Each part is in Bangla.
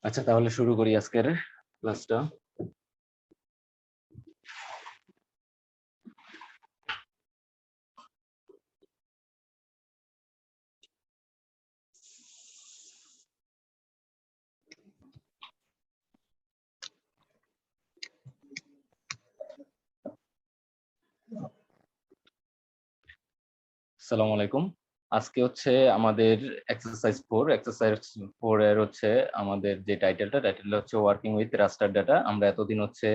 আচ্ছা, তাহলে শুরু করি আজকের ক্লাসটা। আসসালামু আলাইকুম। আজকে হচ্ছে আমাদের এক্সারসাইজ 4 এর হচ্ছে আমাদের যে টাইটেলটা হচ্ছে ওয়ার্কিং উইথ রাস্টার ডাটা। আমরা এতদিন হচ্ছে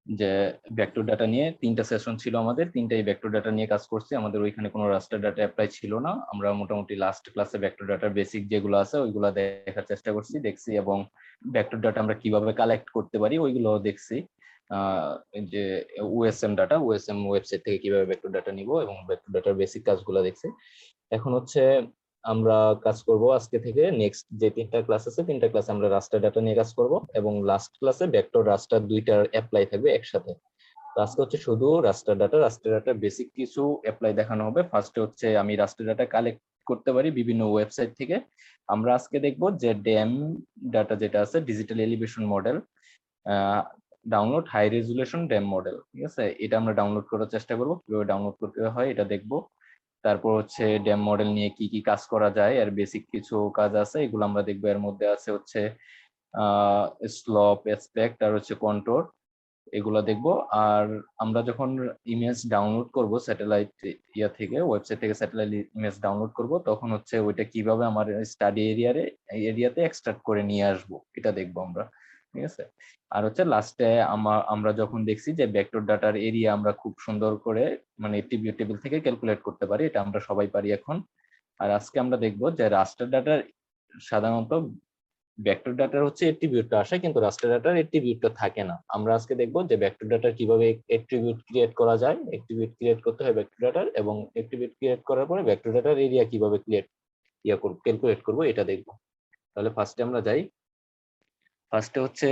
যে ভেক্টর ডাটা নিয়ে 3টা সেশন ছিল, আমাদের 3টাই ভেক্টর ডাটা নিয়ে কাজ করছি। আমাদের ওইখানে কোনো রাস্টার ডাটা অ্যাপ্লাই ছিল না। আমরা মোটামুটি লাস্ট ক্লাসে ভেক্টর ডাটার বেসিক যেগুলো আছে ওইগুলো দেখার চেষ্টা দেখছি, এবং ভেক্টর ডাটা আমরা কিভাবে কালেক্ট করতে পারি ওইগুলো দেখছি। যে ওএসএম ওয়েবসাইট থেকে কিভাবে ভেক্টর ডাটা নিব এবং ভেক্টর ডাটার বেসিক কাজগুলো দেখছি। এখন হচ্ছে আমরা কাজ করব আজকে থেকে নেক্সট যে 3টা ক্লাস আছে, 3টা ক্লাস আমরা রাস্টার ডাটা নিয়ে কাজ করব, এবং লাস্ট ক্লাসে ভেক্টর রাস্টার দুইটার অ্যাপ্লাই থাকবে একসাথে। তো আজকে হচ্ছে শুধু রাস্টার ডাটা বেসিক কিছু অ্যাপ্লাই দেখানো হবে। ফার্স্টে হচ্ছে আমি রাস্টার ডাটা কালেক্ট করতে পারি বিভিন্ন ওয়েবসাইট থেকে। আমরা আজকে দেখব যে ড্যাম ডাটা যেটা আছে, digital elevation model download high resolution DEM model, ঠিক আছে? এটা আমরা ডাউনলোড করার চেষ্টা করব, কিভাবে ডাউনলোড করতে হয় এটা দেখব। তারপর হচ্ছে ড্যাম মডেল নিয়ে কি কি কাজ করা যায়, আর বেসিক কিছু কাজ আছে এগুলো আমরা দেখবো। এর মধ্যে আছে হচ্ছে স্লপ, অ্যাসপেক্ট আর হচ্ছে কন্ট্রোল, এগুলো দেখবো। আর আমরা যখন ইমেজ ডাউনলোড করব স্যাটেলাইট থেকে, ওয়েবসাইট থেকে স্যাটেলাইট ইমেজ ডাউনলোড করব, তখন হচ্ছে ওইটা কিভাবে আমার স্টাডি এরিয়াতে এক্সট্রাক্ট করে নিয়ে আসবো এটা দেখবো আমরা, ঠিক আছে? আর হচ্ছে লাস্টে আমরা যখন দেখছি যে ভেক্টর ডাটার এরিয়া আমরা খুব সুন্দর করে মানে এট্রিবিউট টেবিল থেকে ক্যালকুলেট করতে পারি, এটা আমরা সবাই পারি এখন। আর আজকে আমরা দেখবো যে রাস্টার ডাটার সাধারণত ভেক্টর ডাটার হচ্ছে এট্রিবিউটটা আসে, কিন্তু রাস্টার ডাটার এট্রিবিউটটা থাকে না। আমরা আজকে দেখবো যে ভেক্টর ডাটার কিভাবে এট্রিবিউট ক্রিয়েট করা যায়, এট্রিবিউট ক্রিয়েট করতে হয় ভেক্টর ডাটার, এবং এট্রিবিউট ক্রিয়েট করার পরে ভেক্টর ডাটার এরিয়া কিভাবে ক্যালকুলেট করবো এটা দেখবো। তাহলে ফার্স্টে আমরা যাই। ফার্স্টে হচ্ছে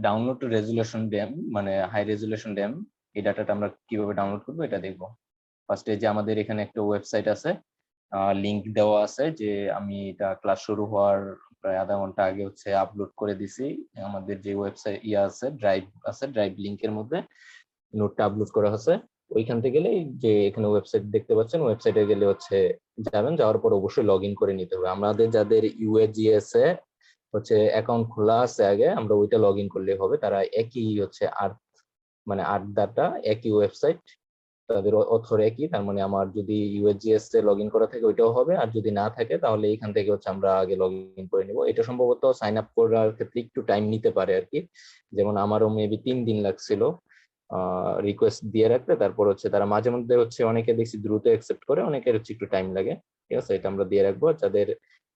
ডাউনলোড টু রেজুলেশন ড্যাম, মানে হাই রেজুলেশন ড্যাম, এই ডাটাটা আমরা কিভাবে ডাউনলোড করবো এটা দেখবো। ফার্স্টে যে আমাদের এখানে একটা ওয়েবসাইট আছে, লিংক দেওয়া আছে, যে আমি এটা ক্লাস শুরু হওয়ার প্রায় আধা ঘন্টা আগে হচ্ছে আপলোড করে দিছি। আমাদের যে ওয়েবসাইট ড্রাইভ লিংকের মধ্যে নোটটা আপলোড করা আছে। ওইখান থেকে গেলে যে এখানে ওয়েবসাইট দেখতে পাচ্ছেন, ওয়েবসাইটে গেলে হচ্ছে যাবেন, যাওয়ার পর অবশ্যই লগ ইন করে নিতে হবে। আমাদের যাদের ইউএজিএস এ হচ্ছে অ্যাকাউন্ট খোলা আছে আগে, আমরা ওইটা লগ ইন করলে হবে। তারা একই হচ্ছে মানে আর্ট ডাটা একই ওয়েবসাইট, তাদের অথর একই। তার মানে আমার যদি ইউএসজিএস এ লগ ইন করা থাকে ওইটাও হবে, আর যদি না থাকে তাহলে এইখান থেকে হচ্ছে আমরা আগে লগ ইন করে নিব। এটা সম্ভবত সাইন আপ করার ক্ষেত্রে একটু টাইম নিতে পারে আর কি। যেমন আমারও মেবি 3 দিন লাগছিল রিকোয়েস্ট দিয়ে রাখতে। তারপর হচ্ছে তারা মাঝে মধ্যে হচ্ছে অনেকে দেখছি দ্রুত অ্যাকসেপ্ট করে, অনেকের হচ্ছে একটু টাইম লাগে, ঠিক আছে? এটা আমরা দিয়ে রাখবো। যাদের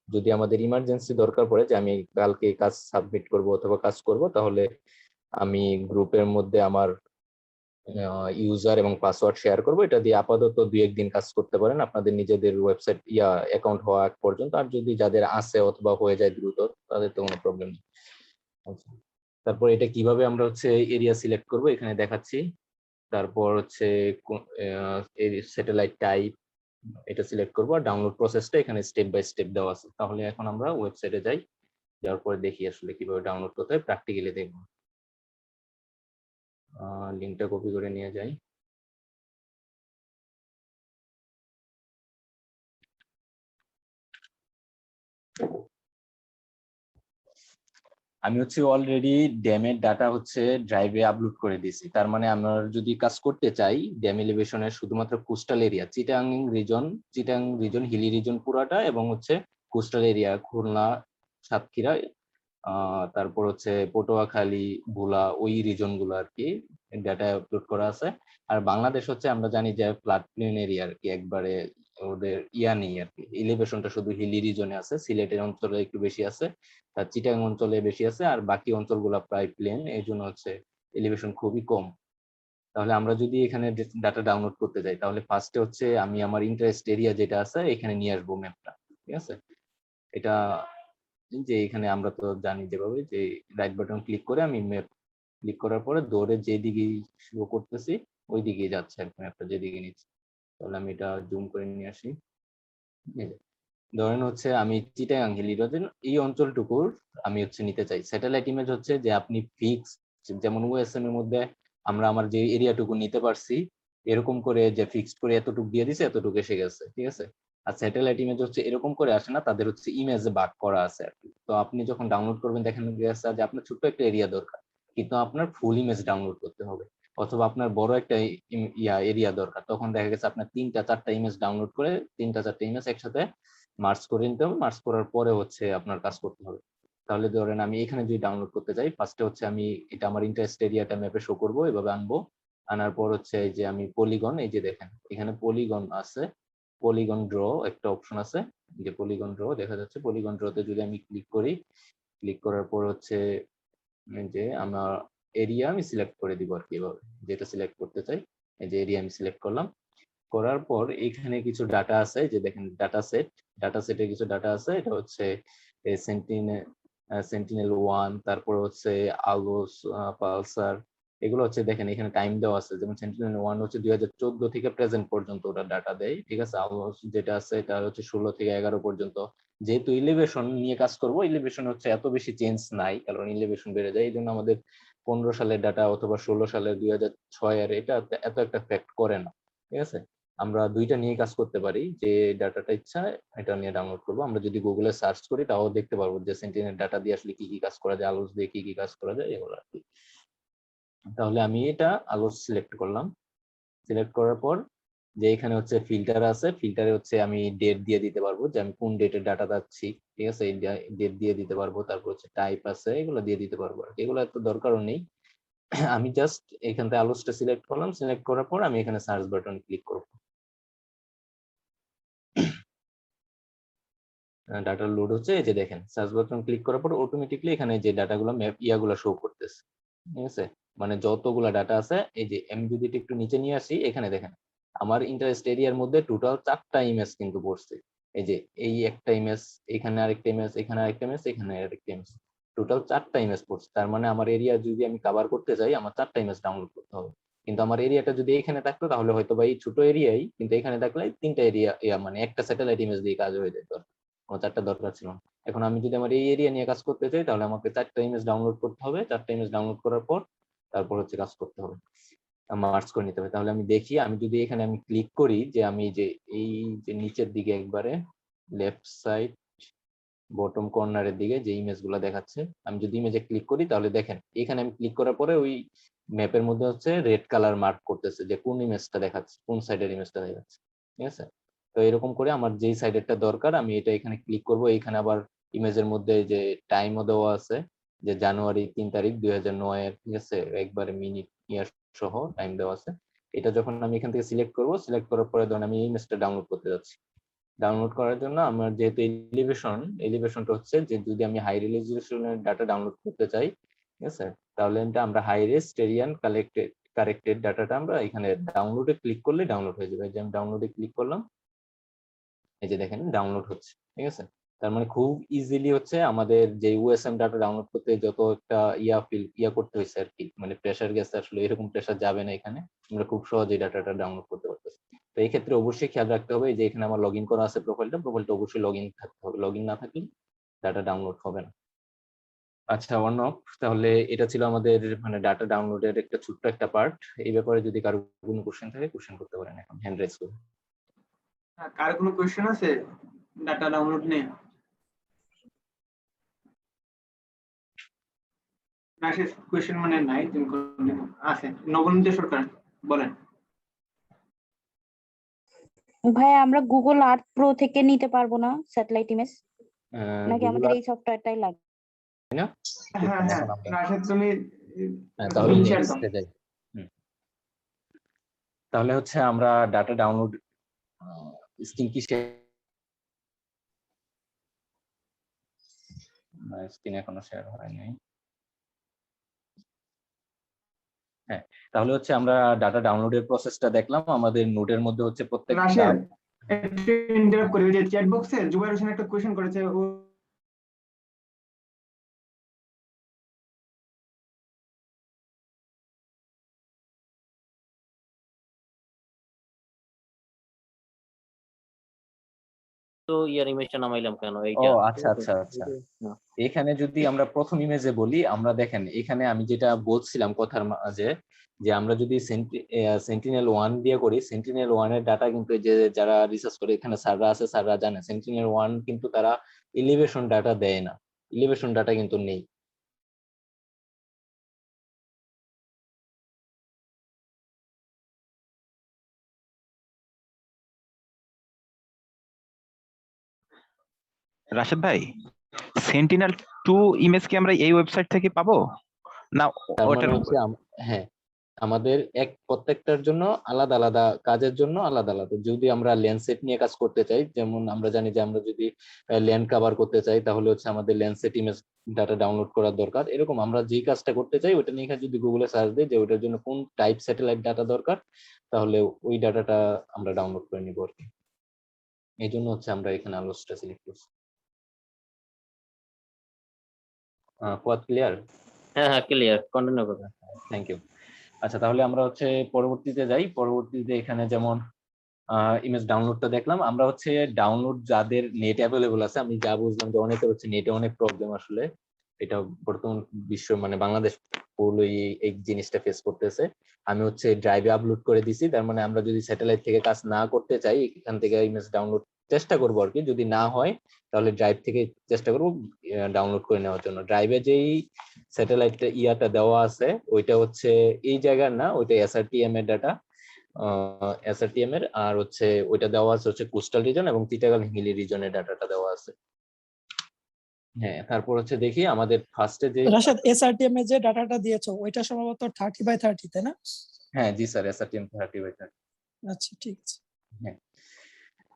যদি আমাদের ইমার্জেন্সি দরকার পড়ে যে আমি কালকে কাজ সাবমিট করব অথবা কাজ করব, তাহলে আমি গ্রুপের মধ্যে আমার ইউজার এবং পাসওয়ার্ড শেয়ার করবো। এটা দিয়ে আপাতত 2-1 দিন কাজ করতে পারেন আপনাদের নিজেদের ওয়েবসাইট অ্যাকাউন্ট হওয়া আগ পর্যন্ত। আর যদি যাদের আছে অথবা হয়ে যায় দ্রুত, তাদের তো কোনো প্রবলেম নেই। আচ্ছা, তারপর এটা কিভাবে আমরা হচ্ছে এরিয়া সিলেক্ট করব এখানে দেখাচ্ছি। তারপর হচ্ছে স্যাটেলাইট টাইপ এটা সিলেক্ট করবো, আর ডাউনলোড প্রসেসটা এখানে স্টেপ বাই স্টেপ দেওয়া আছে। তাহলে এখন আমরা ওয়েবসাইটে যাই, যাওয়ার পরে দেখি আসলে কিভাবে ডাউনলোড করতে হয়, প্র্যাকটিক্যালি দেখবো। লিঙ্কটা কপি করে নিয়ে যাই। আমি হচ্ছে অলরেডি ড্যামের ডাটা হচ্ছে ড্রাইভে আপলোড করে দিয়েছি। তার মানে আমরা যদি কাজ করতে চাই ড্যাম এলিভেশনের শুধুমাত্র coastal area, Chittagong region hilly region পুরাটা, এবং হচ্ছে কোস্টাল এরিয়া খুলনা, সাতক্ষীরা, তারপর হচ্ছে পটুয়াখালী, ভোলা, ওই রিজন গুলো আর কি ডাটা আপলোড করা আছে। আর বাংলাদেশ হচ্ছে আমরা জানি যে ফ্লাড প্লেন এরিয়া আর কি, একবারে ওদের নেই আর কি, এলিভেশনটা শুধু হিলি রিজনে আছে। সিলেটের অঞ্চলে একটু বেশি আছে, তার চিটাং অঞ্চলে বেশি আছে, আর বাকি অঞ্চলগুলো প্রায় প্লেন, এই জন্য হচ্ছে এলিভেশন খুবই কম। তাহলে আমরা যদি এখানে ডাটা ডাউনলোড করতে যাই, তাহলে ফার্স্টে হচ্ছে আমি আমার ইন্টারেস্ট এরিয়া যেটা আছে এখানে নিয়ে আসবো ম্যাপটা, ঠিক আছে? এটা যে এখানে আমরা তো জানি যেভাবে যে রাইট বাটন ক্লিক করে আমি ম্যাপ ক্লিক করার পরে দৌড়ে যেদিকে শো করতেছি ওই দিকেই যাচ্ছে একদম, ম্যাপটা যেদিকে নিচ্ছে। তাহলে আমি এটা জুম করে নিয়ে আসি। ধরেন হচ্ছে আমি চিটাগাং হিল ইরোজন এই অঞ্চলটুকুর আমি হচ্ছে নিতে চাই। স্যাটেলাইট ইমেজ হচ্ছে যে আপনি ফিক্স, যেমন ওএসএম এর মধ্যে আমরা আমার যে এরিয়াটুকু নিতে পারছি এরকম করে যে ফিক্সড করে এতটুকু দিয়ে দিছে, এতটুকু এসে গেছে, ঠিক আছে। আর স্যাটেলাইট ইমেজ হচ্ছে এরকম করে আসে না, তাদের হচ্ছে ইমেজে ভাগ করা আছে আর কি। তো আপনি যখন ডাউনলোড করবেন দেখেন গেছে যে আপনার ছোট্ট একটা এরিয়া দরকার, কিন্তু আপনার ফুল ইমেজ ডাউনলোড করতে হবে, অথবা আপনার বড় একটা এরিয়া দরকার, তখন দেখা গেছে আপনার 3টা 4টা ইমেজ ডাউনলোড করে 3টা 4টা ইমেজ একসাথে মার্জ করে নিতে হবে। মার্জ করার পরে হচ্ছে আপনার কাজ করতে হবে। তাহলে ধরেন আমি এখানে যদি ডাউনলোড করতে চাই, ফার্স্টে হচ্ছে আমি এটা আমার ইন্টারেস্ট এরিয়াটা ম্যাপে শো করবো, এভাবে আনবো। আনার পর হচ্ছে এই যে আমি পলিগন, এই যে দেখেন এখানে পলিগন আছে, পলিগন ড্র একটা অপশন আছে, যে পলিগন ড্র দেখা যাচ্ছে। পলিগন ড্রতে যদি আমি ক্লিক করি, ক্লিক করার পর হচ্ছে যে আমার এরিয়া আমি সিলেক্ট করে দিব আর কি, এভাবে যেটা সিলেক্ট করতে চাই। এই যে এরিয়া আমি সিলেক্ট করলাম, করার পর এখানে কিছু ডাটা আছে, যে দেখেন ডাটা সেট, ডাটা সেটে কিছু ডাটা আছে। এটা হচ্ছে সেন্টিনেল 1, তারপর হচ্ছে আলোস, পালসার, এগুলো হচ্ছে দেখেন এখানে টাইম দেওয়া আছে। যেমন সেন্টিনেল 1 হচ্ছে 2014 থেকে প্রেজেন্ট পর্যন্ত ওরা ডাটা দেয়, ঠিক আছে। আলোস যেটা আছে এটা হচ্ছে 16 থেকে 11 পর্যন্ত। যেহেতু ইলিভেশন নিয়ে কাজ করবো, ইলিভেশন হচ্ছে এত বেশি চেঞ্জ নাই, কারণ ইলিভেশন বেড়ে যায়, এই জন্য আমাদের 15 সালের ডাটা অথবা 16 সালের 2006 এর এটা এত একটা ফ্যাক্ট করে না, ঠিক আছে। আমরা দুইটা নিয়ে কাজ করতে পারি, যে ডাটাটা ইচ্ছা এটা নিয়ে ডাউনলোড করবো। আমরা যদি গুগলে সার্চ করি তাও দেখতে পারবো যে সেন্টিনেল ডাটা দিয়ে আসলে কি কি কাজ করা যায়, আলোস দিয়ে কি কি কাজ করা যায়, এগুলো আর কি। তাহলে আমি এটা আলোস সিলেক্ট করলাম। সিলেক্ট করার পর যে এখানে হচ্ছে ফিল্টার আছে, ফিল্টারে হচ্ছে আমি ডেট দিয়ে দিতে পারবো, যে আমি কোন ডেটের ডাটা পাচ্ছি, ঠিক আছে, ডেট দিয়ে দিতে পারবো। তারপর হচ্ছে টাইপ আছে, এগুলো দিয়ে দিতে পারবো আর কি। এগুলো এত দরকারও নেই। আমি জাস্ট এখান থেকে আলোসটা সিলেক্ট করলাম, সিলেক্ট করার পর আমি এখানে সার্চ বাটন ক্লিক করবো। ডাটা লোড হচ্ছে, এই যে দেখেন সার্চ বাটন ক্লিক করার পর অটোমেটিকলি এখানে যে ডাটাগুলো ম্যাপ ইয়াগুলো শো করতেছে, ঠিক আছে। মানে যতগুলা ডাটা আছে, এই যে আমি যদি একটু নিচে নিয়ে আসি, এখানে দেখেন আমার ইন্টারেস্ট এরিয়ার মধ্যে টোটাল 4টা ইমেজ কিন্তু পড়ছে। এই যে এই একটা ইমেজ, এখানে আরেকটা ইমেজ, এখানে আরেকটা ইমেজ, এখানে আরেকটা ইমেজ, টোটাল 4টা ইমেজ পড়ছে। তার মানে আমার এরিয়া যদি আমি কভার করতে চাই, আমার 4টা ইমেজ ডাউনলোড করতে হবে। কিন্তু আমার এরিয়াটা যদি এখানে থাকতো তাহলে হয়তো বা এই ছোট এরিয়াই, কিন্তু এখানে থাকলে 3টা এরিয়া মানে একটা স্যাটেলাইট ইমেজ দিয়ে কাজ হয়ে যেত। আমার 4টা দরকার ছিল না। এখন আমি যদি আমার এই এরিয়া নিয়ে কাজ করতে চাই, তাহলে আমাকে 4টা ইমেজ ডাউনলোড করতে হবে। 4টা ইমেজ ডাউনলোড করার পর তারপর হচ্ছে কাজ করতে হবে, মার্জ করে নিতে হবে। তাহলে আমি দেখি, আমি যদি এখানে আমি ক্লিক করি, যে আমি যে এই যে নিচের দিকে একবারে লেফট সাইড বটম কর্নারের দিকে যে ইমেজ গুলো দেখাচ্ছে, আমি যদি ইমেজে ক্লিক করি তাহলে দেখেন এখানে আমি ক্লিক করার পরে ওই ম্যাপের মধ্যে হচ্ছে রেড কালার মার্ক করতেছে যে কোন ইমেজটা দেখাচ্ছে, কোন সাইডের ইমেজটা দেখাচ্ছে, ঠিক আছে। তো এরকম করে আমার যেই সাইডেরটা দরকার আমি এটা এখানে ক্লিক করব। এখানে আবার ইমেজের মধ্যে যে টাইমও দেওয়া আছে, যে জানুয়ারি 3 তারিখ 2009 এর, ঠিক আছে, একবারে মিনিট ইয়ার সহ টাইম দেওয়া আছে। এটা যখন আমি এখান থেকে সিলেক্ট করব, সিলেক্ট করার পরে ধরুন আমি এই ইমেজটা ডাউনলোড করতে যাচ্ছি। ডাউনলোড করার জন্য আমার যেহেতু এলিভেশনটা হচ্ছে যে যদি আমি হাই রেজলিউশনের ডাটা ডাউনলোড করতে চাই, ঠিক আছে, তাহলে এটা আমরা হাই রেস টেরিয়ান কারেক্টেড ডাটাটা আমরা এখানে ডাউনলোডে ক্লিক করলে ডাউনলোড হয়ে যাবে। যে আমি ডাউনলোডে ক্লিক করলাম, এই যে দেখেন ডাউনলোড হচ্ছে, ঠিক আছে। তার মানে খুব ইজিলি হচ্ছে আমাদের যে ইউএসএম ডাটা ডাউনলোড করতে যত একটা ইয়া করতে হয়েছে আর কি, মানে প্রেসার গেছে, আসলে এরকম প্রেসার যাবে না এখানে। আমরা খুব সহজেই ডাটাটা ডাউনলোড করতে পারতেছি। তো এই ক্ষেত্রে অবশ্যই খেয়াল রাখতে হবে যে এখানে আমার লগ ইন করা আছে প্রোফাইলটা অবশ্যই লগ ইন থাকতে হবে। লগ ইন না থাকলে ডাটা ডাউনলোড হবে না। আচ্ছা অর্ণব, তাহলে এটা ছিল আমাদের মানে ডাটা ডাউনলোডের একটা ছোট্ট একটা পার্ট। এই ব্যাপারে যদি কারো কোনো কোশ্চেন থাকে কোশ্চেন করতে পারেন এখন, হ্যান্ড রেজ করে। কার কোনো কোয়েশ্চেন আছে ডাটা ডাউনলোড নিয়ে? না, সে কোয়েশ্চেন মানে নাই, তুমি আছে। নবনীতা সরকার, বলেন। ভাই আমরা গুগল আর্থ প্রো থেকে নিতে পারবো না স্যাটেলাইট ইমেজ, নাকি গুগল আমাদের আর্থ, এই সফটওয়্যারটাই লাগবে? তাই না? হ্যাঁ হ্যাঁ, এখন আমরা রাশেদ তুমি তাহলে লিঙ্ক শেয়ার দাও। নেক্সটে যাই। তাহলে হচ্ছে আমরা ডাটা ডাউনলোড স্ক্রিন কি স্ক্রিন এখনো শেয়ার হয়নি। হ্যাঁ, তাহলে হচ্ছে আমরা ডাটা ডাউনলোডের প্রসেসটা দেখলাম। আমাদের নোটের মধ্যে হচ্ছে প্রত্যেকটা রাশেদ, একটু ইন্টারাপ্ট করি, ওই যে চ্যাট বক্সে জুবাইর হোসেন একটা কোয়েশ্চেন করেছে, ও তো ইয়ার ইমেজটা নামাইলাম কেন ও এইটা? আচ্ছা আচ্ছা আচ্ছা, এখানে যদি আমরা প্রথম ইমেজে বলি, আমরা দেখেন এখানে আমি যেটা বলছিলাম কথার মাঝে, যে আমরা যদি সেন্টিনেল 1 দিয়ে করি, সেন্টিনেল 1 এর ডাটা কিন্তু এই যে যারা রিসার্চ করে এখানে স্যাররা আছে, স্যাররা জানে সেন্টিনেল 1 কিন্তু তারা এলিভেশন ডাটা দেয় না, এলিভেশন ডাটা কিন্তু নেই। রাশেদ ভাই, সেন্টিনেল 2 ইমেজ কি আমরা এই ওয়েবসাইট থেকে পাবো না তার মানে ওটার? হচ্ছে হ্যাঁ, আমাদের প্রত্যেকটার জন্য আলাদা আলাদা কাজের জন্য আলাদা আলাদা। যদি আমরা ল্যান্ডসেট নিয়ে কাজ করতে চাই, যেমন আমরা জানি যে আমরা যদি ল্যান্ড কভার করতে চাই, তাহলে হচ্ছে আমাদের ল্যান্ডসেট ইমেজ ডাটা ডাউনলোড করার দরকার। এরকম আমরা যে কাজটা করতে চাই ওটা নিয়ে যদি গুগলে সার্চ দিই যে ওটার জন্য কোন টাইপ স্যাটেলাইট ডাটা দরকার, তাহলে ওই ডাটাটা আমরা ডাউনলোড করে নিব আর কি। এই জন্য হচ্ছে আমরা এখানে আলোচনাটা সিলেক্ট করছি। কোয়াদ ক্লিয়ার? হ্যাঁ হ্যাঁ ক্লিয়ার, কন্টিনিউ করুন। Thank you. আচ্ছা, তাহলে আমরা হচ্ছে পরবর্তীতে যাই। পরবর্তীতে এখানে যেমন ইমেজ ডাউনলোডটা দেখলাম, আমরা হচ্ছে ডাউনলোড যাদের নেট অ্যাভেলেবল আছে, আমি যা বুঝলাম যে অনেকের হচ্ছে নেটে অনেক প্রবলেম, আসলে এটা বর্তমান বিশ্ব মানে বাংলাদেশ পুরোই এই জিনিসটা ফেস করতেছে। আমি হচ্ছে ড্রাইভে আপলোড করে দিছি, তার মানে আমরা যদি স্যাটেলাইট থেকে কাজ না করতে চাই এখান থেকে ইমেজ ডাউনলোড চেষ্টা করবো আর কি। যদি না হয় তাহলে ড্রাইভ থেকে চেষ্টা করবো ডাউনলোড করে নেওয়ার জন্য। ড্রাইভে যেই স্যাটেলাইট ইয়াটা দেওয়া আছে ওইটা হচ্ছে এই জায়গার না, ওইটা এসআরটিএম এর ডাটা, এসআরটিএম এর, আর হচ্ছে ওইটা দেওয়া আছে হচ্ছে কোস্টাল রিজন এবং চিটাগাং হিলি রিজনের ডাটাটা দেওয়া আছে। হ্যাঁ, তারপর হচ্ছে দেখি আমাদের ফার্স্টে যে রাশেদ, এসআরটিএম এ যে ডাটাটা দিয়েছো ওইটা সম্ভবত 30/30 তাই না? হ্যাঁ জি স্যার, এসআরটিএম 30/30। আচ্ছা ঠিক আছে। হ্যাঁ,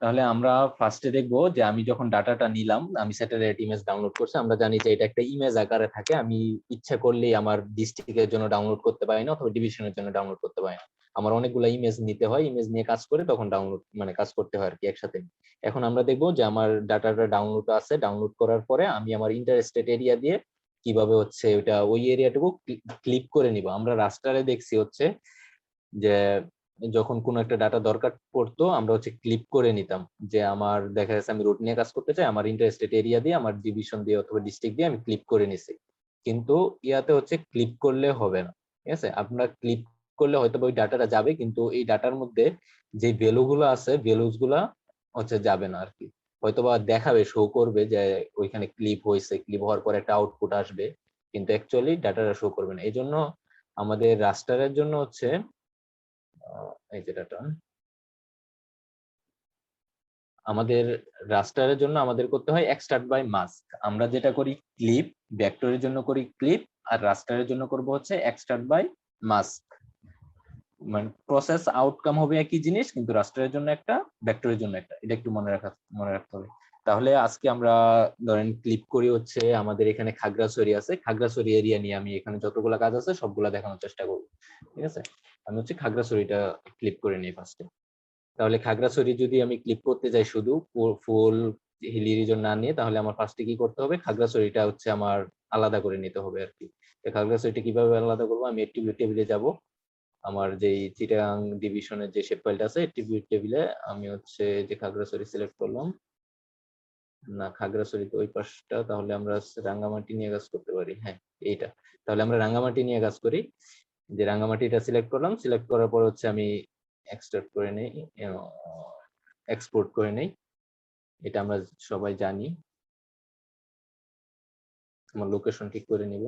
তাহলে আমরা ফার্স্টে দেখবো যে আমি যখন ডাটাটা নিলাম, আমি স্যাটেলাইট ইমেজ ডাউনলোড করছি, আমরা জানি যে এটা একটা ইমেজ আকারে থাকে, আমি ইচ্ছা করলেই আমার ডিস্ট্রিক্টের জন্য ডাউনলোড করতে পারি না অথবা ডিভিশনের জন্য ডাউনলোড করতে পারি না। আমার অনেকগুলো ইমেজ নিতে হয়, ইমেজ নিয়ে কাজ করে তখন ডাউনলোড মানে কাজ করতে হয় আর কি একসাথে। এখন আমরা দেখবো যে আমার ডাটাটা ডাউনলোড আছে, ডাউনলোড করার পরে আমি আমার ইন্টারেস্টেড এরিয়া দিয়ে কিভাবে হচ্ছে ওটা ওই এরিয়াটুকু ক্লিক করে নিব। আমরা রাস্টারে দেখছি হচ্ছে যে যখন কোনো একটা ডাটা দরকার পড়তো আমরা হচ্ছে ক্লিপ করে নিতাম, যে আমার দেখা যাচ্ছে আমি রুট নিয়ে কাজ করতে চাই, আমার ইন্টারেস্টেড এরিয়া দিয়ে আমার ডিভিশন দিয়ে অথবা ডিস্ট্রিক্ট দিয়ে আমি ক্লিপ করে নিছি। কিন্তু ইয়াতে হচ্ছে ক্লিপ করলে হবে না, ঠিক আছে? আপনার ক্লিপ করলে হয়তো ওই ডাটাটা যাবে, কিন্তু এই ডাটার মধ্যে যে ভ্যালু গুলো আছে ভ্যালুস গুলা হচ্ছে যাবে না আর কি। হয়তোবা দেখাবে, শো করবে যে ওইখানে ক্লিপ হয়েছে, ক্লিপ হওয়ার পর একটা আউটপুট আসবে, কিন্তু অ্যাকচুয়ালি ডাটাটা শো করবে না। এই জন্য আমাদের রাস্টারের জন্য হচ্ছে এই যেটা আমাদের রাস্টারের জন্য আমাদের করতে হয় এক্সট্রাক্ট বাই মাস্ক। আমরা যেটা করি ক্লিপ, ভেক্টরের জন্য করি ক্লিপ, আর রাস্টারের জন্য করব হচ্ছে এক্সট্রাক্ট বাই মাস্ক। মানে প্রসেস আউটকাম হবে একই জিনিস, কিন্তু রাস্টারের জন্য একটা, ভেক্টরের জন্য একটা, এটা একটু মনে রাখতে হবে। তাহলে আজকে আমরা ধরেন ক্লিপ করি হচ্ছে আমাদের এখানে খাগড়াছড়ি আছে, খাগড়াছড়ি এরিয়া নিয়ে আমি এখানে যতগুলা কাজ আছে সবগুলা দেখানোর চেষ্টা করব, ঠিক আছে? আমি হচ্ছে খাগড়াছড়িটা ক্লিপ করে নিই ফার্স্টে। তাহলে খাগড়াছড়ি যদি আমি ক্লিক করতে যাই শুধু ফুল হিলি রিজন না নিয়ে, তাহলে আমার ফার্স্টে কি করতে হবে, খাগড়াছড়িটা হচ্ছে আমার আলাদা করে নিতে হবে আর কি। খাগড়াছড়িটা কিভাবে আলাদা করবো, আমি অ্যাট্রিবিউট টেবিলে যাব, আমার যেই চিটাগাং ডিভিশনের যে শেপ ফাইলটা আছে অ্যাট্রিবিউট টেবিলে আমি হচ্ছে যে খাগড়াছড়ি সিলেক্ট করলাম, না খাগড়াছড়ি তো ওই পাশটা, তাহলে আমরা রাঙ্গামাটি নিয়ে কাজ করতে পারি। হ্যাঁ এইটা, তাহলে আমরা রাঙ্গামাটি নিয়ে কাজ করি। যে রাঙ্গামাটিটা সিলেক্ট করলাম, সিলেক্ট করার পর হচ্ছে আমি এক্সট্রাক্ট করে নেই, এক্সপোর্ট করে নেই, এটা আমরা সবাই জানি। আমার লোকেশন ঠিক করে নিব।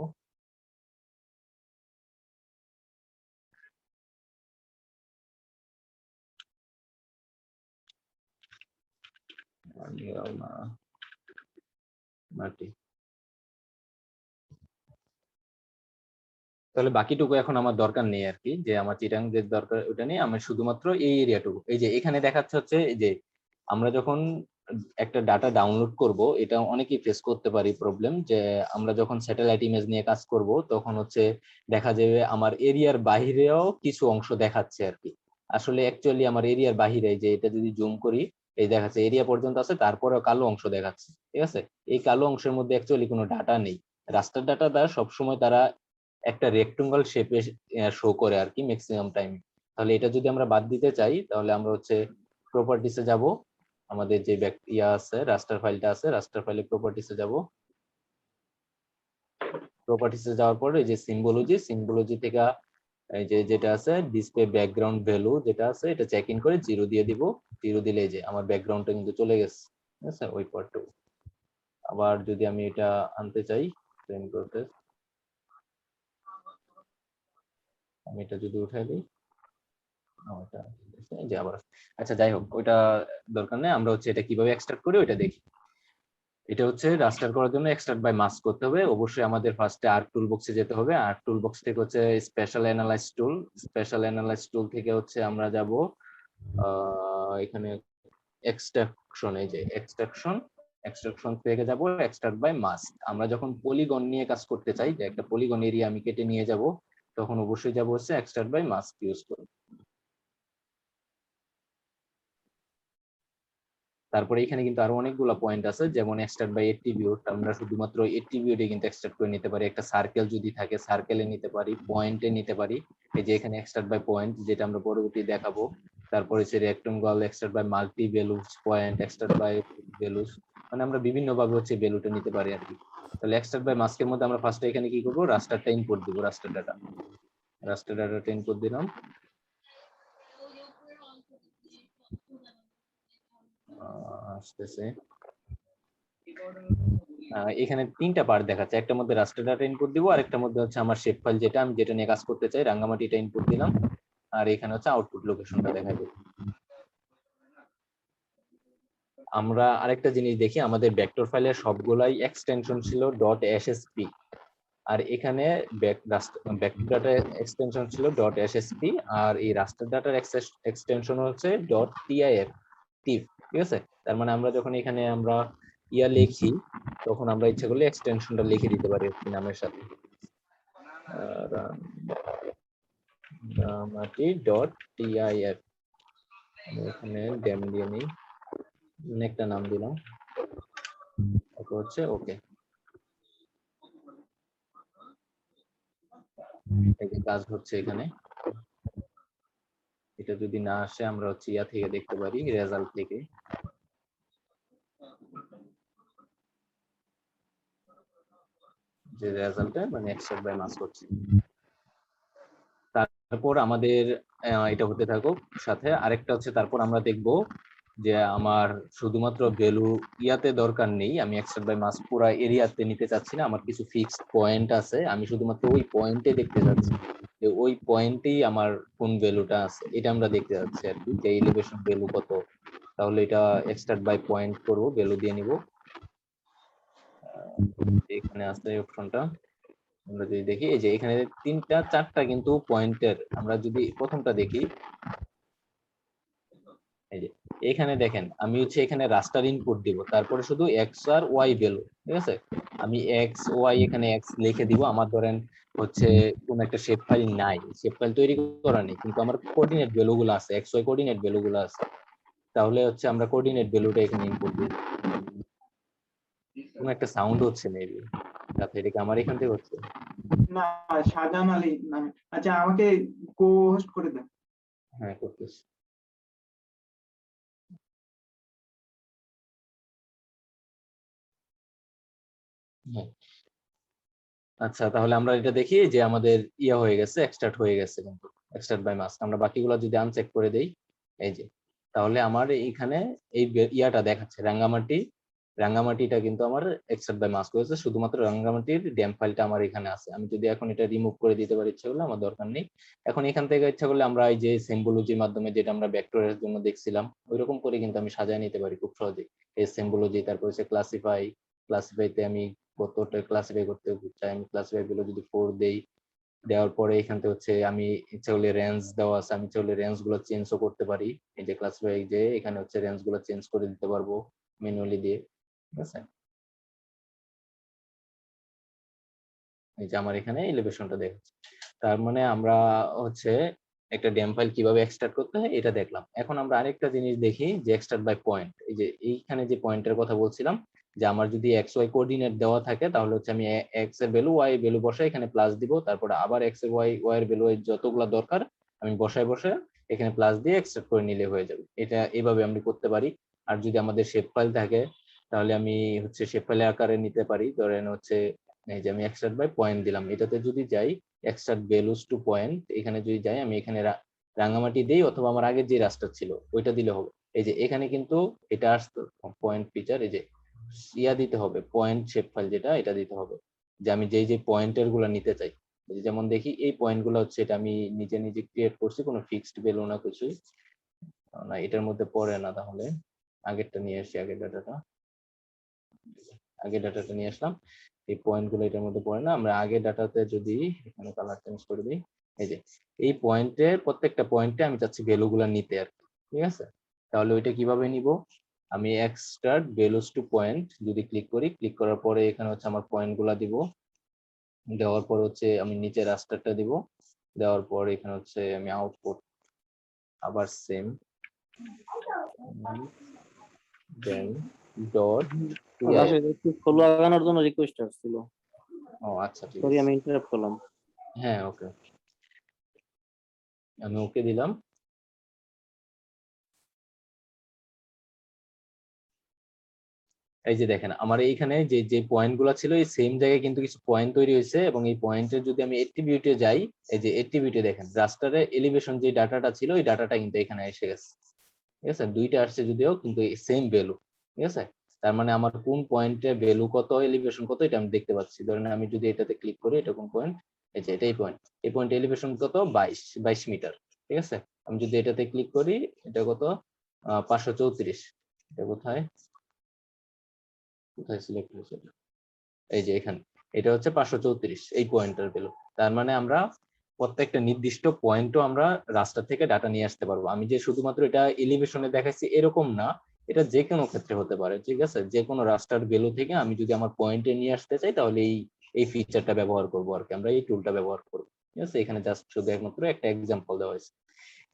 মাটি, তাহলে বাকিটুকু এখন আমার দরকার নেই আর কি, যে আমার চিটাং যে দরকার ওটা নেই, আমার শুধুমাত্র এই এরিয়াটুকু। এই যে এখানে দেখাচ্ছে হচ্ছে যে আমরা যখন একটা ডাটা ডাউনলোড করব, এটা অনেকেই ফেস করতে পারি প্রবলেম, যে আমরা যখন স্যাটেলাইট ইমেজ নিয়ে কাজ করব তখন হচ্ছে দেখা যাবে আমার এরিয়ার বাহিরেও কিছু অংশ দেখাচ্ছে আর কি। আসলে অ্যাকচুয়ালি আমার এরিয়ার বাহিরে, যে এটা যদি জুম করি এই দেখাচ্ছে এরিয়া পর্যন্ত আছে, তারপরেও কালো অংশ দেখাচ্ছে, ঠিক আছে? এই কালো অংশের মধ্যে অ্যাকচুয়ালি কোনো ডাটা নেই। রাস্টার ডাটা দ্বারা সবসময় তারা একটা রেক্টেঙ্গল শেপে শো করে আর কি ম্যাক্সিমাম টাইম। তাহলে এটা যদি আমরা বাদ দিতে চাই তাহলে আমরা হচ্ছে প্রপার্টিসে যাব, আমাদের যে ইয়া আছে রাস্টার ফাইলটা আছে, রাস্টার ফাইলে প্রপার্টিসে যাব। প্রপার্টিসে যাওয়ার পরে এই যে সিম্বলজি থেকে এই যে যেটা আছে ডিসপ্লে ব্যাকগ্রাউন্ড ভ্যালু যেটা আছে এটা চেক ইন করে 0 দিয়ে দিব। 0 দিলে এই যে আমার ব্যাকগ্রাউন্ডটা কিন্তু চলে গেছে, ঠিক আছে ওই পার্টটুকু। আবার যদি আমি এটা আনতে চাই প্রিন্ট করতে, আমি এটা যদি উঠাই দিই ওটা এই যে আবার, আচ্ছা যাই হোক ওইটা দরকার নেই, আমরা হচ্ছে এটা কিভাবে এক্সট্রাক্ট করি ওইটা দেখি। এটা হচ্ছে রাস্টার করার জন্য এক্সট্রাক্ট বাই মাস্ক করতে হবে। অবশ্যই আমাদের ফার্স্টে আর্ট টুল বক্সে যেতে হবে। আর্ট টুল বক্স থেকে হচ্ছে স্পেশাল অ্যানালাইজ টুল, স্পেশাল অ্যানালাইজ টুল থেকে হচ্ছে আমরা যাব এখানে এক্সট্রাকশন, এই যে এক্সট্রাকশন থেকে যাব এক্সট্রাক্ট বাই মাস্ক। আমরা যখন পলিগন নিয়ে কাজ করতে চাই, যে একটা পলিগন এরিয়া আমি কেটে নিয়ে যাব, তখন অবশ্যই যাব হচ্ছে এক্সট্রাক্ট বাই মাস্ক ইউজ করব। তারপরে এখানে কিন্তু আরো অনেকগুলো পয়েন্ট আছে, যেমন এক্সট্রাক্ট বাই এট্রিবিউট, আমরা শুধুমাত্র এট্রিবিউটে কিন্তু এক্সট্রাক্ট করে নিতে পারি। একটা সার্কেল যদি থাকে সার্কেলে নিতে পারি, পয়েন্টে নিতে পারি। এই যে এখানে এক্সট্রাক্ট বাই পয়েন্ট যেটা আমরা পরবর্তী দেখাবো। তারপরে হচ্ছে rectangle, extract by multi values point, extract by values, মানে আমরা বিভিন্ন ভাবে হচ্ছে ভ্যালুটা নিতে পারি আর কি। তাহলে এক্সট্রাক্ট বাই মাস্কের মধ্যে আমরা ফার্স্টে এখানে কি করব, রাস্টারটা ইনপুট দিব, রাস্টার ডাটাটা ইনপুট দিলাম। আসতেছে, এখানে তিনটা পার্ট দেখাচ্ছে, একটার মধ্যে রাস্টার ডাটা ইনপুট দিব, আরেকটার মধ্যে হচ্ছে আমার শেপ ফাইল যেটা আমি যেটা নিয়ে কাজ করতে চাই রাঙ্গামাটিটা ইনপুট দিলাম, আর এখানে হচ্ছে আউটপুট লোকেশনটা দেখাই দেব। আমরা আরেকটা জিনিস দেখি, আমাদের ভেক্টর ফাইলের সবগুলাই এক্সটেনশন ছিল .ssp, আর এখানে ভেক্টর ডাটা এক্সটেনশন ছিল .ssp, আর এই রাস্টার ডাটার এক্সটেনশন হচ্ছে .tif, ঠিক আছে। তার মানে আমরা যখন এখানে আমরা ইয়া লিখি তখন আমরা ইচ্ছা করলে এক্সটেনশনটা লিখে দিতে পারি নামের সাথে, রাঙ্গামাটি.tif, এখানে ডেম দিয়ে নিই, একটা নাম দিলাম, তারপর হচ্ছে ওকে। কাজ হচ্ছে এখানে, এটা যদি না আসে আমরা হচ্ছে ইয়া থেকে দেখতে পারি, রেজাল্ট থেকে। যে রেজাল্টটা মানে এক্সট্রাক্ট বাই মাস্ক হচ্ছে। তারপর আমাদের এটা হতে থাকুক, সাথে আরেকটা হচ্ছে তারপর আমরা দেখব যে আমার শুধুমাত্র ভ্যালু ইয়াতে দরকার নেই, আমি এক্সট্রাক্ট বাই মাস্ক পুরো এরিয়াতে নিতে চাচ্ছি না, আমার কিছু ফিক্সড পয়েন্ট আছে, আমি শুধুমাত্র ওই পয়েন্টে দেখতে চাচ্ছি যে ওই পয়েন্টেই আমার কোন ভ্যালুটা আছে, এটা আমরা দেখতে যাচ্ছি আর কি, যে এলিভেশন ভ্যালু কত। তাহলে এটা এক্সট্রাক্ট বাই পয়েন্ট করব, ভ্যালু দিয়ে নিব। এখানে আছে অপশনটা, আমরা যদি দেখি এই যে এখানে তিনটা চারটা কিন্তু পয়েন্টের, আমরা যদি প্রথমটা দেখি এই যে এখানে দেখেন আমি হচ্ছে এখানে রাস্টার ইনপুট দিব, তারপরে শুধু এক্স আর ওয়াই ভ্যালু, ঠিক আছে। আমি এক্স ওয়াই এখানে এক্স লিখে দিব, আমার ধরেন হচ্ছে কোন একটা শেপ ফাইল নাই, শেপ ফাইল তৈরি করা নেই, কিন্তু আমার কোঅর্ডিনেট ভ্যালু গুলো আছে, এক্স ওয়াই কোঅর্ডিনেট ভ্যালু গুলো আছে, তাহলে হচ্ছে আমরা কোঅর্ডিনেট ভ্যালুটা এখানে ইনপুট দিই। কোন একটা সাউন্ড হচ্ছে মেবি, আচ্ছা এটা কি আমার এখান থেকে হচ্ছে? না, শাহজাহান আলী নামে। আচ্ছা আমাকে কো হোস্ট করে দেন। হ্যাঁ করতেছি। হ্যাঁ আচ্ছা তাহলে আমরা এটা দেখি যে আমাদের ইয়া হয়ে গেছে, এক্সট্রাক্ট হয়ে গেছে, কিন্তু এক্সট্রাক্ট বাই মাস্ক। আমরা বাকিগুলো যদি আনচেক করে দেই এই যে, তাহলে আমার এইখানে এই ইয়াটা দেখাচ্ছে রাঙ্গামাটিটা কিন্তু আমার এক্সট্রাক্ট বাই মাস্ক হয়েছে, শুধুমাত্র রাঙ্গামাটির ড্যাম ফাইলটা আমার এখানে আছে। আমি যদি এখন এটা রিমুভ করে দিতে পারি ইচ্ছা করলে, আমার দরকার নেই। এখন এখান থেকে ইচ্ছা করলে আমরা এই যে সিম্বলজির মাধ্যমে যেটা আমরা ভেক্টরের জন্য দেখছিলাম ওইরকম করে কিন্তু আমি সাজায় নিতে পারি খুব সহজেই। এই সিম্বলজি, তারপর হচ্ছে ক্লাসিফাইতে আমি কতটা ক্লাসিফাই করতে চাই, আমি ক্লাসিফাই গুলো যদি 4 দেই, দেওয়ার পরে এখান থেকে হচ্ছে আমি ইচ্ছা করলে রেঞ্জ দেওয়া আছে, আমি ইচ্ছা করলে রেঞ্জ গুলো চেঞ্জও করতে পারি। এই যে ক্লাসিফাই, যে এখানে হচ্ছে রেঞ্জ গুলো চেঞ্জ করে দিতে পারবো ম্যানুয়ালি দিয়ে, ঠিক আছে। এই যে আমার এখানে এলিভেশনটা দেখাচ্ছে, তার মানে আমরা হচ্ছে একটা ড্যাম ফাইল কিভাবে এক্সট্রাক্ট করতে হয় এটা দেখলাম। এখন আমরা আরেকটা জিনিস দেখি যে এক্সট্রাক্ট বাই পয়েন্ট। এই যে এইখানে যে পয়েন্টের কথা বলছিলাম, যে আমার যদি এক্স ওয়াই কোঅর্ডিনেট দেওয়া থাকে তাহলে হচ্ছে আমি এক্স এর ভ্যালু ওয়াই ভ্যালু বসাই এখানে প্লাস দিব, তারপরে আবার এক্স এর ওয়াই এর ভ্যালু যতগুলা দরকার আমি বসাই এখানে প্লাস দিয়ে এক্সট্রাক্ট করে নিলে হয়ে যাবে। এটা এইভাবে আমরা করতে পারি। আর যদি আমাদের শেপ ফাইল থাকে তাহলে আমি হচ্ছে শেপ ফাইলের আকারে নিতে পারি। ধরেন হচ্ছে এই যে আমি এক্সট্রাক্ট বাই পয়েন্ট দিলাম, এটাতে যদি যাই এক্সট্রাক্ট ভ্যালুস টু পয়েন্ট, এখানে যদি যাই আমি এখানে রাঙামাটি দেই অথবা আমার আগের যে রাস্টার ছিল ওইটা দিলে হবে। এই যে এখানে কিন্তু এটা আসতো পয়েন্ট ফিচার, এই যে ইয়া দিতে হবে পয়েন্ট শেপ ফাইল যেটা, এটা দিতে হবে যে আমি যে পয়েন্টার গুলা নিতে চাই। যেমন দেখি এই পয়েন্ট গুলো হচ্ছে এটা আমি নিজে নিজে ক্রিয়েট করছি, কোনো ফিক্সড ভ্যালু না কিছুই না, এটার মধ্যে পড়ে না। তাহলে আগেরটা নিয়ে আসি, আগের ডাটাটা নিয়ে আসলাম। এই পয়েন্ট গুলো এটার মধ্যে পড়ে না। আমরা আগের ডাটাতে যদি এখানে কালার চেঞ্জ করে দিই, এই যে এই পয়েন্টের প্রত্যেকটা পয়েন্টে আমি চাচ্ছি ভ্যালু গুলা নিতে আর কি, ঠিক আছে। তাহলে ওইটা কিভাবে নিব, আমি এক্সট্রাক্ট ভ্যালুস টু পয়েন্ট যদি ক্লিক করি, ক্লিক করার পরে এখানে হচ্ছে আমার পয়েন্ট গুলা দিব, দেওয়ার পর হচ্ছে আমি নিচে রাস্টারটা দিব, দেওয়ার পর এখানে হচ্ছে আমি আউটপুট আবার সেম দেন ডট আসলে একটু ফলো লাগানোর জন্য রিকোয়েস্ট আসছিল। ও আচ্ছা ঠিক সরি আছে, আমি ইন্টারাপ্ট করলাম। হ্যাঁ ওকে, আমি ওকে দিলাম। এই যে দেখেন আমার এইখানে যে পয়েন্ট গুলা ছিল এই সেম জায়গায় কিন্তু কিছু পয়েন্ট তৈরি হয়েছে, এবং এই পয়েন্টের যদি আমি এট্রিবিউটে যাই, এই যে এট্রিবিউটে দেখেন রাস্টারে এলিভেশন যে ডাটাটা ছিল এই ডাটাটা কিন্তু এখানে এসে গেছে, ঠিক আছে। দুইটা আসছে যদিও কিন্তু সেম ভ্যালু, ঠিক আছে। তার মানে আমার কোন পয়েন্টে ভ্যালু কত এলিভেশন কত এটা আমি দেখতে পাচ্ছি। ধরেন আমি যদি এটাতে ক্লিক করি, এটা কোন পয়েন্ট, এই যে এটাই পয়েন্ট, এই পয়েন্ট এলিভেশন কত 22 মিটার, ঠিক আছে। আমি যদি এটাতে ক্লিক করি, এটা কত 534, এটা কোথায় কোথায় সিলেক্ট হয়েছে, এই যে এখানে এটা হচ্ছে 534 এই পয়েন্টের ভ্যালু। তার মানে আমরা প্রত্যেকটা নির্দিষ্ট পয়েন্টও আমরা রাস্টার থেকে ডাটা নিয়ে আসতে পারবো। আমি যে শুধুমাত্র এটা এলিভেশনে দেখাচ্ছি এরকম না, এটা যে কোনো ক্ষেত্রে হতে পারে, ঠিক আছে। যে কোনো রাস্টার ভ্যালু থেকে আমি যদি আমার পয়েন্টে নিয়ে আসতে চাই তাহলে এই ফিচারটা ব্যবহার করবো আর কি, আমরা এই টুলটা ব্যবহার করবো, ঠিক আছে। এখানে জাস্ট শুধু একমাত্র একটা এক্সাম্পল দেওয়া হয়েছে।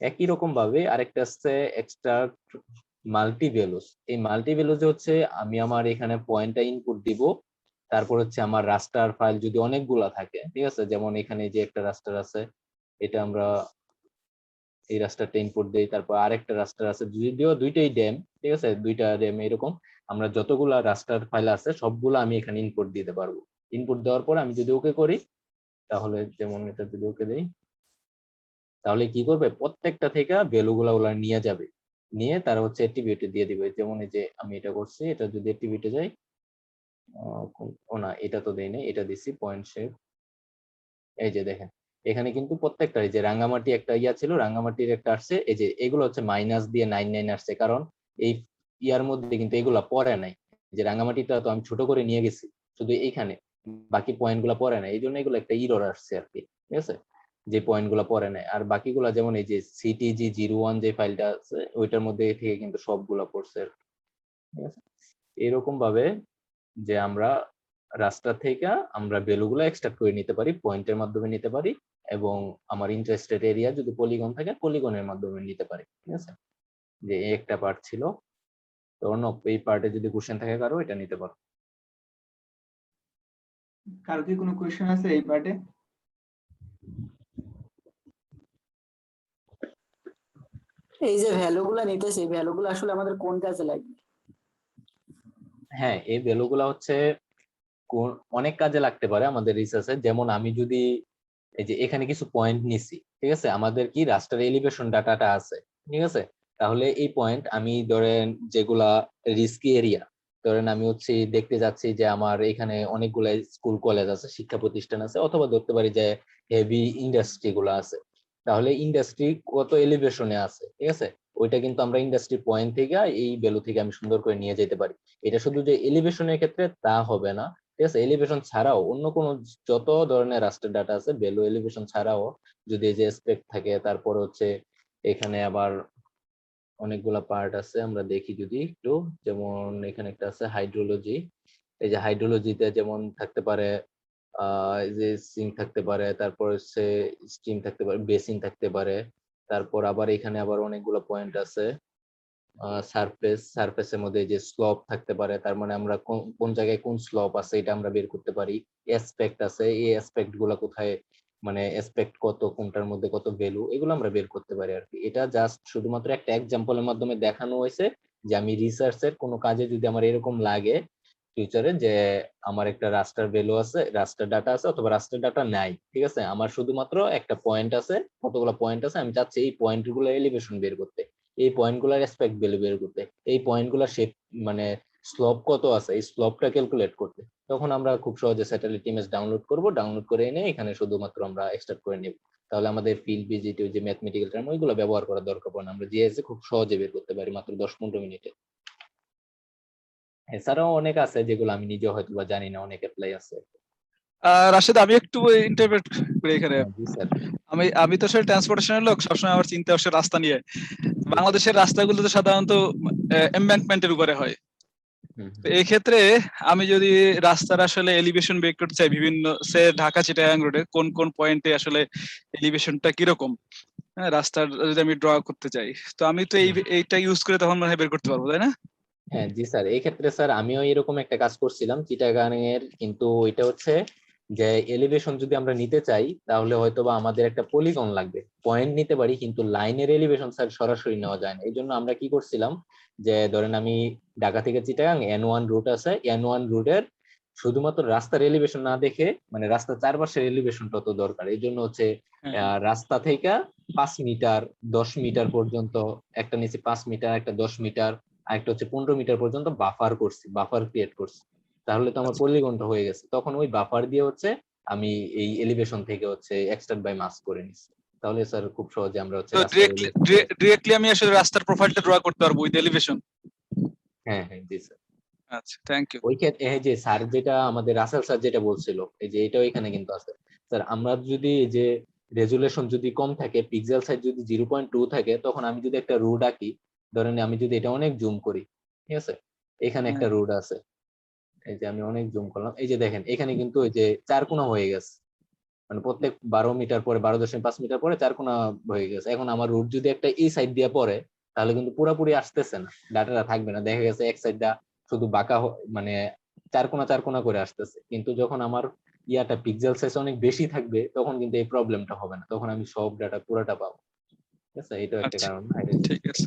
একই রকম ভাবে আরেকটা আছে এক্সট্রাক্ট মাল্টি ভ্যালুস। এই মাল্টি ভ্যালুস হচ্ছে আমি আমার এখানে পয়েন্টটা ইনপুট দিব, তারপর হচ্ছে আমার রাস্টার ফাইল যদি অনেকগুলা থাকে, ঠিক আছে, যেমন এখানে যে একটা রাস্টার আছে, এটা আমরা এই রাস্টারটা ইনপুট দেই, তারপর আরেকটা রাস্টার আছে, যদিও দুইটাই ড্যাম, ঠিক আছে, দুইটা ড্যাম এরকম আমরা যতগুলা রাস্টার ফাইল আছে সবগুলো আমি এখানে ইনপুট দিতে পারবো। ইনপুট দেওয়ার পর আমি যদি ওকে করি, তাহলে যেমন এটা যদি ওকে দেই, তাহলে কি করবে প্রত্যেকটা থেকে ভ্যালু গুলা ওরা নিয়ে যাবে, নিয়ে তারা হচ্ছে অ্যাট্রিবিউটে দিয়ে দিবে। যেমন এই যে আমি এটা করছি, এটা যদি অ্যাট্রিবিউটে যাই, ও না এটা তো দেই নাই, এটা দিছি পয়েন্ট শেপ। এই যে দেখেন এখানে কিন্তু প্রত্যেকটা, এই যে রাঙ্গামাটি একটা ইয়া ছিল, রাঙ্গামাটির একটা আসছে, এই যে এগুলো হচ্ছে মাইনাস দিয়ে 99 আসছে, কারণ এই ইয়ার মধ্যে কিন্তু এগুলা পড়ে নাই। যে রাঙ্গামাটিটা তো আমি ছোট করে নিয়ে গেছি শুধু এইখানে, বাকি পয়েন্ট গুলা পড়ে নাই, এই জন্য এগুলো একটা ইরর আসছে আর কি, ঠিক আছে, যে পয়েন্ট গুলা পড়ে নাই। আর বাকিগুলা যেমন এই যে CTG01 যে ফাইলটা আছে ওইটার মধ্যে থেকে কিন্তু সবগুলা পড়ছে আর কি, ঠিক আছে। এরকম ভাবে যে আমরা রাস্টার থেকে আমরা ভ্যালুগুলো এক্সট্রাক্ট করে নিতে পারি, পয়েন্টের মাধ্যমে নিতে পারি, এবং আমার ইন্টারেস্টেড এরিয়া যদি পলিগন থাকে পলিগনের মাধ্যমে নিতে পারি, ঠিক আছে। যে এই একটা পার্ট ছিল, তো অন্য এই পার্টে যদি কোশ্চেন থাকে কারো এটা নিতে পারো। কারো কি কোনো কোয়েশ্চেন আছে এই পার্টে? এই যে ভ্যালু গুলা নিতেছে, ভ্যালু গুলো আসলে আমাদের কোন কাজে লাগবে? হ্যাঁ, এই ভ্যালুগুলো হচ্ছে অনেক কাজে লাগতে পারে আমাদের রিসার্চে। যেমন আমি যদি এই যে এখানে কিছু পয়েন্ট নিছি, ঠিক আছে, আমাদের কি রাস্টার এলিভেশন ডাটাটা আছে, ঠিক আছে। তাহলে এই পয়েন্ট আমি ধরেন যেগুলা রিস্কি এরিয়া, ধরেন আমি হচ্ছে দেখতে যাচ্ছি যে আমার এখানে অনেকগুলা স্কুল কলেজ আছে, শিক্ষা প্রতিষ্ঠান আছে, অথবা ধরতে পারি যে হেভি ইন্ডাস্ট্রি গুলো আছে, তাহলে ইন্ডাস্ট্রি কত এলিভেশনে আছে, ঠিক আছে, ওইটা কিন্তু আমরা ইন্ডাস্ট্রি পয়েন্ট থেকে এই ভ্যালু থেকে আমি সুন্দর করে নিয়ে যেতে পারি। এটা শুধু যে এলিভেশনের ক্ষেত্রে তা হবে না, ঠিক আছে। এলিভেশন ছাড়াও অন্য কোনো যত ধরনের রাস্টার ডাটা আছে ভ্যালু এলিভেশন ছাড়াও যদি এই যে এসপেক্ট থাকে, তারপর হচ্ছে এখানে আবার অনেকগুলা পার্ট আছে, আমরা দেখি যদি একটু, যেমন এখানে একটা আছে হাইড্রোলজি। এই যে হাইড্রোলজিতে যেমন থাকতে পারে এই যে সিঙ্ক থাকতে পারে, তারপর হচ্ছে স্ট্রিম থাকতে পারে, বেসিন থাকতে পারে, তারপর আবার এখানে আবার অনেকগুলো পয়েন্ট আছে, সারফেসের মধ্যে যে স্লপ থাকতে পারে, তার মানে আমরা কোন জায়গায় কোন স্লপ আছে এটা আমরা বের করতে পারি। অ্যাসপেক্ট আছে, এই অ্যাসপেক্ট গুলা কোথায়, মানে অ্যাসপেক্ট কত, কোনটার মধ্যে কত ভ্যালু, এগুলো আমরা বের করতে পারি আর কি। এটা জাস্ট শুধুমাত্র একটা এক্সাম্পলের মাধ্যমে দেখানো হয়েছে যে আমি রিসার্চের কোনো কাজে যদি আমার এরকম লাগে ফিউচারে যে আমার একটা রাস্টার ভ্যালু আছে, রাস্টার ডাটা আছে অথবা রাস্টার ডাটা নাই, ঠিক আছে, আমার শুধুমাত্র একটা পয়েন্ট আছে, কতগুলো পয়েন্ট আছে, আমি চাচ্ছি এই পয়েন্ট গুলো এলিভেশন বের করতে, এই পয়েন্ট গুলার অ্যাসপেক্ট ভ্যালু বের করতে, এই পয়েন্ট গুলার শেপ মানে স্লোপ কত আছে এই স্লোপটা ক্যালকুলেট করতে, তখন আমরা খুব সহজে স্যাটেলাইট ইমেজ ডাউনলোড করব, ডাউনলোড করে এনে এখানে শুধুমাত্র আমরা এক্সট্রাক্ট করে নেব। তাহলে আমাদের ফিল্ড ভিজিট ওই যে ম্যাথমেটিক্যাল টার্ম ওইগুলো ব্যবহার করার দরকার পড়ে না, আমরা জিএসএ খুব সহজে বের করতে পারি মাত্র 10-15 মিনিটে। এছাড়াও অনেক আছে যেগুলো আমি নিজে হয়তো বা জানি না, অনেক অ্যাপ্লাই আছে। রাশেদ, আমি একটু ইন্টারপ্রেট করি এখানে। জি স্যার। আমি তো আসলে ট্রান্সপোর্টেশনের লোক, সবসময় আমার চিন্তা আসে রাস্তা নিয়ে। বাংলাদেশের রাস্তাগুলো তো সাধারণত এমব্যাঙ্কমেন্টের উপরে হয়। তো এই ক্ষেত্রে আমি যদি রাস্তার আসলে এলিভেশন বের করতে চাই, বিভিন্ন সে ঢাকা চিটাগাং রোডে কোন কোন পয়েন্টে আসলে এলিভেশনটা কিরকম, হ্যাঁ, রাস্তার যদি আমি ড্র করতে চাই, তো আমি তো এইটা ইউজ করে তখন মনে হয় বের করতে পারবো, তাই না? হ্যাঁ জি স্যার, এই ক্ষেত্রে স্যার আমিও এরকম একটা কাজ করছিলাম চিটাগাং এর, কিন্তু এটা হচ্ছে যে এলিভেশন যদি আমরা নিতে চাই তাহলে হয়তোবা আমাদের একটা পলিগন লাগবে, পয়েন্ট নিতে পারি কিন্তু লাইনের এলিভেশন স্যার সরাসরি নেওয়া যায় না। এই জন্য আমরা কি করছিলাম যে ধরেন আমি ঢাকা থেকে চিটাগাং N1 রুট আছে, N1 রুটের শুধুমাত্র রাস্তার এলিভেশন না দেখে মানে রাস্তার চারপাশের এলিভেশনটা তো দরকার, এই জন্য হচ্ছে রাস্তা থেকে 5 মিটার 10 মিটার পর্যন্ত, একটা নিচে 5 মিটার, একটা 10 মিটার, আরেকটা হচ্ছে 15 মিটার পর্যন্ত বাফার করছি, বাফার ক্রিয়েট করছি, তাহলে তো আমার পলিগনটা হয়ে গেছে। তখন ওই বাফার দিয়ে হচ্ছে আমি এই এলিভেশন থেকে হচ্ছে এক্সট্রাক্ট বাই মাস্ক করে নিচ্ছি, তাহলে স্যার খুব সহজে আমরা হচ্ছে তো ডিরেক্টলি আমি আসলে রাস্তার প্রোফাইলটা ড্র করতে পারবো উইথ এলিভেশন। হ্যাঁ হ্যাঁ জি স্যার। আচ্ছা, থ্যাংক ইউ। ওই ক্ষেত্রে এই যে স্যার যেটা আমাদের রাসেল স্যার যেটা বলছিল, এই যে এটাও এখানে কিন্তু আছে স্যার, আমরা যদি এই যে রেজুলেশন যদি কম থাকে, পিক্সেল সাইজ যদি 0.2 থাকে, তখন আমি যদি একটা রুট আঁকি, ধরেন আমি যদি এটা অনেক জুম করি, ঠিক আছে, এখানে একটা রুট আছে, এই যে আমি অনেক জুম করলাম, এই যে দেখেন এখানে কিন্তু ওই যে 4 কোণা হয়ে গেছে, মানে প্রত্যেক 12 মিটার পরে 12.5 মিটার পরে 4 কোণা হয়ে গেছে। এখন আমার রুট যদি একটা এই সাইড দিয়ে পড়ে তাহলে কিন্তু পুরোপুরি আসতেছে না, ডাটাটা থাকবে না, দেখা গেছে এক সাইডটা শুধু বাঁকা মানে 4 কোণা করে আসতেছে। কিন্তু যখন আমার ইয়াটা পিক্সেল সাইজ অনেক বেশি থাকবে তখন কিন্তু এই প্রবলেমটা হবে না, তখন আমি সব ডাটা পুরোটা পাবো, ঠিক আছে, এটাও একটা কারণ। ঠিক আছে,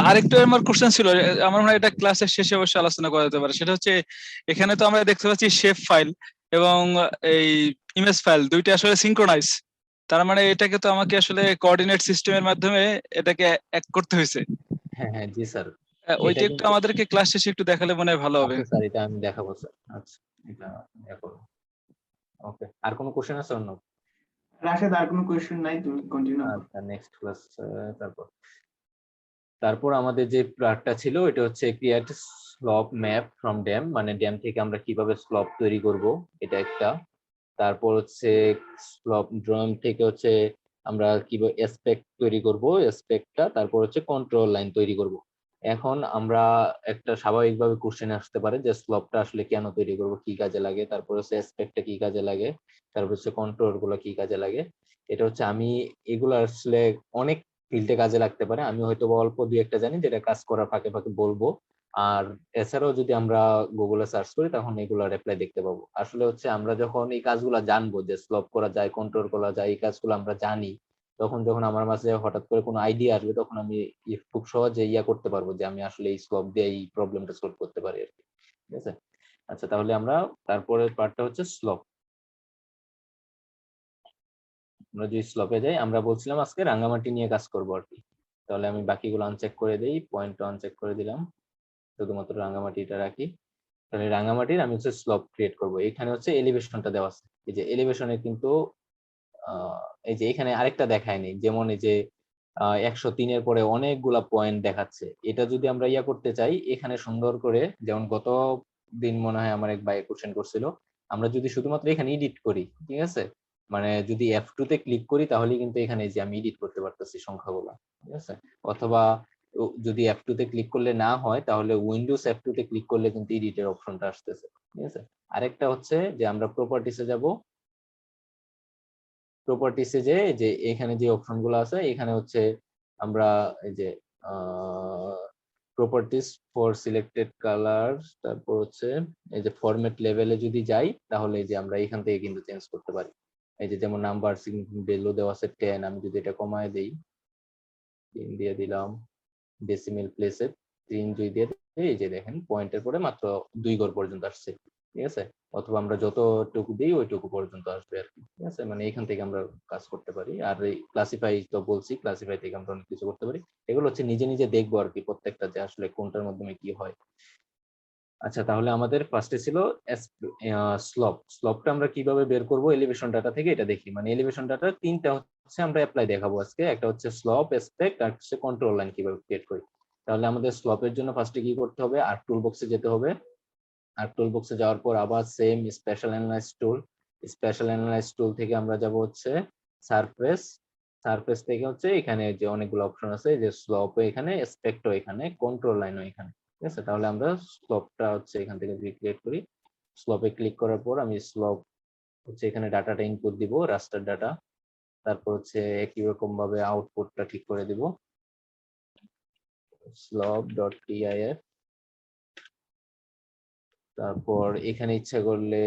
আরেকটু আমার কোশ্চেন ছিল, আমার মনে হয় এটা ক্লাসের শেষে অবশ্যই আলোচনা করা যেতে পারে। সেটা হচ্ছে এখানে তো আমরা দেখতে পাচ্ছি শেপ ফাইল এবং এই ইমেজ ফাইল দুইটা আসলে সিনক্রোনাইজ, তার মানে এটাকে তো আমাকে আসলে কোঅর্ডিনেট সিস্টেমের মাধ্যমে এটাকে এক করতে হয়েছে। হ্যাঁ হ্যাঁ জি স্যার, ওইটা একটু আমাদেরকে ক্লাস শেষে একটু দেখালে মনে হয় ভালো হবে। স্যার এটা আমি দেখাবো স্যার। আচ্ছা এটা দেখো, ওকে, আর কোনো কোশ্চেন আছে অন্য? রাশেদ, আর কোনো কোয়েশ্চেন নাই, তুমি কন্টিনিউ করো। আচ্ছা নেক্সট ক্লাস। তারপর আমাদের যে পার্টটা ছিল এটা হচ্ছে create slope map from DEM, মানে ড্যাম থেকে আমরা কিভাবে স্লপ তৈরি করব এটা একটা। তারপর হচ্ছে স্লপ ড্রয়িং থেকে হচ্ছে আমরা কিভাবে এসপেক্ট তৈরি করব, এসপেক্টটা, তারপর হচ্ছে কন্ট্রোল লাইন তৈরি করব। এখন আমরা একটা স্বাভাবিকভাবে কোশ্চেন আসতে পারে যে স্লপটা আসলে কেন তৈরি করব, কি কাজে লাগে, তারপর হচ্ছে এসপেক্টটা কি কাজে লাগে, তারপর হচ্ছে কন্ট্রোল গুলো কি কাজে লাগে। এটা হচ্ছে আমি এগুলো আসলে অনেক ফিল্ডে কাজে লাগতে পারে, আমি হয়তো অল্প দুই একটা জানি যেটা কাজ করার ফাঁকে ফাঁকে বলবো। আর এছাড়াও যদি আমরা গুগলে সার্চ করি তখন এগুলো রিপ্লাই দেখতে পাবো। আসলে হচ্ছে আমরা যখন এই কাজগুলো জানবো যে স্লপ করা যায়, কন্ট্রোল করা যায়, এই কাজগুলো আমরা জানি, তখন যখন আমার মাঝে হঠাৎ করে কোনো আইডিয়া আসবে তখন আমি খুব সহজে ইয়া করতে পারবো যে আমি আসলে এই স্লপ দিয়ে এই প্রবলেমটা সলভ করতে পারি আর কি, ঠিক আছে। আচ্ছা তাহলে আমরা তারপরের পার্টটা হচ্ছে স্লপ। আমরা যদি স্লপে যাই, আমরা বলছিলাম আজকে রাঙ্গামাটি নিয়ে কাজ করবো আর কি, তাহলে আমি বাকিগুলো আনচেক করে দিই, পয়েন্টটা আনচেক করে দিলাম, শুধুমাত্র রাঙ্গামাটিটা রাখি। তাহলে রাঙ্গামাটির আমি হচ্ছে স্লপ ক্রিয়েট করব, এখানে হচ্ছে এলিভেশনটা দেওয়া আছে, এই যে এলিভেশনে কিন্তু এই যে এখানে আরেকটা দেখায়নি, যেমন এই যে 103 এর পরে অনেকগুলা পয়েন্ট দেখাচ্ছে, এটা যদি আমরা ইয়া করতে চাই এখানে সুন্দর করে, যেমন গত দিন মনে হয় আমার এক ভাই কোশ্চেন করছিল, আমরা যদি শুধুমাত্র এখানে এডিট করি, ঠিক আছে, মানে যদি F2 তে ক্লিক করি তাহলে কিন্তু এখানে যে আমি এডিট করতে পারতেছি সংখ্যাগুলো, ঠিক আছে, অথবা যদি F2 তে ক্লিক করলে না হয় তাহলে উইন্ডোজ F2 তে ক্লিক করলে কিন্তু এডিটের অপশনটা আসতেছে, ঠিক আছে। আরেকটা হচ্ছে যে আমরা প্রপার্টিসে যাব, প্রপার্টিসে যে এখানে যে অপশন গুলো আছে এখানে হচ্ছে আমরা এই যে প্রপার্টিস ফর সিলেক্টেড কালার, তারপর হচ্ছে এই যে ফরম্যাট লেভেলে যদি যাই তাহলে এই যে আমরা এখান থেকে কিন্তু চেঞ্জ করতে পারি। এই যে যেমন নাম্বার ভ্যালু দেওয়া আছে 10, আমি যদি এটা কমায় দেই 3 দিয়ে দিলাম, ডেসিমেল প্লেসে 3 যদি দিয়ে দিই, এই যে দেখেন পয়েন্টের পরে মাত্র 2 ঘর পর্যন্ত আসছে, ঠিক আছে। অথবা আমরা যতটুকু দিই ওইটুকু পর্যন্ত আসবে আর কি, ঠিক আছে। মানে এখান থেকে আমরা কাজ করতে পারি। আর এই ক্লাসিফাই তো বলছি, ক্লাসিফাই থেকে আমরা অনেক কিছু করতে পারি। এগুলো হচ্ছে নিজে নিজে দেখবো আর কি প্রত্যেকটা, যে আসলে কোনটার মাধ্যমে কি হয়। আচ্ছা, তাহলে আমাদের ফার্স্টে ছিল স্লপটা আমরা কিভাবে বের করব এলিভেশন ডাটা থেকে, এটা দেখি। মানে এলিভেশন ডাটা তিনটা হচ্ছে আমরা অ্যাপ্লাই দেখাবো আজকে। একটা হচ্ছে স্লপ, এসপেক্ট, আর হচ্ছে কন্ট্রোল লাইন কিভাবে ক্রিয়েট করি। তাহলে আমাদের স্লপের জন্য ফার্স্টে কি করতে হবে, আর্ক টুল বক্সে যেতে হবে। আর্ক টুল বক্সে যাওয়ার পর আবার সেম স্পেশাল অ্যানালাইজ টুল, স্পেশাল অ্যানালাইজ টুল থেকে আমরা যাব হচ্ছে সারফেস। সারফেস থেকে হচ্ছে এখানে যে অনেকগুলো অপশন আছে, যে স্লপও এখানে, এসপেক্টও এখানে, কন্ট্রোল লাইনও এখানে, ঠিক আছে। তাহলে আমরা স্লপটা হচ্ছে এখান থেকে রিক্রিয়েট করি। স্লপে ক্লিক করার পর আমি স্লপ হচ্ছে এখানে ডাটাটা ইনপুট দিব, রাস্টার ডাটা। তারপর হচ্ছে একই রকম ভাবে আউটপুটটা ঠিক করে দিব, slop.tif। তারপর এখানে ইচ্ছা করলে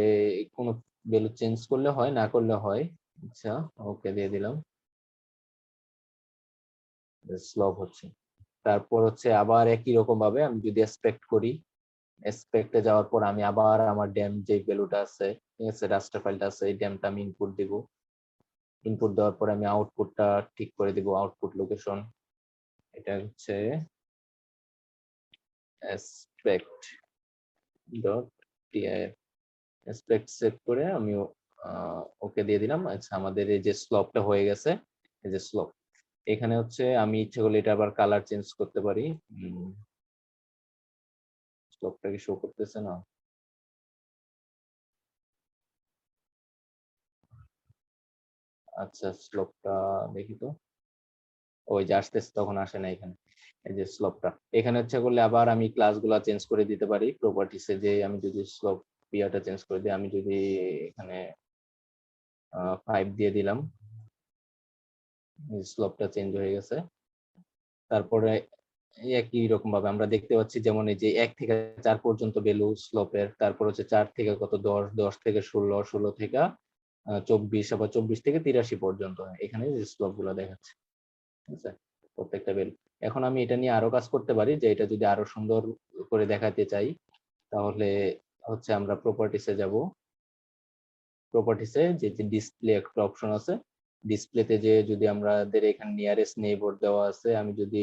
কোনো ভ্যালু চেঞ্জ করলে হয়, না করলে হয়। আচ্ছা, ওকে দিয়ে দিলাম, স্লপ হচ্ছে। তারপর হচ্ছে আবার একই রকম ভাবে আমি যদি এক্সপেক্ট করি, এক্সপেক্টে যাওয়ার পর আমি আবার আমার ড্যাম যে ভ্যালুটা আছে, ঠিক আছে, রাস্টার ফাইলটা আছে, এই ড্যামটা আমি ইনপুট দিব। ইনপুট দেওয়ার পর আমি আউটপুটটা ঠিক করে দিব, আউটপুট লোকেশন এটা হচ্ছে aspect.tif। এক্সপেক্ট সেট করে আমি ওকে দিয়ে দিলাম। আচ্ছা, আমাদের এই যে স্লপটা হয়ে গেছে, এই যে স্লপ। এখানে হচ্ছে আমি ইচ্ছে করলে এটা আবার কালার চেঞ্জ করতে পারি। স্লপটা কি শো করতেছে না? আচ্ছা, স্লপটা দেখি তো, ওই যে আসতেছে, তখন আসে না এখানে। এই যে স্লপটা এখানে হচ্ছে করলে আবার আমি ক্লাসগুলা চেঞ্জ করে দিতে পারি প্রপার্টিসে। যে আমি যদি স্লপ ইয়াটা চেঞ্জ করে দিই, আমি যদি এখানে 5 দিয়ে দিলাম, স্লপটা চেঞ্জ হয়ে গেছে। তারপরে একই রকম ভাবে আমরা দেখতে পাচ্ছি, যেমন এই যে 1 থেকে 4 পর্যন্ত ভ্যালু স্লপের, তারপর হচ্ছে 4 থেকে কত 10, 10 থেকে 16, 16 থেকে 24, আবার 24 থেকে 83 পর্যন্ত এখানে যে স্লপ গুলো দেখাচ্ছে, ঠিক আছে, প্রত্যেকটা ভ্যালু। এখন আমি এটা নিয়ে আরো কাজ করতে পারি, যে এটা যদি আরো সুন্দর করে দেখাতে চাই, তাহলে হচ্ছে আমরা প্রপার্টিসে যাব। প্রপার্টিসে যে ডিসপ্লে একটা অপশন আছে, ডিসপ্লেতে যে যদি আমাদের এখানে নিয়ারেস্ট নেইবার দেওয়া আছে, আমি যদি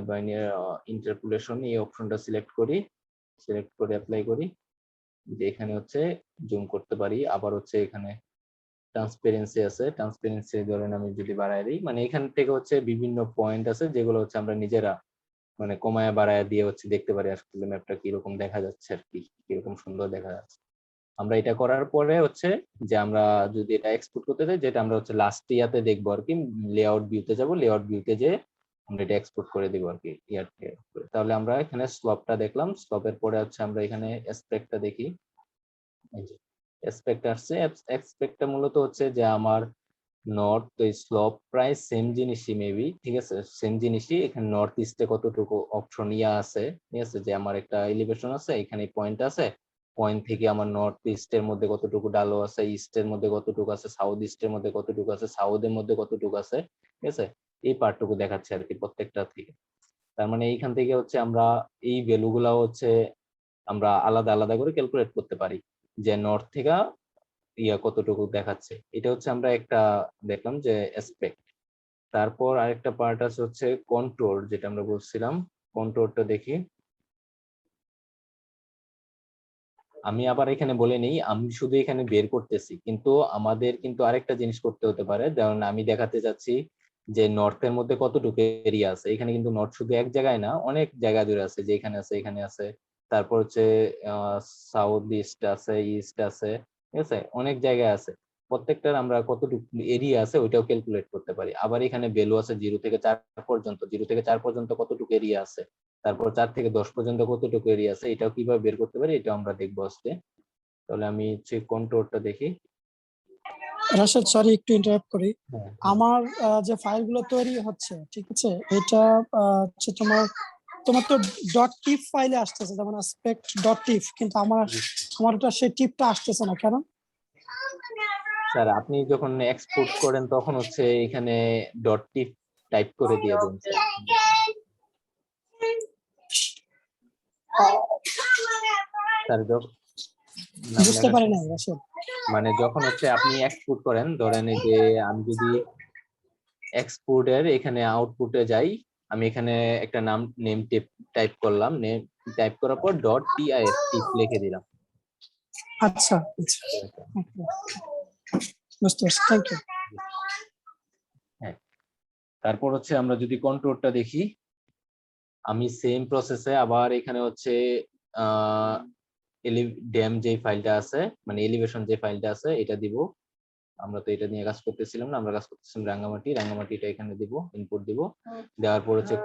বাইনারি ইন্টারপোলেশন এই অপশনটা সিলেক্ট করি, সিলেক্ট করে অ্যাপ্লাই করি, যে এখানে হচ্ছে জুম করতে পারি। আবার হচ্ছে এখানে ট্রান্সপারেন্সি আছে, ট্রান্সপারেন্সি ধরেন আমি যদি বাড়ায় দিই, মানে এখান থেকে হচ্ছে বিভিন্ন পয়েন্ট আছে যেগুলো হচ্ছে আমরা নিজেরা মানে কমায়া বাড়ায় দিয়ে হচ্ছে দেখতে পারি আসলে ম্যাপটা কিরকম দেখা যাচ্ছে আর কি, কিরকম সুন্দর দেখা যাচ্ছে। আমরা এটা করার পরে হচ্ছে যে আমরা যদি এটা এক্সপোর্ট করতে চাই, যেটা আমরা হচ্ছে লাস্ট ইয়াতে দেখবো আর কি, লেআউট ভিউতে যাব, লেআউট ভিউতে যে আমরা এটা এক্সপোর্ট করে দিব আর কি ইয়ার থেকে। তাহলে আমরা এখানে স্লপটা দেখলাম, স্লপের পরে হচ্ছে আমরা এখানে এসপেক্টটা দেখি। এই যে এসপেক্ট আসছে, এসপেক্টটা মূলত হচ্ছে যে আমার নর্থ তো স্লপ প্রায় সেম জিনিসই মেবি, ঠিক আছে, সেম জিনিসই। এখানে নর্থ ইস্টে কতটুকু অপশন ইয়া আছে, ঠিক আছে, যে আমার একটা এলিভেশন আছে, এখানে পয়েন্ট আছে, পয়েন্ট থেকে আমার নর্থ ইস্টের মধ্যে কতটুকু ডালো আছে, ইস্টের মধ্যে কতটুকু আছে, সাউথ ইস্টের মধ্যে কতটুকু আছে, সাউথের মধ্যে কতটুকু আছে, ঠিক আছে, এই পার্টটুকু দেখাচ্ছে আর কি প্রত্যেকটা থেকে। তার মানে এইখান থেকে হচ্ছে আমরা এই ভ্যালু গুলা হচ্ছে আমরা আলাদা আলাদা করে ক্যালকুলেট করতে পারি, যে নর্থ থেকে ইয়া কতটুকু দেখাচ্ছে। এটা হচ্ছে আমরা একটা দেখলাম যে অ্যাসপেক্ট। তারপর আরেকটা পার্ট আছে হচ্ছে কন্ট্রোল, যেটা আমরা বলছিলাম। কন্ট্রোলটা দেখি, আমি আবার এখানে বলে নেই, আমি শুধু এখানে বের করতেছি, কিন্তু আমাদের কিন্তু আরেকটা জিনিস করতে হতে পারে। যেমন আমি দেখাতে চাচ্ছি যে নর্থের মধ্যে কতটুকু এরিয়া আছে, এখানে কিন্তু নর্থ শুধু এক জায়গায় না, অনেক জায়গা জুড়ে আছে, যে এখানে আছে, এখানে আছে, তারপর হচ্ছে সাউথ ইস্ট আছে, ইস্ট আছে, ঠিক আছে, অনেক জায়গায় আছে। প্রত্যেকটার আমরা কতটুকু এরিয়া আছে ওইটাও ক্যালকুলেট করতে পারি। আবার এখানে ভ্যালু আছে 0 থেকে 4 পর্যন্ত, 0 থেকে 4 পর্যন্ত কতটুকু এরিয়া আছে, তারপর 4 থেকে 10 পর্যন্ত কতটুকু এরিয়া আছে, এটাও কিভাবে বের করতে পারি এটা আমরা দেখবো আজকে। তাহলে আমি হচ্ছে কন্ট্রোলটা দেখি। রাশেদ, সরি একটু ইন্টারাপ্ট করি। হ্যাঁ, আমার যে ফাইলগুলো তৈরি হচ্ছে, ঠিক আছে, এটা হচ্ছে তোমার তো .tif ফাইলে আসতেছে, যেমন aspect.tif, কিন্তু আমার ওটা সেই টিপটা আসতেছে না, কেন? স্যার আপনি যখন এক্সপোর্ট করেন তখন হচ্ছে এখানে .tif টাইপ করে দিয়ে দেন স্যার। স্যার বুঝতে পারি না রাশেদ। মানে যখন হচ্ছে আপনি এক্সপোর্ট করেন, ধরেন এই যে আমি যদি এক্সপোর্টের এখানে আউটপুটে যাই, আমি এখানে একটা নেম টাইপ করলাম, নেম টাইপ করার পর .tif লিখে দিলাম। আচ্ছা আচ্ছা, বুঝতে পারছি, থ্যাংক ইউ। হ্যাঁ, তারপর হচ্ছে আমরা যদি কন্ট্রোলটা দেখি, আমি সেম প্রসেসে আবার এখানে হচ্ছে ড্যাম যে ফাইলটা আছে, মানে এলিভেশন যে ফাইলটা আছে এটা দিব। আমরা তো এটা নিয়ে কাজ করতেছিলাম না, আমরা কাজ করতেছিলাম রাঙ্গামাটিটা এখানে দিব, ইনপুট দিব। দেওয়ার পর হচ্ছে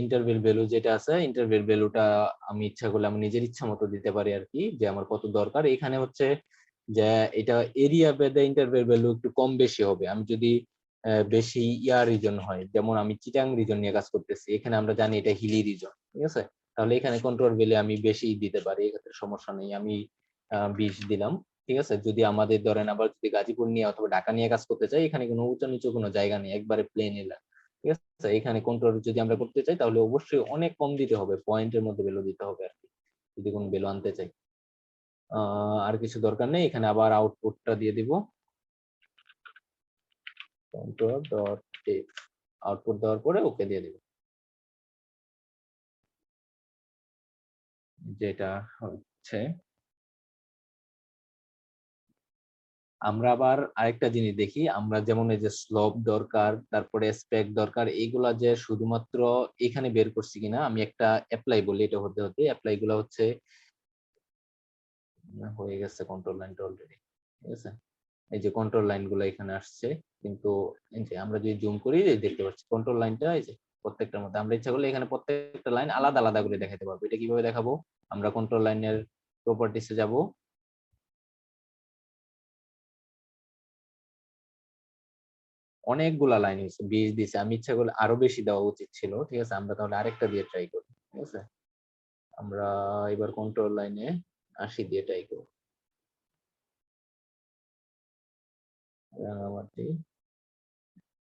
ইন্টারভেল ভ্যালু যেটা আছে, ইন্টারভেল ভ্যালুটা আমি ইচ্ছা করলে আমি নিজের ইচ্ছা মতো দিতে পারি আর কি, যে আমার কত দরকার। এখানে হচ্ছে যে এটা এরিয়া ভেদে ইন্টারভেল ভ্যালু একটু কম বেশি হবে। আমি যদি বেশি রিজন হয়, যেমন আমি চিটাং রিজন নিয়ে কাজ করতেছি, এখানে আমরা জানি এটা হিলি রিজন, ঠিক আছে, তাহলে এখানে কন্ট্রোল ভ্যালু আমি বেশি দিতে পারি, এক্ষেত্রে সমস্যা নেই, আমি 20 দিলাম, ঠিক আছে। যদি আমাদের ধরেন আবার যদি গাজীপুর নিয়ে অথবা ঢাকা নিয়ে কাজ করতে চাই, এখানে কোনো উঁচু নিচু কোনো জায়গা নেই, একবারে প্লেন এলাকা, ঠিক আছে। এখানে কন্ট্রোল যদি আমরা করতে চাই তাহলে অবশ্যই অনেক কম দিতে হবে, পয়েন্টের মধ্যে ভ্যালু দিতে হবে আর কি, যদি কোনো ভ্যালু আনতে চাই। আর কিছু দরকার নেই, এখানে আবার আউটপুটটা দিয়ে দিব, control.tif আউটপুট দেওয়ার পরে ওকে দিয়ে দিব, যেটা হচ্ছে। আমরা আবার আরেকটা জিনিস দেখি, আমরা যেমন এই যে স্লোপ দরকার, তারপরে স্পেক দরকার, এইগুলা যে শুধুমাত্র এখানে বের করছি কিনা, আমি একটা অ্যাপ্লাই বলি, এটা হতে হতে অ্যাপ্লাই গুলা হচ্ছে হয়ে গেছে কন্ট্রোল লাইনটা অলরেডি, ঠিক আছে। এই যে কন্ট্রোল লাইন গুলো এখানে আসছে, কিন্তু এই যে আমরা যদি জুম করি দেখতে পাচ্ছি কন্ট্রোল লাইনটা এই যে প্রত্যেকটার মধ্যে, আমরা ইচ্ছা করলে এখানে প্রত্যেকটা লাইন আলাদা আলাদা করে দেখাতে পারবো। এটা কিভাবে দেখাবো, আমরা কন্ট্রোল লাইনের প্রপার্টিসে যাব, অনেকগুলা লাইন হয়েছে, 20 দিছে, আমি ইচ্ছা করলে আরো বেশি দেওয়া উচিত ছিল, ঠিক আছে। আমরা তাহলে আরেকটা দিয়ে ট্রাই করি, ঠিক আছে। আমরা এবার কন্ট্রোল লাইনে 80 দিয়ে ট্রাই করব,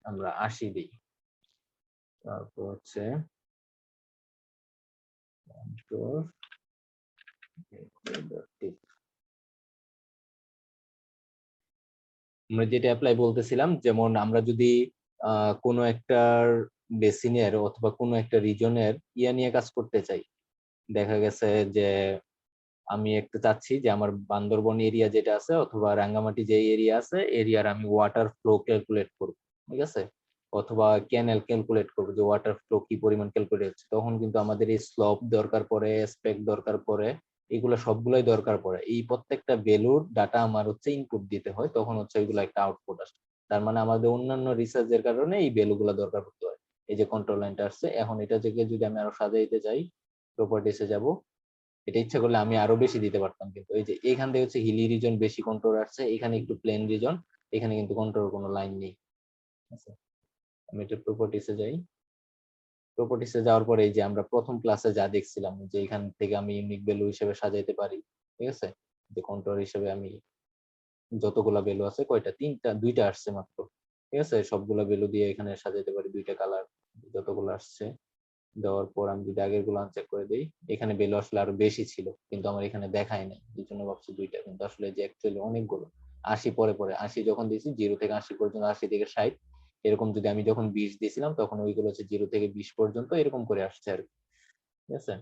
আমরা 80 দিই, তারপর হচ্ছে আমরা যেটা অ্যাপ্লাই বলতেছিলাম, যেমন আমরা যদি কোনো একটা বেসিনের অথবা কোনো একটা রিজনের নিয়ে কাজ করতে চাই, দেখা গেছে যে আমি একটা চাচ্ছি যে আমার বান্দরবন এরিয়া যেটা আছে অথবা রাঙ্গামাটি যে এরিয়া আছে, এরিয়ার আমি ওয়াটার ফ্লো ক্যালকুলেট করব, ঠিক আছে, অথবা ক্যানেল ক্যালকুলেট করবো যে ওয়াটার ফ্লো কি পরিমাণ ক্যালকুলেট হচ্ছে, তখন কিন্তু আমাদের এই স্লোপ দরকার পড়ে, স্পেক দরকার পড়ে, এগুলো সবগুলোই দরকার পড়ে। এই প্রত্যেকটা ভ্যালুর ডাটা আমার হচ্ছে ইনপুট দিতে হয়, তখন হচ্ছে ওইগুলো একটা আউটপুট আসে। তার মানে আমাদের অন্যান্য রিসার্চের কারণে এই ভ্যালুগুলো দরকার পড়তে হয়। এই যে কন্ট্রোল লাইনটা আসছে, এখন এটা থেকে যদি আমি আরো সাজাইতে চাই, প্রপার্টিসে যাব, এটা ইচ্ছা করলে আমি আরো বেশি দিতে পারতাম, কিন্তু এই যে এখান থেকে হচ্ছে হিলি রিজন বেশি কন্ট্রোল আসছে, এখানে একটু প্লেন রিজন, এখানে কিন্তু কন্ট্রোল কোনো লাইন নেই। আচ্ছা, আমি এটা প্রপার্টিসে যাই, প্রপার্টিসে যাওয়ার পরে এই যে আমরা প্রথম ক্লাসে যা দেখছিলাম যে এখান থেকে আমি ইউনিক ভ্যালু হিসেবে সাজাইতে পারি, ঠিক আছে, যে কন্ট্রোল হিসেবে আমি যতগুলা ভ্যালু আছে, কয়টা, দুইটা আসছে মাত্র, ঠিক আছে, সবগুলা ভ্যালু দিয়ে এখানে সাজাইতে পারি, দুইটা কালার যতগুলো আসছে। দেওয়ার পর আমি যদি আগের গুলো আনচেক করে দিই, এখানে ভ্যালু আসলে আরো বেশি ছিল, কিন্তু আমার এখানে দেখায় নাই, এই জন্য ভাবছি দুইটা, কিন্তু আসলে যে অ্যাকচুয়ালি অনেকগুলো। 80 পরে 80 যখন দিয়েছি, 0 থেকে 80 পর্যন্ত, 80 থেকে 60 এরকম, যদি আমি যখন 20 দিয়েছিলাম তখন ওইগুলো হচ্ছে 0 থেকে 20 পর্যন্ত এরকম করে আসছে আর কি, ঠিক আছে।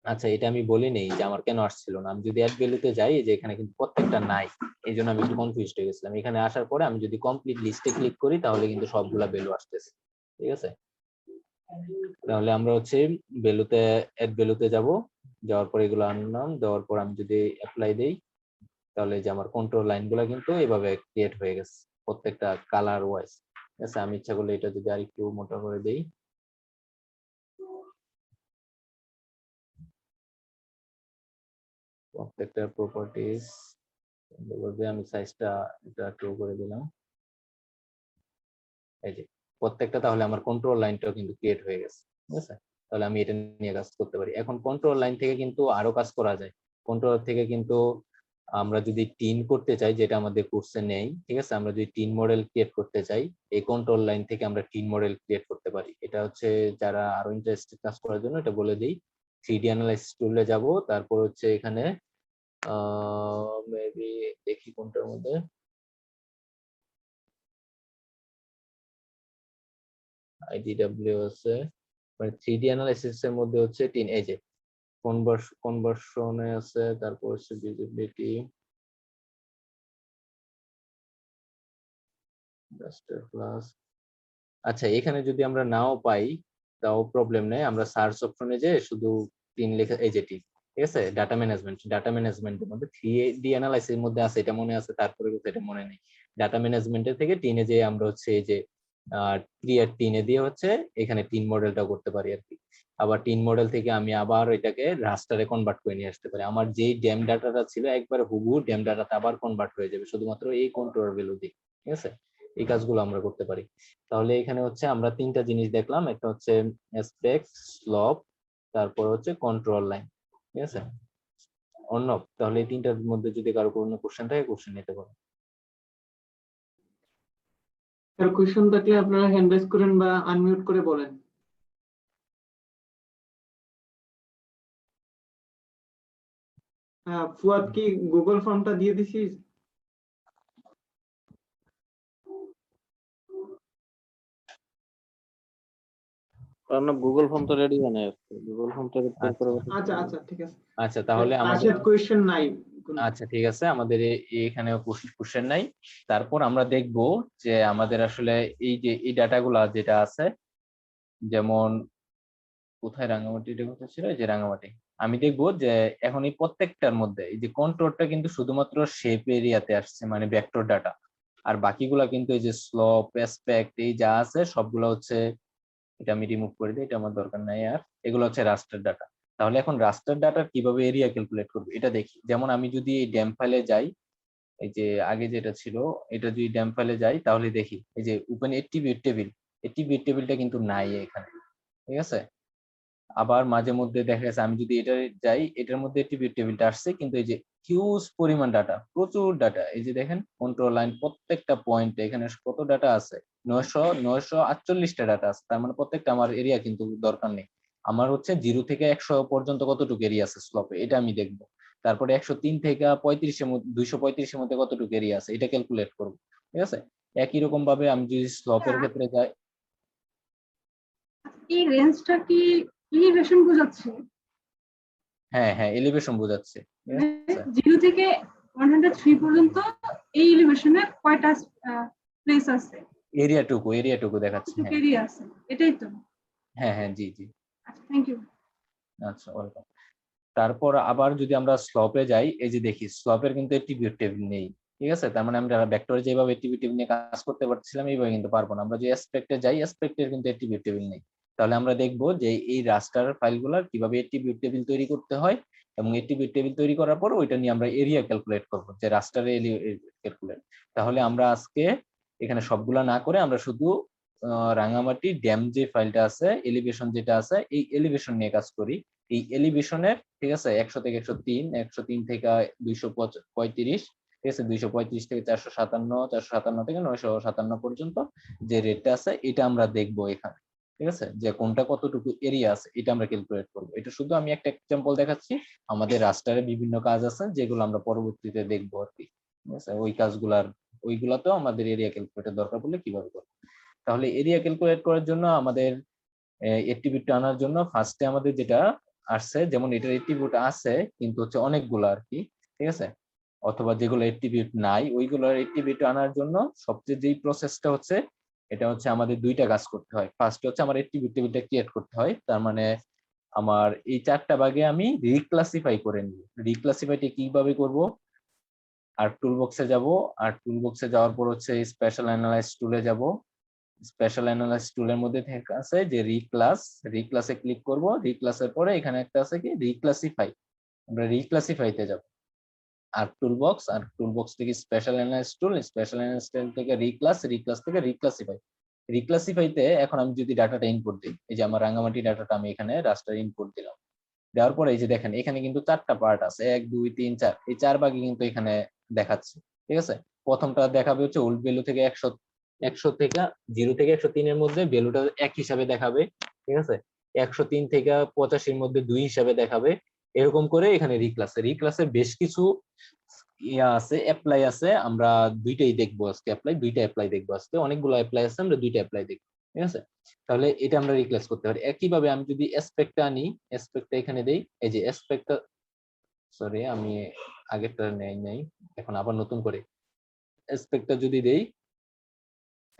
আচ্ছা, এটা আমি বলি নেই যে আমার কেন আসছিল না। আমি যদি অ্যাড ভ্যালুতে যাই, যে এখানে কিন্তু প্রত্যেকটা নাই, এই জন্য আমি একটু কনফিউজড হয়ে গেছিলাম। এখানে আসার পরে আমি যদি কমপ্লিট লিস্টে ক্লিক করি, তাহলে কিন্তু সবগুলা ভ্যালু আসতেছে, ঠিক আছে। তাহলে আমরা হচ্ছে ভ্যালুতে, অ্যাড ভ্যালুতে যাব, যাওয়ার পর এগুলো আনলাম, দেওয়ার পর আমি যদি অ্যাপ্লাই দেই, তাহলে যে আমার কন্ট্রোল লাইনগুলো কিন্তু এভাবে ক্রিয়েট হয়ে গেছে, প্রত্যেকটা কালার ওয়াইজ, ঠিক আছে। আমি ইচ্ছা করলে এটা যদি আরেকটু মোটা করে দেই, প্রত্যেকটা প্রপার্টিজ বলবে, আমি সাইজটা এটা একটু করে দিলাম, এই যে প্রত্যেকটা, তাহলে আমার কন্ট্রোল লাইনটাও কিন্তু ক্রিয়েট হয়ে গেছে, ঠিক আছে। তাহলে আমি এটা নিয়ে কাজ করতে পারি। এখন কন্ট্রোল লাইন থেকে কিন্তু আরো কাজ করা যায়, কন্ট্রোল থেকে কিন্তু আমরা যদি টিন করতে চাই, যেটা আমাদের কোর্সে নেই, ঠিক আছে, আমরা যদি টিন মডেল ক্রিয়েট করতে চাই, এই কন্ট্রোল লাইন থেকে আমরা টিন মডেল ক্রিয়েট করতে পারি। এটা হচ্ছে যারা আরো ইন্টারেস্টেড কাজ করার জন্য এটা বলে দিই। 3D অ্যানালাইসিস টুলে যাব, তারপর হচ্ছে এখানে মেবি দেখি কোনটার মধ্যে, IDW আছে, মানে 3D অ্যানালাইসিস এর মধ্যে হচ্ছে টিন, এই যে কনভার্সনে আছে, তারপর হচ্ছে ভিজিবিলিটি, ক্লাস। আচ্ছা, এখানে যদি আমরা নাও পাই তাও প্রবলেম নেই, আমরা সার্চ অপশনে যে শুধু টিন লেখা, এই যে টিন, ঠিক আছে, ডাটা ম্যানেজমেন্টের মধ্যে 3D অ্যানালাইসিস এর মধ্যে আছে, এটা মনে আছে, তারপরে এটা মনে নেই। ডাটা ম্যানেজমেন্টের থেকে টিনে যে আমরা হচ্ছে এই যে ক্রিয়েট টিনে দিয়ে হচ্ছে এখানে টিন মডেলটা করতে পারি আর কি। আবার টিন মডেল থেকে আমি আবার এটাকে রাস্টারে কনভার্ট করে নিয়ে আসতে পারি। আমার যেই ড্যাম ডাটাটা ছিল একবারে হুবহু ড্যাম ডাটাতে আবার কনভার্ট হয়ে যাবে শুধুমাত্র এই কন্ট্রোল ভ্যালু দিয়ে, ঠিক আছে। এই কাজগুলো আমরা করতে পারি। তাহলে এখানে হচ্ছে আমরা তিনটা জিনিস দেখলাম, একটা হচ্ছে অ্যাসপেক্ট, স্লপ, তারপর হচ্ছে কন্ট্রোল লাইন, ঠিক আছে। অর্ণব, তাহলে এই তিনটার মধ্যে যদি কারো কোনো কোশ্চেন থাকে কোশ্চেন নিতে পারো। আর কোশ্চেন থাকলে আপনারা হ্যান্ড রেজ করেন বা আনমিউট করে বলেন। ফুয়াদ, কি গুগল ফর্মটা দিয়ে দিছিস? কারণ গুগল ফর্ম তো রেডি হয় না, গুগল ফর্মটা আচ্ছা আচ্ছা ঠিক আছে। আচ্ছা, তাহলে আমাদের রাশেদ কোশ্চেন নাই কোনো? আচ্ছা ঠিক আছে, আমাদের এখানে কোশ্চেন নাই। তারপর আমরা দেখব যে আমাদের আসলে এই যে এই ডাটাগুলা যেটা আছে, যেমন কোথায় রাঙামাটি, এটা কোথায় ছিল, এই যে রাঙামাটি, আমি দেখবো যে এখন এই প্রত্যেকটার মধ্যে এই যে কন্ট্রোলটা কিন্তু শুধুমাত্র শেপ এরিয়াতে আসছে, মানে ভেক্টর ডাটা, আর বাকিগুলা কিন্তু এই যে স্লোপ, অ্যাসপেক্ট, এই যা আছে সবগুলো হচ্ছে, এটা আমি রিমুভ করে দিই, এটা আমার দরকার নাই আর, এগুলো হচ্ছে রাস্টার ডাটা। তাহলে এখন রাস্টার ডাটার কিভাবে এরিয়া ক্যালকুলেট করবো এটা দেখি। যেমন আমি যদি এই ড্যাম ফাইলে যাই, এই যে আগে যেটা ছিল, এটা যদি ড্যাম ফাইলে যাই তাহলে দেখি এই যে ওপেন এট্রিবিউট টেবিল, এট্রিবিউট টেবিলটা কিন্তু নাই এখানে, ঠিক আছে। আবার মাঝে মধ্যে দেখা গেছে আমি যদি এটা যাই, এটার মধ্যে এট্রিবিউট টেবিলটা আসছে, কিন্তু এই যে হিউজ পরিমাণ ডাটা, প্রচুর ডাটা, এই যে দেখেন কন্ট্রোল লাইন প্রত্যেকটা পয়েন্টে এখানে কত ডাটা আছে, 948টা ডাটা আছে। তার মানে প্রত্যেকটা আমার এরিয়া কিন্তু দরকার নেই, আমার হচ্ছে 0 থেকে 100 পর্যন্ত কতটুকু এরিয়া আছে স্লপে, এটা আমি দেখবো। তারপরে 103 থেকে 35-এর মধ্যে 235-এর মধ্যে কতটুকু এরিয়া আছে এটা ক্যালকুলেট করবো, ঠিক আছে। একই রকম ভাবে আমি যদি স্লপের ক্ষেত্রে যাই, এই রেঞ্জটা কি এলিভেশন বোঝাচ্ছে? হ্যাঁ হ্যাঁ এলিভেশন বোঝাচ্ছে, ঠিক আছে। 0 থেকে 103 পর্যন্ত এই এলিভেশনে কয়টা প্লেস আছে? এরিয়াটুকু দেখাচ্ছে, হ্যাঁ এরিয়া আছে, এটাই তো? হ্যাঁ হ্যাঁ জি জি, আচ্ছা, থ্যাংক ইউ। আচ্ছা ওয়েলকাম। তারপর আবার যদি আমরা স্লপে যাই, এই যে দেখি স্লপের কিন্তু এট্রিবিউট টেবিল নেই, ঠিক আছে। তার মানে আমরা ভেক্টরে যেভাবে এট্রিবিউট টেবিল নিয়ে কাজ করতে পারছিলাম এইভাবে কিন্তু পারবো না। আমরা যে অ্যাসপেক্টে যাই, অ্যাসপেক্টের কিন্তু এট্রিবিউট টেবিল নেই। তাহলে আমরা দেখবো যে এই রাস্টার ফাইলগুলোর কিভাবে এট্রিবিউট টেবিল তৈরি করতে হয়, এবং এট্রিবিউট টেবিল তৈরি করার পর ওইটা নিয়ে আমরা এরিয়া ক্যালকুলেট করবো, যে রাস্টারে ক্যালকুলেট। তাহলে আমরা আজকে এখানে সবগুলা না করে আমরা শুধু রাঙামাটি ড্যাম যে ফাইলটা আছে, এলিভেশন যেটা আছে, এই এলিভেশন নিয়ে কাজ করি। এই এলিভেশনের, ঠিক আছে, 100 থেকে 103, 103 থেকে 235, ঠিক আছে, 235 থেকে 457, 457 থেকে 957 পর্যন্ত যে রেটটা আছে এটা আমরা দেখবো এখানে, ঠিক আছে, যে কোনটা কতটুকু এরিয়া আছে এটা আমরা ক্যালকুলেট করবো। এটা শুধু আমি একটা এক্সাম্পল দেখাচ্ছি, আমাদের রাস্টারে বিভিন্ন কাজ আছে যেগুলো আমরা পরবর্তীতে দেখবো আর কি, ঠিক আছে। ওইগুলাতেও আমাদের এরিয়া ক্যালকুলেটর দরকার পড়লে কিভাবে করবো। তাহলে এরিয়া ক্যালকুলেট করার জন্য আমাদের এট্রিবিউটটা আনার জন্য ফার্স্টে আমাদের যেটা আসছে, যেমন এটার এট্রিবিউট আছে কিন্তু হচ্ছে অনেকগুলো আর কি, ঠিক আছে, অথবা যেগুলো এট্রিবিউট নাই ওইগুলোর এট্রিবিউট আনার জন্য সবচেয়ে যেই প্রসেসটা হচ্ছে, এটা হচ্ছে আমাদের দুইটা কাজ করতে হয়। ফার্স্ট হচ্ছে আমার এট্রিবিউট টেবিলটা ক্রিয়েট করতে হয়, তার মানে আমার এই 4টা ভাগে আমি রিক্লাসিফাই করে নিই। রিক্লাসিফাইটা কিভাবে করব, আর টুলবক্সে যাব, আর টুলবক্সে যাওয়ার পর হচ্ছে স্পেশাল অ্যানালাইজ টুলে যাব। স্পেশাল অ্যানালাইজ টুলের মধ্যে থেকে আছে যে রিক্লাসে ক্লিক করব। রিক্লাসের পরে এখানে একটা আছে কি রিক্লাসিফাই, আমরা রিক্লাসিফাইতে যাব। আর টুলবক্স থেকে স্পেশাল অ্যানালাইজ টুল, স্পেশাল অ্যানালাইজ টুল থেকে রিক্লাস থেকে রিক্লাসিফাই। রিক্লাসিফাইতে এখন আমি যদি ডাটাটা ইনপুট দিই, এই যে আমার রাঙ্গামাটি ডাটাটা আমি এখানে রাস্টার ইনপুট দিলাম, দেওয়ার পরে এই যে দেখেন এখানে কিন্তু 4টা পার্ট আছে, 1 2 3 4, এই 4 ভাগে কিন্তু এখানে দেখাচ্ছে। ঠিক আছে, প্রথমটা দেখাবে হচ্ছে ওল্ড ভ্যালু থেকে 100 থেকে 0 থেকে 103 এর মধ্যে ভ্যালুটা 1 হিসাবে দেখাবে। ঠিক আছে, 103 থেকে 85 এর মধ্যে 2 হিসাবে দেখাবে। এরকম করে এখানে রিক্লাসের বেশ কিছু ইয়া আছে, অ্যাপ্লাই আছে। আমরা দুইটাই দেখবো আজকে, দুইটা অ্যাপ্লাই দেখবো আজকে, অনেকগুলো অ্যাপ্লাই আছে, আমরা দুইটা অ্যাপ্লাই দেখবো। ঠিক আছে, তাহলে এটা আমরা রিক্লাস করতে পারি। একইভাবে আমি যদি অ্যাসপেক্টটা আনি, অ্যাসপেক্টটা এখানে দেই, এই যে অ্যাসপেক্টটা, সরি আমি আগেরটা নাই, এখন আবার নতুন করে অ্যাসপেক্টটা যদি দেই,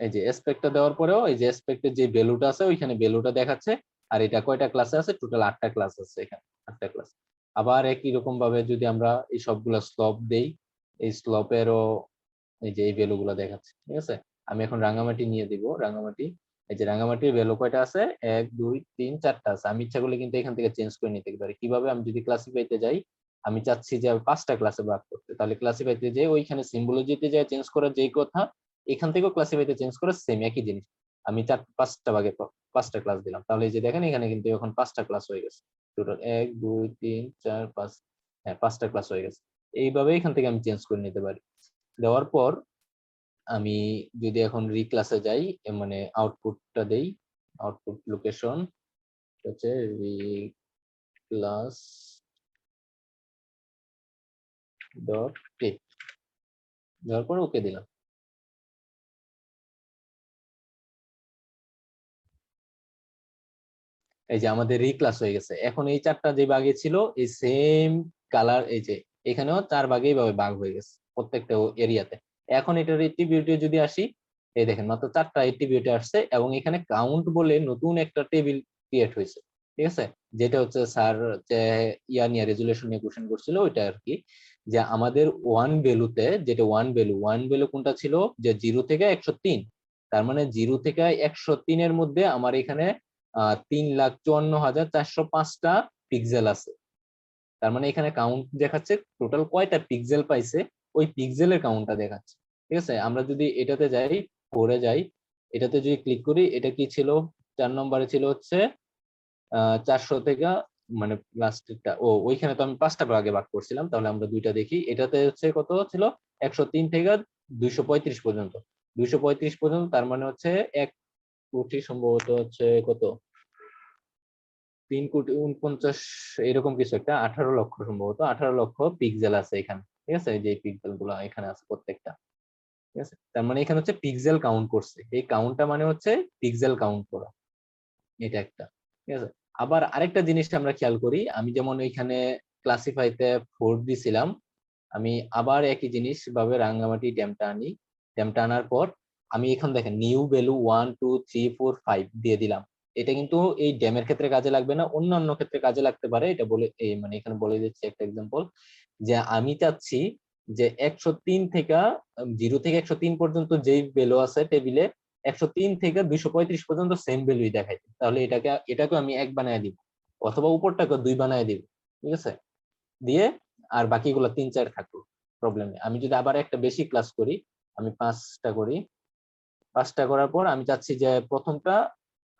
এই যে অ্যাসপেক্টটা দেওয়ার পরেও এই যে অ্যাসপেক্টের যে ভ্যালুটা আছে ওইখানে ভ্যালুটা দেখাচ্ছে। আর এটা কয়টা ক্লাসে আছে, টোটাল 8টা ক্লাস আছে এখানে, 8টা ক্লাস। আবার একই রকম ভাবে যদি আমরা এই সবগুলা স্লপ দেই, এই স্লপেরও এই যে এই ভ্যালুগুলো দেখাচ্ছে। ঠিক আছে, আমি এখন রাঙ্গামাটি নিয়ে দিব, রাঙ্গামাটি, এই যে রাঙ্গামাটির ভ্যালু কয়টা আছে, 1 2 3 4টা আছে। আমি ইচ্ছা করলে কিন্তু এখান থেকে চেঞ্জ করে নিতে পারি। কিভাবে, আমি যদি ক্লাসিফাইতে যাই, আমি চাচ্ছি যে 5টা ক্লাসে ভাগ করতে, তাহলে ক্লাসিফাইতে যাই, ওইখানে সিম্বলজিতে যাই চেঞ্জ করার যেই কথা, এখান থেকেও ক্লাসিফাইতে চেঞ্জ করা সেম একই জিনিস। আমি 5টা ভাগে 5টা ক্লাস দিলাম, তাহলে এই যে দেখেন এখানে কিন্তু এখন 5টা ক্লাস হয়ে গেছে টোটাল, 1 2 3 4 5, হ্যাঁ 5টা ক্লাস হয়ে গেছে। এইভাবে এখান থেকে আমি চেঞ্জ করে নিতে পারি। দেওয়ার পর আমি যদি এখন রিক্লাসে যাই, মানে আউটপুটটা দেই, আউটপুট লোকেশন হচ্ছে রিক্লাস ডট টেক, দেওয়ার পর ওকে দিলাম। এই যে আমাদের রিক্লাস হয়ে গেছে। এখন এই 4টা যে ভাগে ছিল এই সেম কালার, এই যে এখানেও 4 ভাগে এইভাবে ভাগ হয়ে গেছে প্রত্যেকটা এরিয়াতে। এখন এটার এট্রিবিউটে যদি আসি, এই দেখেন মাত্র 4টা এট্রিবিউটে আসছে, এবং এখানে কাউন্ট বলে নতুন একটা টেবিল ক্রিয়েট হয়েছে। ঠিক আছে, যেটা হচ্ছে স্যার যে ইয়া নিয়ে রেজুলেশন নিয়ে কোশ্চেন করছিল ওইটা আর কি, যে আমাদের ওয়ান ভ্যালুতে, যেটা ওয়ান ভ্যালু কোনটা ছিল, যে 0 থেকে 103, তার মানে 0 থেকে 103 এর মধ্যে আমার এখানে 3,54,405টা পিক্সেল আছে। তার মানে এখানে কাউন্ট দেখাচ্ছে টোটাল কয়টা পিক্সেল পাইছে, ওই পিক্সেলের কাউন্টটা দেখাচ্ছে। ঠিক আছে, আমরা যদি এটাতে যাই, পরে যাই, এটাতে যদি ক্লিক করি, এটা কি ছিল, 4 নম্বরে ছিল হচ্ছে 400 থেকে, মানে লাস্টটা, ওইখানে তো আমি 5টা ভাগে ভাগ করছিলাম, তাহলে আমরা দুইটা দেখি। এটাতে হচ্ছে কত ছিল, 103 থেকে 235 পর্যন্ত, 235 পর্যন্ত, তার মানে হচ্ছে 1 কোটি সম্ভবত হচ্ছে কত, 3,49,00,000 এরকম কিছু একটা, 18 লক্ষ সম্ভবত, 18 লক্ষ পিক্সেল আছে এখানে। ঠিক আছে, যে পিক্সেল গুলো এখানে আছে প্রত্যেকটা। ঠিক আছে, তার মানে এখানে হচ্ছে পিক্সেল কাউন্ট করছে, এই কাউন্টটা মানে হচ্ছে পিক্সেল কাউন্ট করা, এটা একটা। ঠিক আছে, আবার আরেকটা জিনিস আমরা খেয়াল করি, আমি যেমন এখানে ক্লাসিফাইতে 4 দিছিলাম, আমি আবার একই জিনিস ভাবে রাঙ্গামাটি ড্যামটা আনি, ড্যামটা আনার পর আমি এখন দেখেন নিউ ভ্যালু 1 2 3 4 5 দিয়ে দিলাম। এটা কিন্তু এই ড্যামের ক্ষেত্রে কাজে লাগবে না, অন্যান্য ক্ষেত্রে কাজে লাগতে পারে। এটা বলে এই মানে এখানে বলে দিচ্ছি একটা এক্সাম্পল, যে আমি চাচ্ছি যে 103 থেকে 0 থেকে 103 পর্যন্ত যেই ভ্যালু আছে টেবিলে, 103 থেকে 235 পর্যন্ত সেম ভ্যালুই দেখাইতে, তাহলে এটাকে আমি 1 বানায় দিব, অথবা উপরটাকে 2 বানায় দিব। ঠিক আছে, দিয়ে আর বাকিগুলো 3 4 থাকলো, প্রবলেম নেই। আমি যদি আবার একটা বেশি ক্লাস করি, আমি 5টা করি, 5টা করার পর আমি চাচ্ছি যে প্রথমটা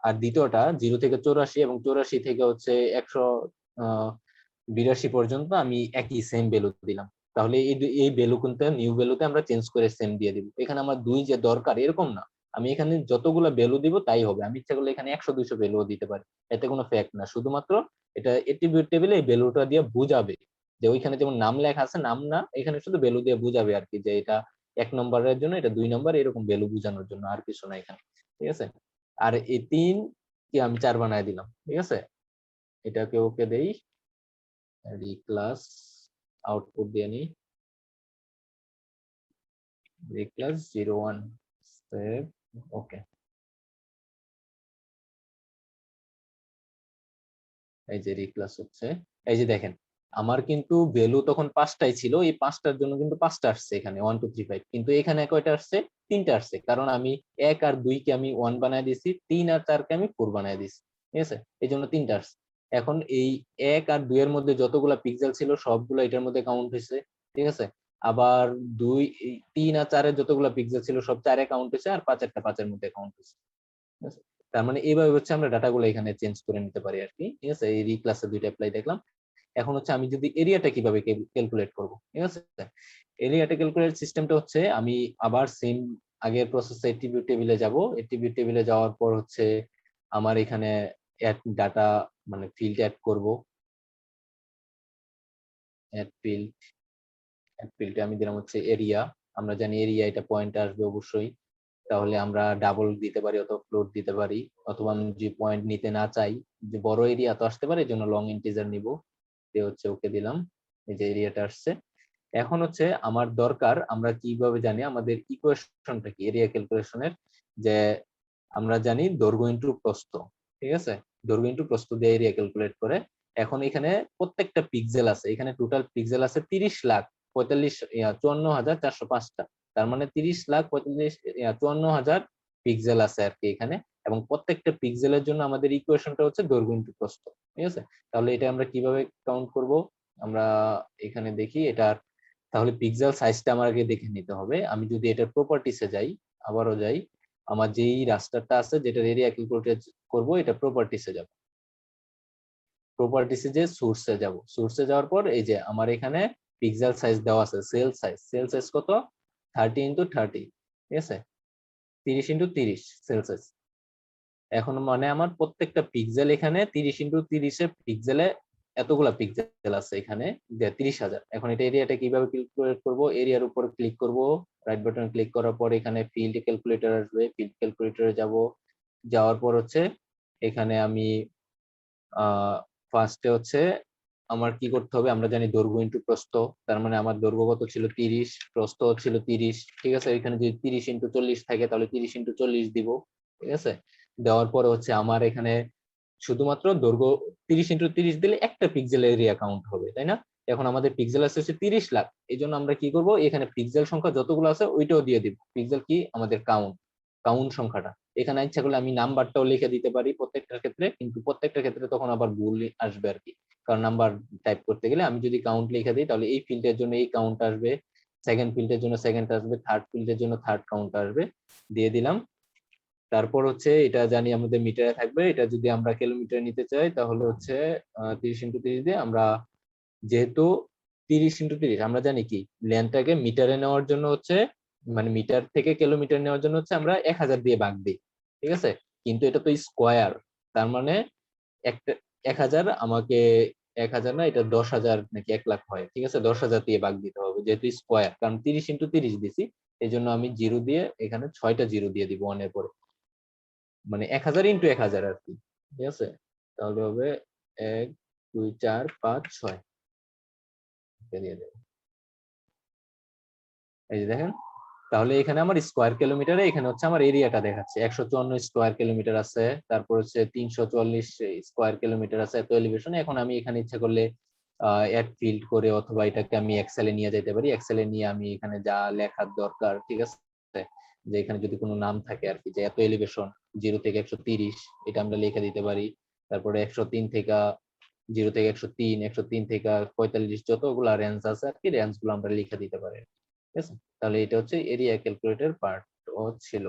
আর দ্বিতীয়টা 0 থেকে 84 এবং 84 থেকে হচ্ছে 182 পর্যন্ত আমি একই সেম ভ্যালু দিলাম। তাহলে এই ভ্যালু কিন্তু নিউ ভ্যালুতে আমরা চেঞ্জ করে সেম দিয়ে দিব। এখানে আমার 2 যে দরকার এরকম না, আমি এখানে যতগুলো ভ্যালু দিব তাই হবে। আমি ইচ্ছা করলে এখানে 100 200 ভ্যালু দিতে পারি, এতে কোনো ফ্যাক্ট না, শুধুমাত্র এটা এট্রিবিউট টেবিলে এই ভ্যালুটা দিয়ে বুঝাবে, যে ওইখানে যেমন নাম লেখা আছে নাম না, এখানে শুধু ভ্যালু দিয়ে বুঝাবে আর কি, যে এটা 1 নম্বরের জন্য, এটা 2 নম্বর, এরকম ভ্যালু বোঝানোর জন্য, আর কিছু না এখানে। ঠিক আছে, আর এই 3 কি আমি 4 বানায় দিলাম। ঠিক আছে, এটাকে ওকে দেই, রিক্লাস আউটপুট দিয়ে নিই, রিক্লাস 01 সেভ, ওকে। এই যে রিক্লাস হচ্ছে, এই যে দেখেন আমার কিন্তু ভ্যালু তখন 5টাই ছিল, এই 5টার জন্য কিন্তু 5টা আসছে এখানে 1 2 3 5, কিন্তু এখানে কয়টা আসছে, 3টা আসছে, কারণ আমি 1 আর 2 কে আমি 1 বানায় দিয়েছি, 3 আর 4 কে আমি 4 বানায় দিয়েছি। ঠিক আছে, এই জন্য 3টা আসছে। এখন এই 1 আর 2 এর মধ্যে যতগুলা পিক্সেল ছিল সবগুলো এটার মধ্যে কাউন্ট হয়েছে। ঠিক আছে, আবার 3 আর 4 এর যতগুলা পিক্সেল ছিল সব 4 এ কাউন্ট হয়েছে, আর 5 এর মধ্যে কাউন্ট হয়েছে। ঠিক আছে, তার মানে এইভাবে হচ্ছে আমরা ডাটাগুলো এখানে চেঞ্জ করে নিতে পারি আর কি। ঠিক আছে, এই ক্লাসে 2টা অ্যাপ্লাই দেখলাম। এখন হচ্ছে আমি যদি এরিয়াটা কিভাবে ক্যালকুলেট করব, ঠিক আছে। এরিয়াটা ক্যালকুলেট সিস্টেমটা হচ্ছে আমি আবার সেম আগের প্রসেসে অ্যাট্রিবিউট টেবিলে যাব। অ্যাট্রিবিউট টেবিলে যাওয়ার পর হচ্ছে আমার এখানে অ্যাড ডাটা মানে ফিল্ড অ্যাড করব। অ্যাড ফিল্ডে আমি দিলাম হচ্ছে এরিয়া। আমরা জানি এরিয়া এটা পয়েন্ট আসবে অবশ্যই, তাহলে আমরা ডাবল দিতে পারি অথবা ফ্লোট দিতে পারি, অথবা আমি যে পয়েন্ট নিতে না চাই, যে বড় এরিয়া তো আসতে পারে, এই জন্য লং ইন্টিজার নিব। হচ্ছে ওকে দিলাম, এই যে এরিয়াটা আসছে। এখন হচ্ছে আমার দরকার, আমরা কিভাবে জানি আমাদের ইকুয়েশনটা কি এরিয়া ক্যালকুলেশনের, যে আমরা জানি দৈর্ঘ্য ইনটু প্রস্থ। ঠিক আছে, দৈর্ঘ্য ইনটু প্রস্থ দিয়ে এরিয়া ক্যালকুলেট করে। এখন এখানে প্রত্যেকটা পিক্সেল আছে, এখানে টোটাল পিক্সেল আছে 30,54,405টা। তার মানে 30,54,405 পিক্সেল আছে আর কি এখানে। এবং প্রত্যেকটা পিক্সেলের জন্য আমাদের ইকুয়েশনটা হচ্ছে দৈর্ঘ্য ইনটু প্রস্থ। ঠিক আছে, তাহলে এটা আমরা কিভাবে কাউন্ট করব, আমরা এখানে দেখি এটার। তাহলে পিক্সেল সাইজটা আমাকে দেখে নিতে হবে। আমি যদি এটার প্রপার্টিসে যাই, আবারও যাই, আমার যেই রাস্টারটা আছে যেটার এরিয়া ক্যালকুলেট করব, এটা প্রপার্টিসে যাব। প্রপার্টিসে যে সোর্সে যাব, সোর্সে যাওয়ার পর এই যে আমার এখানে পিক্সেল সাইজ দেওয়া আছে, সেল সাইজ কত 30x30। ঠিক আছে, 30x30 সেল সাইজ। এখন মানে আমার প্রত্যেকটা পিক্সেল এখানে 30x30 পিক্সেলে এতগুলা পিক্সেল আছে এখানে, যে 30,000। এখন এটা এরিয়াটা কিভাবে ক্যালকুলেট করব, এরিয়ার উপর ক্লিক করব, রাইট বাটন ক্লিক করার পর এখানে ফিল্ড ক্যালকুলেটর আসবে, ফিল্ড ক্যালকুলেটরে যাব। যাওয়ার পর হচ্ছে এখানে আমি ফার্স্টে হচ্ছে আমার কি করতে হবে, আমরা জানি দৈর্ঘ্য ইনটু প্রস্থ। তার মানে আমার দৈর্ঘ্য কত ছিল 30, প্রস্থ ছিল 30। ঠিক আছে, এখানে যদি 30x40 থাকে তাহলে 30x40 দিব। ঠিক আছে, দেওয়ার পরে হচ্ছে আমার এখানে শুধুমাত্র দৈর্ঘ্য 30x30 দিলে একটা পিক্সেল এরিয়া কাউন্ট হবে, তাই না? এখন আমাদের পিক্সেল আছে হচ্ছে 30 লাখ, এই জন্য আমরা কি করব, এখানে পিক্সেল সংখ্যা যতগুলো আছে ওইটাও দিয়ে দিব। পিক্সেল কি আমাদের কাউন্ট সংখ্যাটা। এখানে ইচ্ছা করলে আমি নাম্বারটাও লিখে দিতে পারি প্রত্যেকটার ক্ষেত্রে, কিন্তু প্রত্যেকটার ক্ষেত্রে তখন আবার ভুল আসবে আর কি। কারণ নাম্বার টাইপ করতে গেলে আমি যদি কাউন্ট লিখে দিই, তাহলে এই ফিল্ডের জন্য এই কাউন্ট আসবে, সেকেন্ড ফিল্ডের জন্য সেকেন্ড আসবে, থার্ড ফিল্ডের জন্য থার্ড কাউন্ট আসবে। দিয়ে দিলাম। তারপর হচ্ছে এটা জানি আমাদের মিটারে থাকবে, এটা যদি আমরা কিলোমিটার নিতে চাই তাহলে হচ্ছে 30x30 দিয়ে আমরা, যেহেতু 30x30 আমরা জানি কি লেন্থটাকে মিটারে নেওয়ার জন্য হচ্ছে, মানে মিটার থেকে কিলোমিটার নেওয়ার জন্য হচ্ছে আমরা 1000 দিয়ে ভাগ দিই। ঠিক আছে, কিন্তু এটা তো স্কোয়ার, তার মানে একটা 1000 আমাকে 1000 না, এটা 10,000 নাকি 1 লাখ হয়। ঠিক আছে, 10,000 দিয়ে ভাগ দিতে হবে যেহেতু স্কোয়ার, কারণ 30x30 দিছি, এই জন্য আমি 0 দিয়ে এখানে 6টা 0 দিয়ে দিব 1 এর পরে, মানে 1000 × 1000 আর কি। ঠিক আছে, তাহলে হবে 1 2 4 5 6 দিয়ে দেব। এই যে দেখেন, তাহলে এখানে আমার স্কোয়ার কিলোমিটারে এখানে হচ্ছে আমার এরিয়াটা দেখাচ্ছে 154 স্কোয়ার কিলোমিটার আছে, তারপর হচ্ছে 344 স্কোয়ার কিলোমিটার আছে এত এলিভেশন। এখন আমি এখানে ইচ্ছা করলে অ্যাড ফিল্ড করে অথবা এটাকে আমি এক্সেলে নিয়ে যেতে পারি। এক্সেলে নিয়ে আমি এখানে যা লেখার দরকার, ঠিক আছে, যে এখানে যদি কোনো নাম থাকে আর কি, যে এত এলিভেশন 0 থেকে 130, এটা আমরা লিখে দিতে পারি। তারপরে 103 থেকে 0 থেকে 103, 103 থেকে 45, যতগুলা রেঞ্জ আছে আর কি, রেঞ্জ গুলো আমরা লিখে দিতে পারি। ঠিক আছে, তাহলে এটা হচ্ছে এরিয়া ক্যালকুলেটর পার্ট ছিল।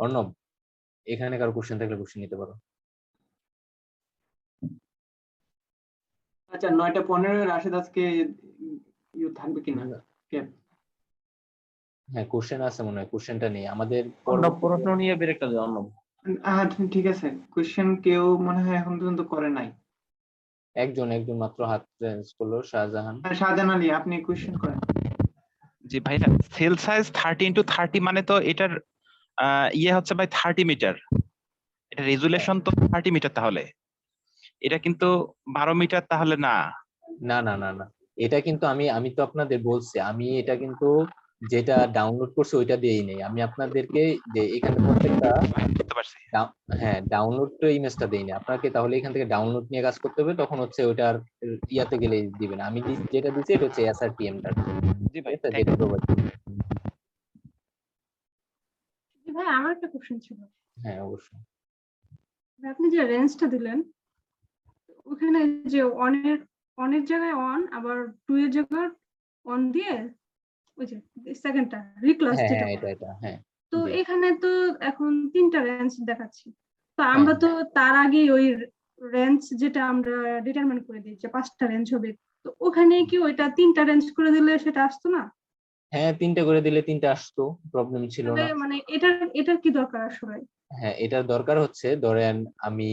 অর্ণব, এখানে কারো কোশ্চেন থাকলে কোশ্চেন নিতে পারো। আচ্ছা, 9:15 রাশেদ আজকে থাকবে কিনা? হ্যাঁ, কোশ্চেন আছে মনে হয়, কোশ্চেনটা নেই আমাদের প্রশ্ন নিয়ে ব্রেকটা দাও অন্য। ঠিক আছে, কোশ্চেন কেউ মনে হয় এখন পর্যন্ত করে নাই। একজন মাত্র হাত রেঞ্জ করলো, শাহজাহান। শাহজাহান আলী, আপনি কোশ্চেন করেন। জি ভাইয়া, সেল সাইজ 30x30 মানে তো এটার ইয়ে হচ্ছে ভাই 30 মিটার, এটা রেজুলেশন তো 30 মিটার, তাহলে এটা কিন্তু 12 মিটার তাহলে না। না না না না, এটা কিন্তু আমি তো আপনাদের বলছি, আমি এটা কিন্তু যেটা ডাউনলোড করছি ওইটা দিয়েই নেই, আমি আপনাদেরকে যে এখানে প্রত্যেকটা বুঝতে পারছি। হ্যাঁ ডাউনলোড তো ইমেজটা দেইনি আপনাকে, তাহলে এখান থেকে ডাউনলোড নিয়ে কাজ করতে হবে, তখন হচ্ছে ওইটার ইয়াতে গেলে দিবেন। আমি যেটা দিচ্ছি এটা হচ্ছে এসআরটিএমটা। জি ভাই, যেটা প্রোভাইড। ভাই আমার একটা কোশ্চেন ছিল। হ্যাঁ অবশ্যই। আপনি যে রেঞ্জটা দিলেন ওখানে যে অনের জায়গায় অন, আবার 2 এর জায়গায় অন দিয়ে ওই যে সেকেন্ডটা রিক্লাস হ্যাঁ যেটা হ্যাঁ এটা হ্যাঁ। তো তো জি। এখানে তো এখন 3টা রেঞ্জ দেখাচ্ছি, তো আমরা তো তার আগে ওই রেঞ্জ যেটা আমরা ডিটারমাইন করে দিয়েছি 5টা রেঞ্জ হবে, তো ওখানে কি ওইটা 3টা রেঞ্জ করে দিলে সেটা আসতো না? হ্যাঁ, 3টে করে দিলে 3টে আসতো, প্রবলেম ছিল তাহলে না। মানে এটার কি দরকার আসলে? হ্যাঁ, এটার দরকার হচ্ছে, ধরেন আমি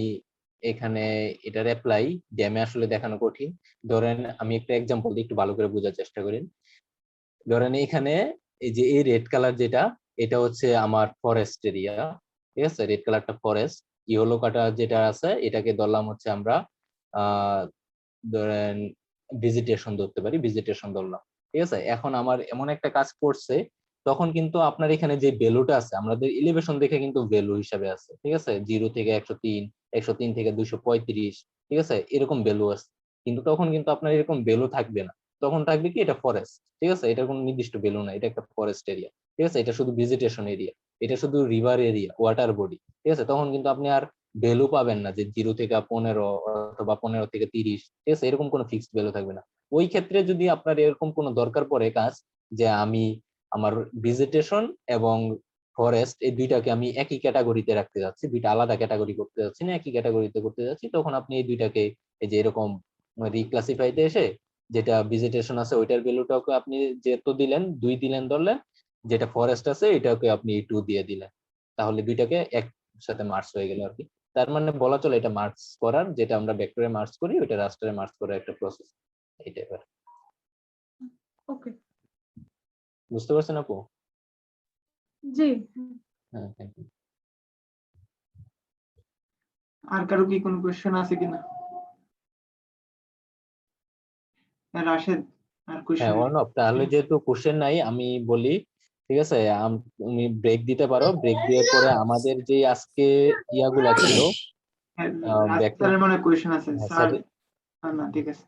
এখানে এটার অ্যাপ্লাই ড্যামে আসলে দেখানো কঠিন। ধরেন আমি একটা এক্সাম্পল দিয়ে একটু ভালো করে বোঝার চেষ্টা করেন। ধরেন এখানে এই যে এই রেড কালার যেটা, এটা হচ্ছে আমার ফরেস্ট এরিয়া, ঠিক আছে? রেড কালারটা ফরেস্ট, ইয়েলো কালার যেটা আছে এটাকে ধরলাম হচ্ছে আমরা ধরেন ভিজিটেশন ধরতে পারি, ভিজিটেশন ধরলাম, ঠিক আছে? এখন আমার এমন একটা কাজ করছে, তখন কিন্তু আপনার এখানে যে ভ্যালুটা আছে আমাদের এলিভেশন দেখে কিন্তু ভ্যালু হিসাবে আছে, ঠিক আছে? 0 থেকে 103, 103 থেকে 235, ঠিক আছে? এরকম ভ্যালু আছে। কিন্তু তখন কিন্তু আপনার এরকম ভ্যালু থাকবে না, তখন থাকবে কি এটা ফরেস্ট, ঠিক আছে? এটার কোনো নির্দিষ্ট ভ্যালু না, এটা একটা ফরেস্ট এরিয়া, ঠিক আছে? এটা শুধু ভিজিটেশন এরিয়া, এটা শুধু রিভার এরিয়া, ওয়াটার বডি, ঠিক আছে? তখন কিন্তু আপনি আর ভ্যালু পাবেন না যে 0 থেকে 15 অথবা 15 থেকে 30, ঠিক আছে? এরকম কোনো ফিক্সড ভ্যালু থাকবে না। ওই ক্ষেত্রে যদি আপনার এরকম কোনো দরকার পড়ে কাজ, যে আমি আমার ভেজিটেশন এবং ফরেস্ট এই দুইটাকে আমি একই ক্যাটাগরিতে রাখতে যাচ্ছি, দুইটা আলাদা ক্যাটাগরি করতে যাচ্ছি না, একই ক্যাটাগরিতে করতে যাচ্ছি, তখন আপনি এই দুইটাকে এই যে এরকম রিক্লাসিফাইতে এসে যেটা ভেজিটেশন আছে ওইটার ভ্যালুটাকে আপনি যেহেতু দিলেন 2 দিলেন ধরলেন, যেটা ফরেস্ট আছে এটাকে আপনি 2 দিয়ে দিলেন, তাহলে দুইটাকে একসাথে মার্জ হয়ে গেল আর কি। তার মানে বলা চলে এটা মার্জ করার, যেটা আমরা ভেক্টরে মার্জ করি ওইটা রাস্টারে মার্জ করার একটা প্রসেস, এই টাইপের। ওকে, বুঝতে পারছেন আপু? জি। হ্যাঁ, থ্যাংক ইউ। আর কারো কি কোনো কোয়েশ্চেন আছে কিনা? রাশেদ, আর হ্যাঁ কোয়েশ্চেন? অর্ণব, তাহলে যেহেতু কোশ্চেন নাই আমি বলি, ঠিক আছে? তুমি ব্রেক দিতে পারো, ব্রেক দেওয়ার পরে আমাদের যে আজকে ইয়াগুলা ছিল ভেক্টর। স্যারের মনে কোয়েশ্চেন আছে হ্যাঁ স্যার। স্যার। না ঠিক আছে।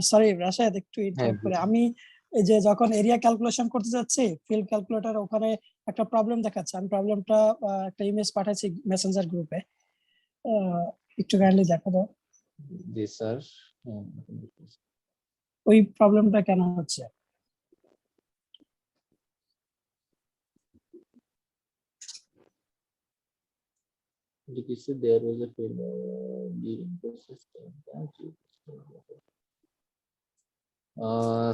সরি রাশেদ, একটু হ্যাঁ ইন্টারাপ্ট করে আমি এই যে যখন এরিয়া ক্যালকুলেশন করতে যাচ্ছি ফিল্ড ক্যালকুলেটর, ওখানে একটা প্রবলেম দেখাচ্ছে। আমি প্রবলেমটা একটা ইমেজ পাঠাচ্ছি মেসেঞ্জার গ্রুপে, একটু কাইন্ডলি দেখো দাও জি স্যার। ওই প্রবলেমটা কেন হচ্ছে। there was a failure during the system.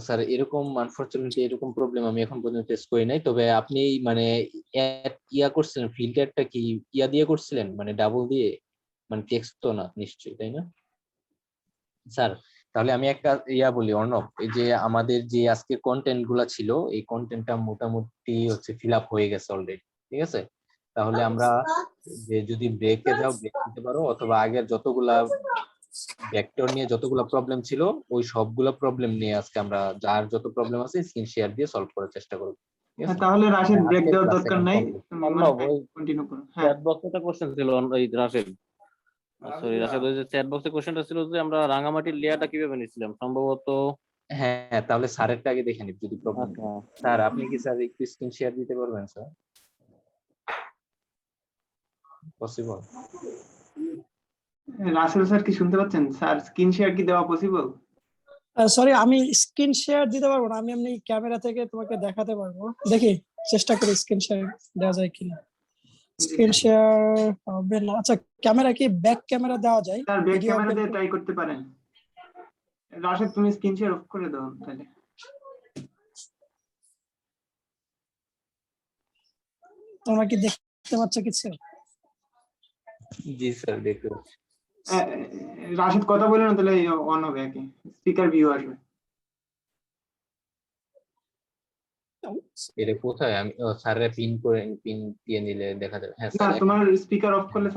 Sir এরকম আনফরচুনেটলি এরকম প্রবলেম আমি এখন পর্যন্ত ফেস করি নাই, তবে আপনি মানে ইয়া করছিলেন, ফিল্টারটা কি ইয়া দিয়ে করছিলেন, মানে ডাবল দিয়ে, মানে টেক্সট তো না নিশ্চয়ই, তাই না স্যার? তাহলে আমি একটা ইয়া বলি অর্ণব, এই যে আমাদের যে আজকে কন্টেন্ট গুলা ছিল এই কন্টেন্টটা মোটামুটি হচ্ছে ফিল আপ হয়ে গেছে অলরেডি, ঠিক আছে? তাহলে আমরা যে যদি ব্রেকে যাও ব্রেক দিতে পারো, অথবা আগের যতগুলা ভেক্টর নিয়ে যতগুলা প্রবলেম ছিল ওই সবগুলা প্রবলেম নিয়ে আজকে আমরা যার যত প্রবলেম আছে স্ক্রিন শেয়ার দিয়ে সলভ করার চেষ্টা করব, ঠিক আছে? তাহলে রাশেদ ব্রেক দেওয়ার ক্লাস দরকার এখন নাই, কমপ্লিট। অর্ণব, ওই কন্টিনিউ করুন। হ্যাঁ চ্যাট বক্সে একটা কোশ্চেন ছিল ওই রাশেদ, সরি রাশেদ, ওই যে চ্যাট বক্সে কোশ্চেনটা ছিল যে আমরা রাঙামাটির লেয়ারটা কিভাবে নিছিলাম সম্ভবত। হ্যাঁ তাহলে স্যারেরটা আগে দেখে নিব যদি প্রবলেম। আচ্ছা, স্যার আপনি কি স্যার একটু স্ক্রিন শেয়ার দিতে পারবেন স্যার? পসিবল? রাসেল স্যার কি শুনতে পাচ্ছেন? স্যার স্ক্রিন শেয়ার কি দেওয়া পসিবল? সরি, আমি স্ক্রিন শেয়ার দিতে পারবো না, আমি এমনি ক্যামেরা থেকে তোমাকে দেখাতে পারবো। দেখি চেষ্টা করি স্ক্রিন শেয়ার দেওয়া যায় কিনা। স্ক্রিন শেয়ার হবে না। আচ্ছা, ক্যামেরা কি ব্যাক ক্যামেরা দেওয়া যায়? স্যার ব্যাক ভিডিও ক্যামেরা দিয়ে ট্রাই করতে পারেন। রাশেদ তুমি স্ক্রিন শেয়ার অফ করে দাও তাহলে। তোমরা কি দেখতে পাচ্ছ কিছু? জি স্যার দেখতে পাচ্ছি। রাশেদ কথা বলে না তাহলে অন হবে, কি স্পিকার ভিউ আসবে। এটা কোথায় আমি স্যারের পিন করে পিন দিয়ে নিলে দেখা যাবে? হ্যাঁ না স্যার তোমার স্পিকার অফ করলে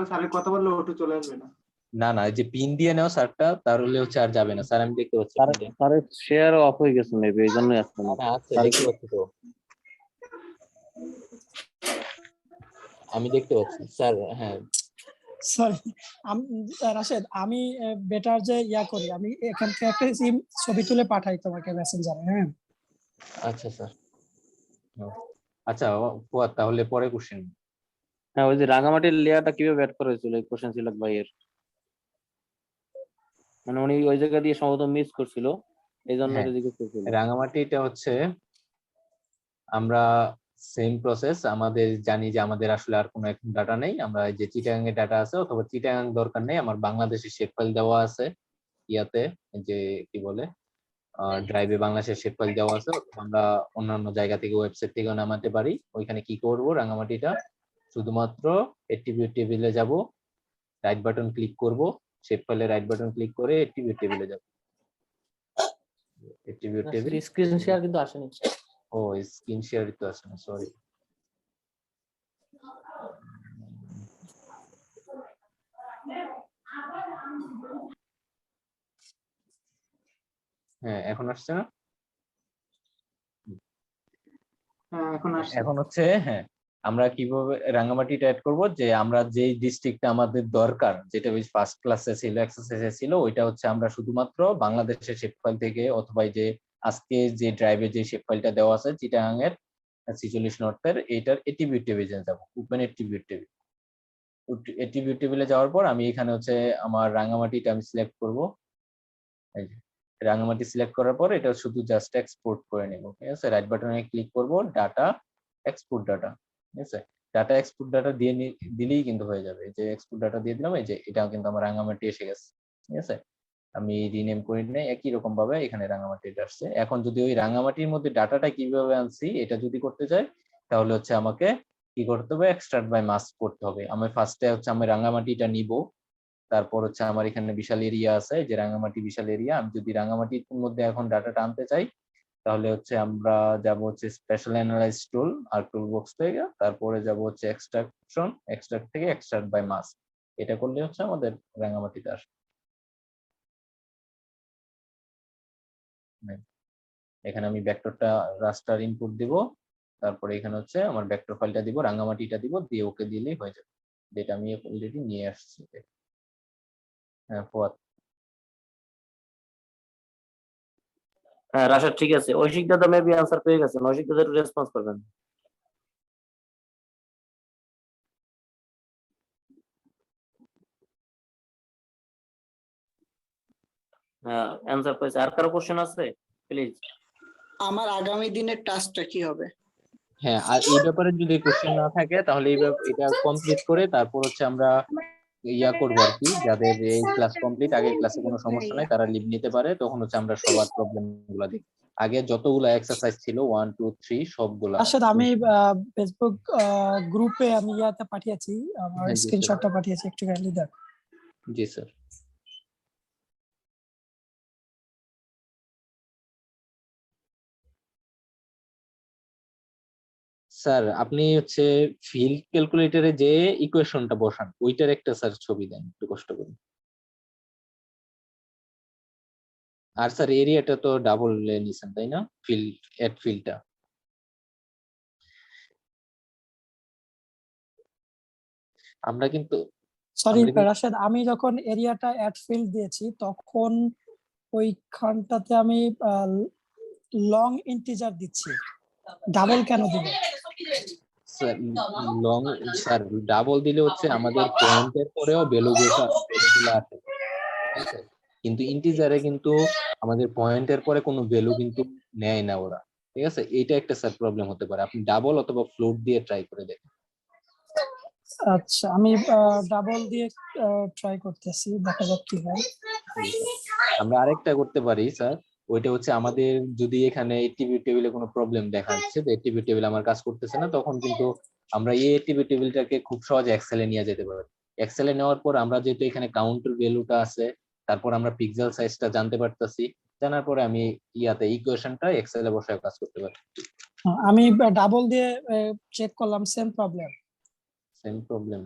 স্যারের কথা বললে ওটা চলে আসবে না। না না, যে পিন দিয়ে নাও স্যারটা, তাহলে হচ্ছে আর যাবে না স্যার, আমি দেখতে পাচ্ছি pinটা। স্যারের শেয়ার অফ হয়ে গেছে মেবি, এই জন্যই আসছে না। হ্যাঁ আচ্ছা দেখতে পাচ্ছি তো, আমি দেখতে পাচ্ছি স্যার। হ্যাঁ সরি রাশেদ, আমি বেটার যে ইয়া করি, আমি এখান থেকে একটা ছবি তুলে পাঠাই তোমাকে মেসেঞ্জারে। হ্যাঁ আচ্ছা স্যার। আচ্ছা ফুয়াদ, তাহলে পরে কোশ্চেন। হ্যাঁ, ওই যে রাঙামাটির লেয়ারটা কিভাবে অ্যাড করা হয়েছিল এই কোশ্চেন ছিল ভাইয়ের, মানে উনি ওই জায়গা দিয়ে সম্ভবত মিস করছিল, এই জন্য হ্যাঁ এটা জিজ্ঞেস করছিল। রাঙামাটি এটা হচ্ছে আমরা সেম প্রসেস, আমাদের জানি যে আমাদের আসলে আর কোনো এখন ডাটা নেই, আমরা যে চিটাগাং এর ডাটা আছে অথবা চিটাগাং দরকার নেই, আমার বাংলাদেশের শেপ ফাইল দেওয়া আছে ইয়াতে, যে কি বলে ড্রাইভে বাংলাদেশের শেপ ফাইল দেওয়া আছে, অথবা আমরা অন্যান্য জায়গা থেকে ওয়েবসাইট থেকেও নামাতে পারি। ওইখানে কি করব, রাঙামাটিটা শুধুমাত্র অ্যাট্রিবিউট টেবিলে যাব, রাইট বাটন ক্লিক করব, শেপ ফাইলে রাইট বাটন ক্লিক করে অ্যাট্রিবিউট টেবিলে যাব। অ্যাট্রিবিউট টেবিল, স্ক্রিন শেয়ার কিন্তু আসেনি। ও স্ক্রিন শেয়ার তো আসে না, সরি। হ্যাঁ এখন আসছে না? হ্যাঁ এখন আসছে। এখন হচ্ছে হ্যাঁ, আমরা কিভাবে রাঙামাটিটা অ্যাড করব, যে আমরা যেই ডিস্ট্রিক্টটা আমাদের দরকার, যেটা ফার্স্ট ক্লাসে ছিল, এক্সারসাইজে ছিল, ওইটা হচ্ছে আমরা শুধুমাত্র বাংলাদেশের শেপ ফাইল থেকে, অথবা এই যে আজকে যে ড্রাইভে যে শেপ ফাইলটা দেওয়া আছে চিটাগাং এর 46 নর্থের, এইটার অ্যাট্রিবিউট টেবিলে যাব, ওপেন অ্যাট্রিবিউট টেবিল। অ্যাট্রিবিউট টেবিলে যাওয়ার পর আমি এখানে হচ্ছে আমার রাঙামাটিটা আমি সিলেক্ট করব। এই যে রাঙামাটি সিলেক্ট করার পর এটা শুধু জাস্ট এক্সপোর্ট করে নেব, ঠিক আছে। রাইট বাটনে ক্লিক করব, ডাটা এক্সপোর্ট ডাটা, ঠিক আছে। ডাটা এক্সপোর্ট ডাটা দিয়ে দিলেই কিন্তু হয়ে যাবে। যে এক্সপোর্ট ডাটা দিয়ে দিলাম, এই যে এটাও কিন্তু আমার রাঙামাটি এসে গেছে, ঠিক আছে। আমি রিনেম করে নিই, একই রকম ভাবে এখানে রাঙামাটি আসছে। এখন যদি ওই রাঙামাটির মধ্যে ডাটাটা কিভাবে আনছি এটা যদি করতে চাই, তাহলে হচ্ছে আমাকে কি করতে হবে, এক্সট্রাক্ট বাই মাস্ক করতে হবে। আমি ফার্স্টে হচ্ছে আমি রাঙামাটিটা নিব, তারপর হচ্ছে আমার এখানে বিশাল এরিয়া আছে, যে রাঙামাটি বিশাল এরিয়া। আমি যদি রাঙামাটির মধ্যে এখন ডাটাটা আনতে চাই, তাহলে হচ্ছে আমরা যাব হচ্ছে স্পেশাল অ্যানালাইজ টুল আর টুল বক্স থেকে, তারপরে যাব হচ্ছে এক্সট্রাকশন, এক্সট্রাক্ট থেকে এক্সট্রাক্ট বাই মাস্ক। এটা করলে হচ্ছে আমাদের রাঙামাটিতে আসবে। এখানে আমি ভেক্টরটা রাস্টার ইনপুট দিব, তারপরে এখানে হচ্ছে আমার ভেক্টর ফাইলটা দিব, রাঙামাটিটা দিব, দিয়ে ওকে দিলেই হয়ে যাবে। যেটা আমি অলরেডি নিয়ে আসছি। হ্যাঁ ফুয়াদ। হ্যাঁ রাশাদ ঠিক আছে, ঐশিক দাদা মেবি আনসার পেয়ে গেছেন, ঐশিক দাদা একটু রেসপন্স করবেন। হ্যাঁ অ্যানসার পেয়েছে। আর কারো কোশ্চেন আছে প্লিজ? আমার আগামী দিনের টাস্কটা কি হবে? হ্যাঁ, আর এই ব্যাপারে যদি কোশ্চেন না থাকে তাহলে এটা কমপ্লিট করে তারপর হচ্ছে আমরা ইয়া করবো আর কি, যাদের এই ক্লাস কমপ্লিট, আগের ক্লাসে কোনো সমস্যা নাই তারা লিভ নিতে পারে, তখন হচ্ছে আমরা সবার প্রবলেম গুলা দেখি। আগে যতগুলা এক্সারসাইজ ছিল 1 2 3 সবগুলা। আসলে আমি ফেসবুক গ্রুপে আমি ইয়াতে পাঠিয়েছি, আমার হ্যাঁ, জি, স্ক্রিনশটটা পাঠিয়েছি, একটু কাইন্ডলি দেখো। জি স্যার। স্যার আপনি হচ্ছে ফিল্ড ক্যালকুলেটরে যে ইকুয়েশনটা বসান ওইটার একটা স্যার ছবি দেন একটু কষ্ট করে। আর স্যার এরিয়াটা তো ডাবল নিছেন তাই না, ফিল্ড এট ফিল্ডটা? আমরা কিন্তু সরি রাশেদ, আমি যখন এরিয়াটা অ্যাড ফিল্ড দিয়েছি তখন ওইখানটাতে আমি লং ইন্টিজার দিচ্ছি, ডাবল কেন দিব? লং স্যার ডাবল দিলে হচ্ছে আমাদের পয়েন্টের পরেও ভ্যালুগুলো আসে, কিন্তু ইন্টিজারে কিন্তু আমাদের পয়েন্টের পরে কোনো ভ্যালু কিন্তু নেয় না ওরা, ঠিক আছে। এইটা একটা স্যার প্রবলেম হতে পারে, আপনি ডাবল অথবা ফ্লোট দিয়ে ট্রাই করে দেখেন। আচ্ছা আমি ডাবল দিয়ে ট্রাই করতেছি, দেখা যাক কি হয়। আমরা আরেকটা করতে পারি স্যার, ওইটা হচ্ছে আমাদের যদি এখানে অ্যাট্রিবিউট টেবিলে কোনো প্রবলেম দেখা যাচ্ছে, যে অ্যাট্রিবিউট টেবিল আমার কাজ করতেছে না, তখন কিন্তু আমরা এই অ্যাট্রিবিউট টেবিলটাকে খুব সহজে এক্সেলে নিয়ে যেতে পারি। এক্সেলে নেওয়ার পর আমরা যেহেতু এখানে কাউন্টার ভ্যালুটা আছে, তারপর আমরা পিক্সেল সাইজটা জানতে পারতাছি, জানার পরে আমি ইয়াতে ইকুয়েশনটা এক্সেলে বসায় কাজ করতে পারি। আমি ডাবল দিয়ে চেক করলাম, same problem. Same problem.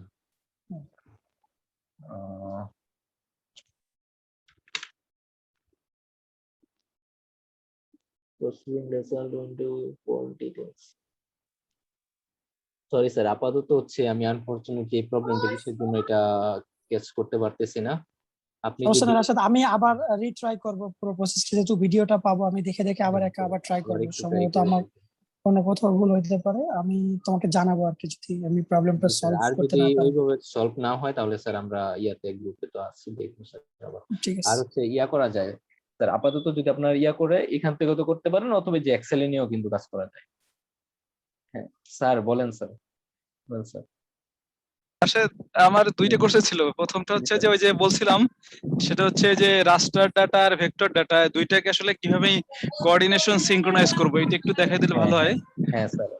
Sorry sir, আপাতত হচ্ছে আমি আনফরচুনেটলি এই প্রবলেমটা কিসের জন্য এটা ক্যাচ করতে পারতেছি না। আপনি যদি আমি আবার রিট্রাই করব পুরো প্রসেসটা, যেহেতু ভিডিওটা পাবো আমি দেখে দেখে আবার ট্রাই করব, সম্ভবত আমার কোনো কোথাও ভুল হতে পারে, আমি তোমাকে জানাবো আর কি যদি আমি প্রবলেমটা সলভ করতে না পারি। ওইভাবে সলভ না হয় তাহলে স্যার আমরা ইয়াতে গ্রুপে তো আসছি, দেখুন স্যার আবার। ঠিক আছে। আর হচ্ছে ইয়া করা যায় স্যার, আপাতত যদি আপনার ইয়া করে এখান থেকে তো করতে পারেন, অথবা যে এক্সেল নিয়েও কিন্তু কাজ করা যায়। হ্যাঁ স্যার বলেন স্যার, বলেন স্যার। আসলে আমার দুইটা কোর্সে ছিল, প্রথমটা হচ্ছে যে ওই যে বলছিলাম সেটা হচ্ছে যে রাস্টার ডাটা আর ভেক্টর ডাটা দুইটাকে আসলে কিভাবে কোঅর্ডিনেশন সিনক্রোনাইজ করবো, এটা একটু দেখাই দিলে ভালো হয়। হ্যাঁ স্যার।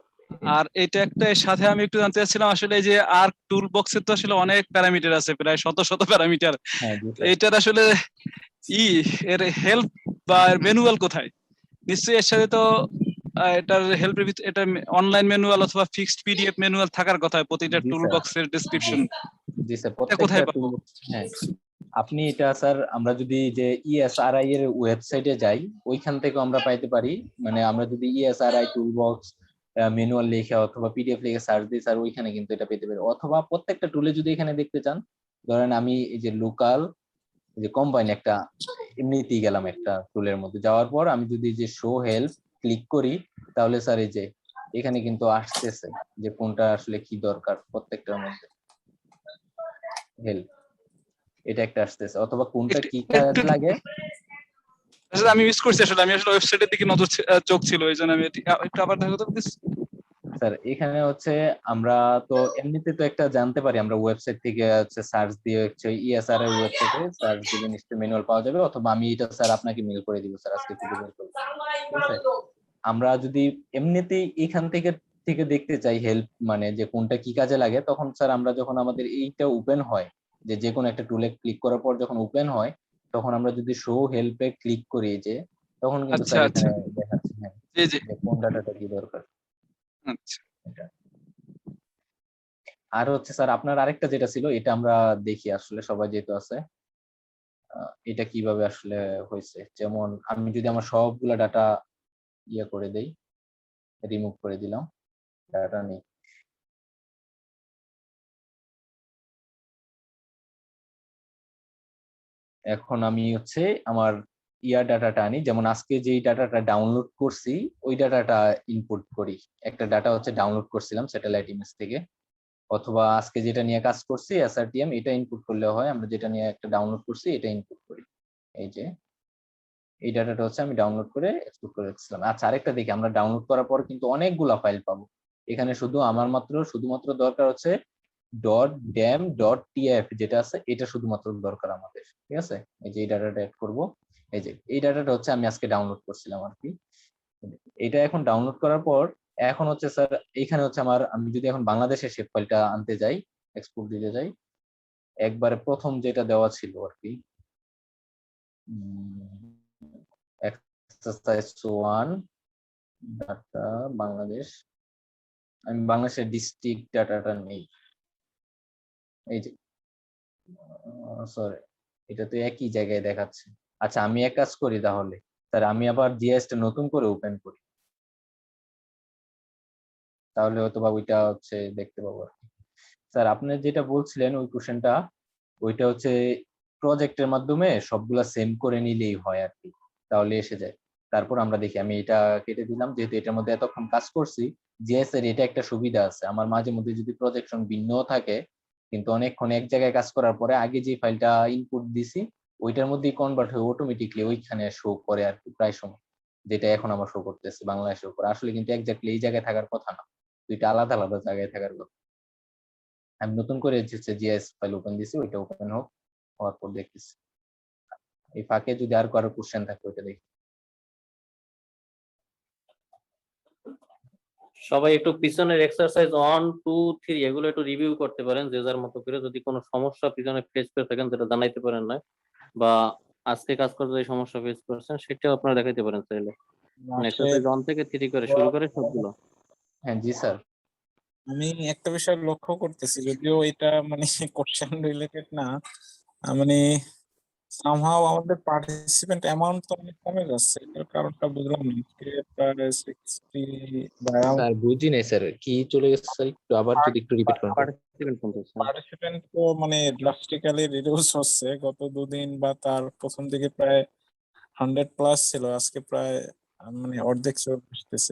আর এটা একটা এর সাথে আমি একটু জানতে চাচ্ছিলাম আসলে এই যে আর্ক টুল বক্সের তো আসলে অনেক প্যারামিটার আছে, প্রায় শত শত প্যারামিটার। হ্যাঁ জি স্যার। এইটার আসলে এর হেল্প বা এর ম্যানুয়াল কোথায়? নিশ্চয়ই এর সাথে তো এটার হেল্পের ভিতরে এটা অনলাইন ম্যানুয়াল অথবা ফিক্সড পিডিএফ ম্যানুয়াল থাকার কথা প্রতিটা জি টুল স্যার। বক্সের ডেসক্রিপশন। জি স্যার, এটা প্রত্যেকটা কোথায় পাবো? tool- হ্যাঁ আপনি এটা স্যার আমরা যদি যে ইএসআরআই এর ওয়েবসাইটে যাই ওইখান থেকে আমরা পাইতে পারি। মানে আমরা যদি ইএসআরআই টুলবক্স ম্যানুয়াল লিখে অথবা পিডিএফ লিখে সার্চ দিই স্যার, ওইখানে কিন্তু এটা পেতে পারি। অথবা প্রত্যেকটা টুলে যদি এখানে দেখতে চান, ধরেন আমি এই যে লোকাল যে কম্বাইন একটা এমনিতেই গেলাম একটা টুলের মধ্যে, যাওয়ার পর আমি যদি যে শো হেল্প ক্লিক করি তাহলে স্যার এই যে এখানে কিন্তু আসতেছে যে কোনটা আসলে কি দরকার প্রত্যেকটার মধ্যে হেল্প, এটা একটা আসতেছে, অথবা কোনটা কি কাজ লাগে। আসলে আমি মিস করছি, আসলে আমি আসলে ওয়েবসাইটের দিকে চোখ ছিল, এই জন্য আমি একটু আবার দেখো তো প্লিজ। স্যার এখানে হচ্ছে আমরা তো এমনিতে তো একটা জানতে পারি, আমরা ওয়েবসাইট থেকে হচ্ছে সার্চ দিয়ে হচ্ছে ইএসআর এর ওয়েবসাইটে সার্চ দিলে নিশ্চয়ই ম্যানুয়াল পাওয়া যাবে, অথবা আমি এটা স্যার আপনাকে মেল করে দিব স্যার আজকে খুঁজে বের করব। ঠিক আছে, আমরা যদি এমনিতেই এখান থেকে থেকে দেখতে চাই হেল্প মানে যে কোনটা কি কাজে লাগে, তখন স্যার আমরা যখন আমাদের এইটা ওপেন হয় যে কোনো একটা টুলে ক্লিক করার পর যখন ওপেন হয় তখন আমরা যদি শো হেল্পে ক্লিক করি যে তখন কিন্তু আচ্ছা স্যার আচ্ছা, এখানে দেখাচ্ছে হ্যাঁ জি জি, যে কোন ডাটাটা কি দরকার। আচ্ছা। এটা আর হচ্ছে স্যার আপনার আরেকটা যেটা ছিল এটা আমরা দেখি আসলে সবাই যেহেতু আছে এটা কিভাবে আসলে হয়েছে। যেমন আমি যদি আমার সবগুলা ডাটা ইয়ে করে দেই, রিমুভ করে দিলাম, ডাটা নেই। এখন আমি হচ্ছে আমার ইয়ার ডাটাটা আনি, যেমন আজকে যেই ডাটাটা ডাউনলোড করছি ওই ডাটাটা ইনপুট করি। একটা ডাটা হচ্ছে ডাউনলোড করছিলাম স্যাটেলাইট ইমেজ থেকে, অথবা আজকে যেটা নিয়ে কাজ করছি এসআরটিএম এটা ইনপুট করলে হয়, আমরা যেটা নিয়ে একটা ডাউনলোড করছি এটা ইনপুট করি। এই যে এই ডাটাটা হচ্ছে আমি ডাউনলোড করে এক্সপোর্ট করে রেখেছিলাম। আচ্ছা আরেকটা দেখি, আমরা ডাউনলোড করার পর কিন্তু অনেকগুলা ফাইল পাবো। এখানে শুধু আমার শুধুমাত্র দরকার হচ্ছে .dam.tf যেটা আছে এটা শুধুমাত্র দরকার আমাদের। ঠিক আছে, এই যে এই ডাটাটা অ্যাড করবো। এই যে এই ডাটাটা হচ্ছে আমি আজকে ডাউনলোড করছিলাম আর কি। এটা এখন ডাউনলোড করার পর এখন হচ্ছে স্যার এইখানে হচ্ছে আমার, আমি যদি এখন বাংলাদেশের শেপ ফাইলটা আনতে যাই, এক্সপোর্ট দিতে যাই, একবারে প্রথম যেটা দেওয়া ছিল আর কি এক্সারসাইজ 1 ডাটা বাংলাদেশ, আমি বাংলাদেশের ডিস্ট্রিক্ট ডাটাটা নেই। এই যে সরি এটা তো একই জায়গায় দেখাচ্ছে। আচ্ছা আমি এক কাজ করি তাহলে স্যার, আমি আবার জিএসটা নতুন করে ওপেন করি, তাহলে হয়তো বা ওইটা হচ্ছে দেখতে পাবো আর কি। স্যার আপনি যেটা বলছিলেন ওই কোশ্চেনটা, ওইটা হচ্ছে প্রজেক্টের মাধ্যমে সবগুলা সেম করে নিলেই হয় আর কি, তাহলে এসে যায়। তারপর আমরা দেখি, আমি এটা কেটে দিলাম যেহেতু এটার মধ্যে এতক্ষণ কাজ করছি। জিএস এর এটা একটা সুবিধা আছে, আমার মাঝে মধ্যে যদি প্রজেকশন ভিন্ন থাকে কিন্তু অনেকক্ষণ এক জায়গায় কাজ করার পরে আগে যে ফাইলটা ইনপুট দিছি ওইটার মধ্যেই কনভার্ট হয়ে অটোমেটিকলি ওইখানে শো করে আর কি প্রায় সময়, যেটা এখন আমার শো করতেছে বাংলায় শো করে, আসলে কিন্তু এক্স্যাক্টলি এই জায়গায় থাকার কথা না, দুইটা আলাদা আলাদা জায়গায় থাকার কথা। আমি নতুন করে হচ্ছে জিএস ফাইল ওপেন দিছি, ওইটা ওপেন হোক, হওয়ার পর দেখতেছি। এই ফাঁকে যদি আর কারো কোশ্চেন থাকে ওইটা দেখি। সবাই একটু পিছনের এক্সারসাইজ 1 2 3 এগুলো একটু রিভিউ করতে পারেন যে যার মতো করে, যদি কোনো সমস্যা পিছনে ফেস করে থাকেন যেটা জানাইতে পারেন না, বা আজকে কাজ করতে যে সমস্যা ফেস করছেন সেটাও আপনারা দেখাইতে পারেন চাইলে। এক্সারসাইজ 1 থেকে 3 করে শুরু করে সবগুলো। হ্যাঁ জি স্যার। আমি একটা বিষয় লক্ষ্য করতেছি, যদিও এটা মানে কোশ্চেন রিলেটেড না, মানে সামহাও আমাদের পার্টিসিপেন্ট অ্যামাউন্ট তো অনেক কমে যাচ্ছে, এটার কারণটা বুঝলাম না। আজকে প্রায় 60 বা স্যার বুঝি নাই স্যার, কি চলে গেছে স্যার, একটু আবার যদি একটু রিপিট করেন। পার্টিসিপেন্ট কোনটা? পার্টিসিপেন্ট তো মানে ড্রাস্টিক্যালি রিডিউস হচ্ছে। গত দুদিন বা তার প্রথম দিকে প্রায় 100+ ছিল, আজকে প্রায় মানে অর্ধেক চলে আসতেছে।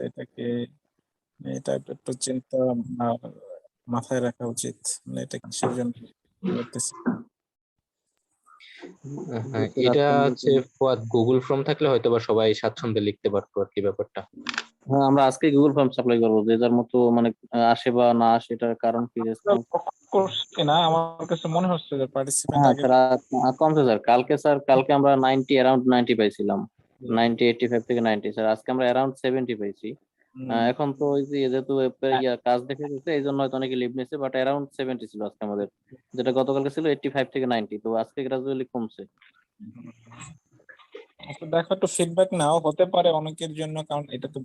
এটা একটু চিন্তা মাথায় রাখা উচিত, মানে এটা কিসের জন্য করতেছে। হ্যাঁ এটা হচ্ছে গুগল ফর্ম থাকলে হয়তো বা সবাই স্বাচ্ছন্দ্যে লিখতে পারতো আর কি ব্যাপারটা। হ্যাঁ, আমরা আজকে গুগল ফর্ম সাপ্লাই করবো, যে যার মতো মানে আসে বা না আসে এটার কারণ কি রেসপন্স। করছি না, আমার কাছে মনে হচ্ছে যে পার্টিসিপেন্ট হ্যাঁ আগে স্যার, কমছে স্যার, কালকে আমরা 90 অ্যারাউন্ড 90 পাইছিলাম, 90 85 থেকে 90 স্যার, আজকে আমরা অ্যারাউন্ড 70 পাইছি। এখন তো ওই যে যেহেতু কাজ দেখে গেছে এই জন্য হয়তো অনেকে লিভ নিয়েছে, বাট অ্যারাউন্ড 70 ছিল আজকে আমাদের, যেটা গতকালকে ছিল 85 থেকে 90, তো আজকে গ্রাজুয়ালি কমছে। আচ্ছা, দেখো একটু ফিডব্যাক নাও, হতে পারে অনেকের জন্য, কারণ এটা তো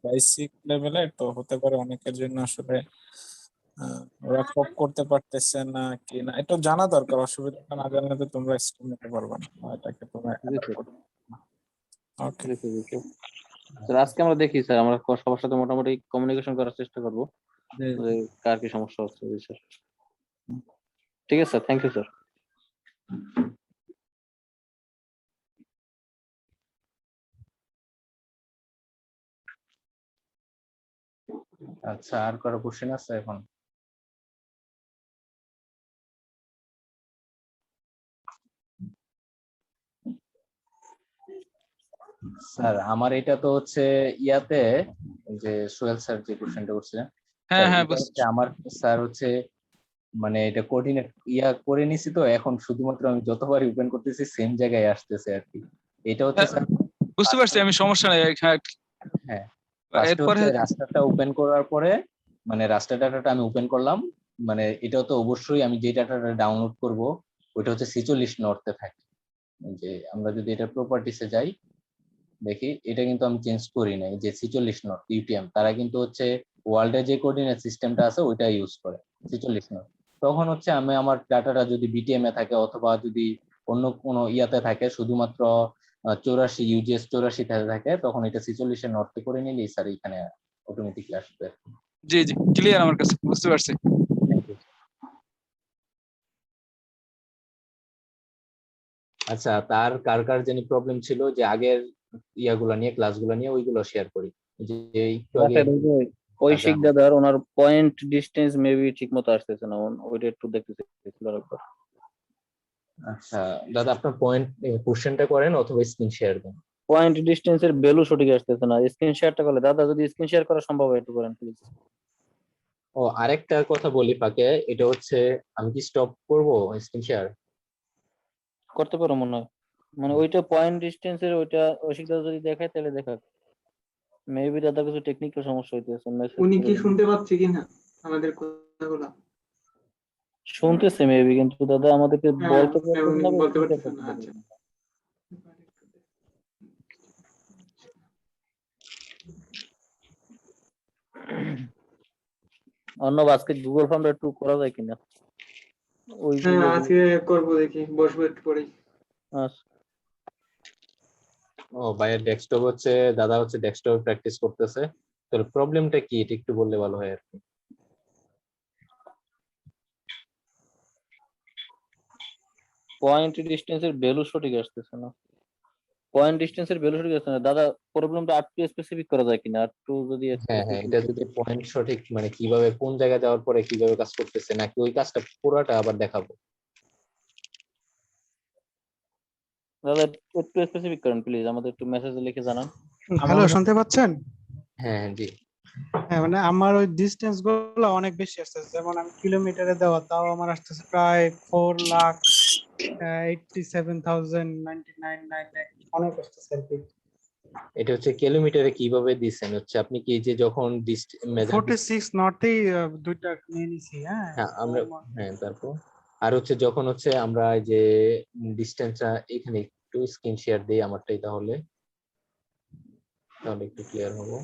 বেসিক লেভেলের, তো হতে পারে অনেকের জন্য আসলে ওরা কোপ করতে পারতেছে না কি না, একটু জানা দরকার। অসুবিধা না জানলে তো তোমরা স্টেপ নিতে পারবে না, এটাকে তোমরা ওকে। স্যার আজকে আমরা দেখি স্যার, আমরা সবার সাথে মোটামুটি কমিউনিকেশন করার চেষ্টা করবো যে কার কি সমস্যা হচ্ছে। জি স্যার, ঠিক আছে স্যার, থ্যাংক ইউ স্যার। আচ্ছা, আর কারো কোশ্চেন আছে এখন? স্যার আমার এটা তো হচ্ছে ইয়াতে, যে সোহেল স্যার যে কোশ্চেনটা করছে, হ্যাঁ স্যার হ্যাঁ এটা হচ্ছে আমার, স্যার হচ্ছে মানে এটা কোঅর্ডিনেট করে নিছি, তো এখন শুধুমাত্র আমি যতবারই ওপেন করতেছি সেম জায়গায় আসতেছে আর কি। এটা হচ্ছে স্যার, বুঝতে পারছি আমি, সমস্যা নেই। হ্যাঁ, হ্যাঁ ফার্স্টে এরপরে হচ্ছে রাস্টারটা ওপেন করার পরে, মানে রাস্টার ডাটাটা আমি ওপেন করলাম, মানে এটাও তো অবশ্যই আমি যে ডাটাটা ডাউনলোড করব ওইটা হচ্ছে 46 নর্থে থাকে। যে আমরা যদি এটা প্রপার্টিসে যাই দেখি, এটা কিন্তু আমি চেঞ্জ করি নাই, যে 46 নট ইউটিএম তারা কিন্তু হচ্ছে ওয়ার্ল্ডের যে কোঅর্ডিনেট সিস্টেমটা আছে ওইটা ইউজ করে 46 নট। তখন হচ্ছে আমি আমার ডাটাটা যদি বিটিএম এ থাকে অথবা যদি অন্য কোনো ইয়াতে থাকে, শুধুমাত্র 84 ইউজিএস 84 থাকে, তখন এটা 46 এর নর্থে করে নিলেই স্যার এখানে অটোমেটিকলি আসবে। জি জি, ক্লিয়ার আমার কাছে, বুঝতে পারছি। Thank you. আচ্ছা, তার কার কার জানি প্রবলেম ছিল যে আগের ইয়াগুলো নিয়ে, ক্লাসগুলো নিয়ে, ওইগুলো শেয়ার করি। যে একটু আগে ঐশিক দাদার ওনার পয়েন্ট ডিস্টেন্স মেবি ঠিক মতো আসতেছে না, ওইটা একটু দেখতে চাইছিল একবার। আচ্ছা দাদা, আপনার পয়েন্ট কোশ্চেনটা করেন অথবা স্ক্রিন শেয়ার দেন। পয়েন্ট ডিস্টেন্স এর ভ্যালু সঠিক আসতেছে না, স্ক্রিন শেয়ারটা করলে দাদা, যদি স্ক্রিন শেয়ার করা সম্ভব হয় একটু করেন প্লিজ। ও আরেকটা কথা বলি ফাঁকে, এটা হচ্ছে আমি কি স্টপ করব স্ক্রিন শেয়ার? করতে পারো মনে হয়, মানে ওইটা পয়েন্ট ডিস্টেন্স এর ওইটা ঐশিক দাদা যদি দেখায় তাহলে দেখা, মেবি দাদা কিছু টেকনিক্যাল সমস্যা হইতেছে। উনি কি শুনতে পাচ্ছে কিনা আমাদের কথাগুলো? শুনতেছে মেবি, কিন্তু দাদা আমাদেরকে হ্যাঁ, বলতে উনি পারতেছে না বা বলতে screen share পারতেছেন করতে না। আচ্ছা, পারতেছে না। অর্ণব, আজকে গুগল ফর্মটা একটু করা যায় কিনা? ওই হ্যাঁ আজকে করবো, দেখি বসবো একটু পরেই। আচ্ছা। ও ভাইয়ের ডেস্কটপ হচ্ছে, দাদা হচ্ছে ডেস্কটপ প্র্যাকটিস করতেছে, তো প্রবলেমটা কি এটা একটু বললে ভালো হয় আর কি। পয়েন্ট ডিস্টেন্স এর ভ্যালু সঠিক আসতেছে না, পয়েন্ট ডিস্টেন্স এর ভ্যালু সঠিক আসছে না দাদা, প্রবলেমটা আর একটু স্পেসিফিক করা যায় কিনা, আর একটু যদি হ্যাঁ হ্যাঁ, এটা যদি পয়েন্ট সঠিক, মানে কিভাবে কোন জায়গায় যাওয়ার পরে কিভাবে কাজ করতেছে, নাকি ওই কাজটা পুরোটা আবার দেখাবো? দাদা একটু স্পেসিফিক করেন প্লিজ, আমাদের একটু মেসেজে লিখে জানান। হ্যালো, শুনতে পাচ্ছেন? হ্যাঁ জি। হ্যাঁ, মানে আমার ওই ডিস্টেন্স গুলো অনেক বেশি আসতেছে, যেমন আমি কিলোমিটারে দেওয়া, তাও আমার আসতেছে প্রায় 4,87,099 অনেক আসতেছে আর কি। এটা হচ্ছে কিলোমিটারে কিভাবে দিচ্ছেন, হচ্ছে আপনি কি যে যখন 46 নর্থেই দুইটা নিয়ে নিছি। হ্যাঁ, হ্যাঁ আমরা, হ্যাঁ তারপর আর হচ্ছে যখন হচ্ছে আমরা যে ডিস্টেন্সটা এখানে একটু স্ক্রিন শেয়ার দিই আমারটাই, তাহলে তাহলে একটু ক্লিয়ার হবো।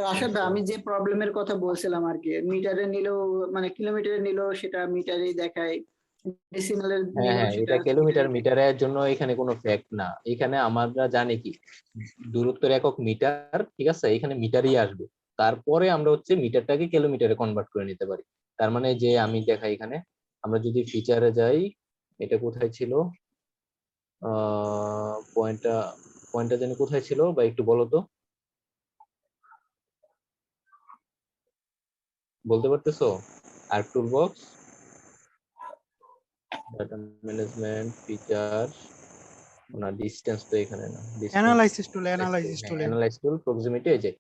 রাশেদ দা, আমি যে প্রবলেমের কথা বলছিলাম আর কি, মিটারে নিলেও মানে কিলোমিটারে নিলেও সেটা মিটারেই দেখায়, ডেসিমেলের হ্যাঁ নিলেও হ্যাঁ, সেটা এটা কিলোমিটার মিটারের জন্য এখানে কোনো ফ্যাক্ট না, এখানে আমরা জানি কি দূরত্বের একক মিটার, ঠিক আছে, এখানে মিটারই আসবে, তারপরে আমরা হচ্ছে মিটারটাকে কিলোমিটারে কনভার্ট করে নিতে পারি। তার মানে যে আমি দেখাই এখানে, আমরা যদি ফিচারে যাই, এটা কোথায় ছিল পয়েন্টটা, পয়েন্টটা যেন কোথায় ছিল বা একটু বলো তো, বলতে পারতেছো? আর টুলবক্স, ডাটা ম্যানেজমেন্ট, ফিচার, না ডিসটেন্স তো এখানে না, অ্যানালাইসিস টুল অ্যানালাইজ টুল প্রক্সিমিটি, এই যে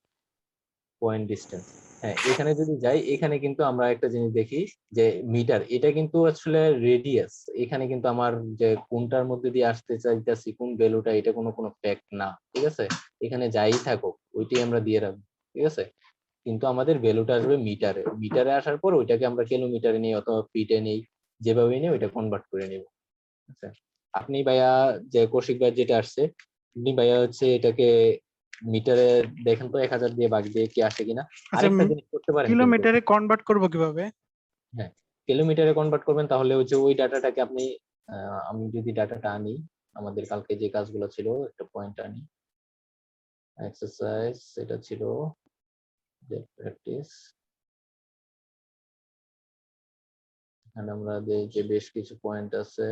পয়েন্ট ডিসটেন্স। হ্যাঁ, এখানে যদি যাই, এখানে কিন্তু আমরা একটা জিনিস দেখি যে মিটার, এটা কিন্তু আসলে রেডিয়াস। এখানে কিন্তু আমার যে কোনটার মধ্যে দিয়ে আসতে চাইতেছি, কোন ভ্যালুটা, এটা কোনো ফ্যাক্ট না, ঠিক আছে। এখানে যাই থাকুক ওইটাই আমরা দিয়ে রাখবো, ঠিক আছে। কিন্তু আমাদের ভ্যালুটা আসবে মিটারে, মিটারে আসার পর ওইটাকে আমরা কিলোমিটারে নিই অথবা ফিটে নেই, যেভাবে নিই ওইটা কনভার্ট করে নিব। আচ্ছা, আপনি ভাইয়া যে কৌশিক ভাই যেটা আসছে, আপনি ভাইয়া হচ্ছে এটাকে মিটারে দেখেন তো 1000 দিয়ে ভাগ দিয়ে কি আসে কিনা। আরেকটা জিনিস করতে পারেন, কিলোমিটারে কনভার্ট করব কিভাবে? হ্যাঁ, কিলোমিটারে কনভার্ট করবেন, তাহলে হচ্ছে ওই ডাটাটাকে আপনি আমি যদি ডাটাটা আনি, আমাদের কালকে যে কাজগুলো ছিল, একটা পয়েন্ট আনি, এক্সারসাইজ এটা ছিল যে প্র্যাকটিস, এখানে আমরা যে বেশ কিছু পয়েন্ট আছে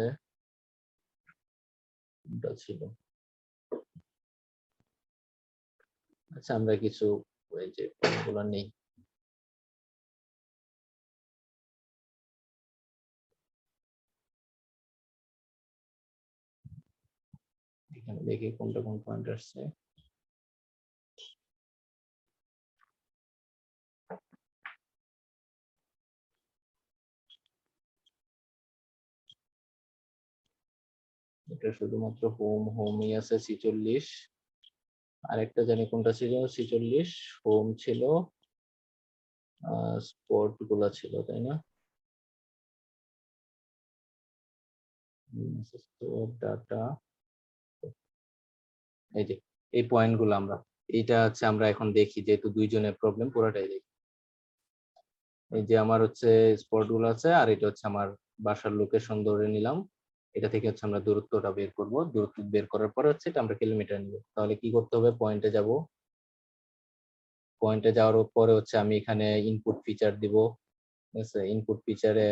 এটা ছিল। আচ্ছা, আমরা কিছু ওই যে পয়েন্টগুলো নেই। এখানে দেখি কোনটা কোন পয়েন্ট আসছে। এটা শুধুমাত্র হোমই আছে 46, আরেকটা জানি কোনটা ছিল 46, হোম ছিল, স্পট গুলা ছিল, তাই না? ডাটা, এই যে এই পয়েন্ট গুলো আমরা, এইটা হচ্ছে আমরা এখন দেখি, যেহেতু দুইজনের প্রবলেম পুরোটাই দেখি। এই যে আমার হচ্ছে স্পট গুলো আছে, আর এটা হচ্ছে আমার বাসার লোকেশন ধরে নিলাম। এটা থেকে হচ্ছে আমরা দূরত্বটা বের করব, দূরত্ব বের করার পরে হচ্ছে এটা আমরা কিলোমিটার নিব। তাহলে কি করতে হবে, পয়েন্টে যাব, পয়েন্টে যাওয়ার পরে হচ্ছে আমি এখানে ইনপুট ফিচার দিব, ঠিক আছে। ইনপুট ফিচারে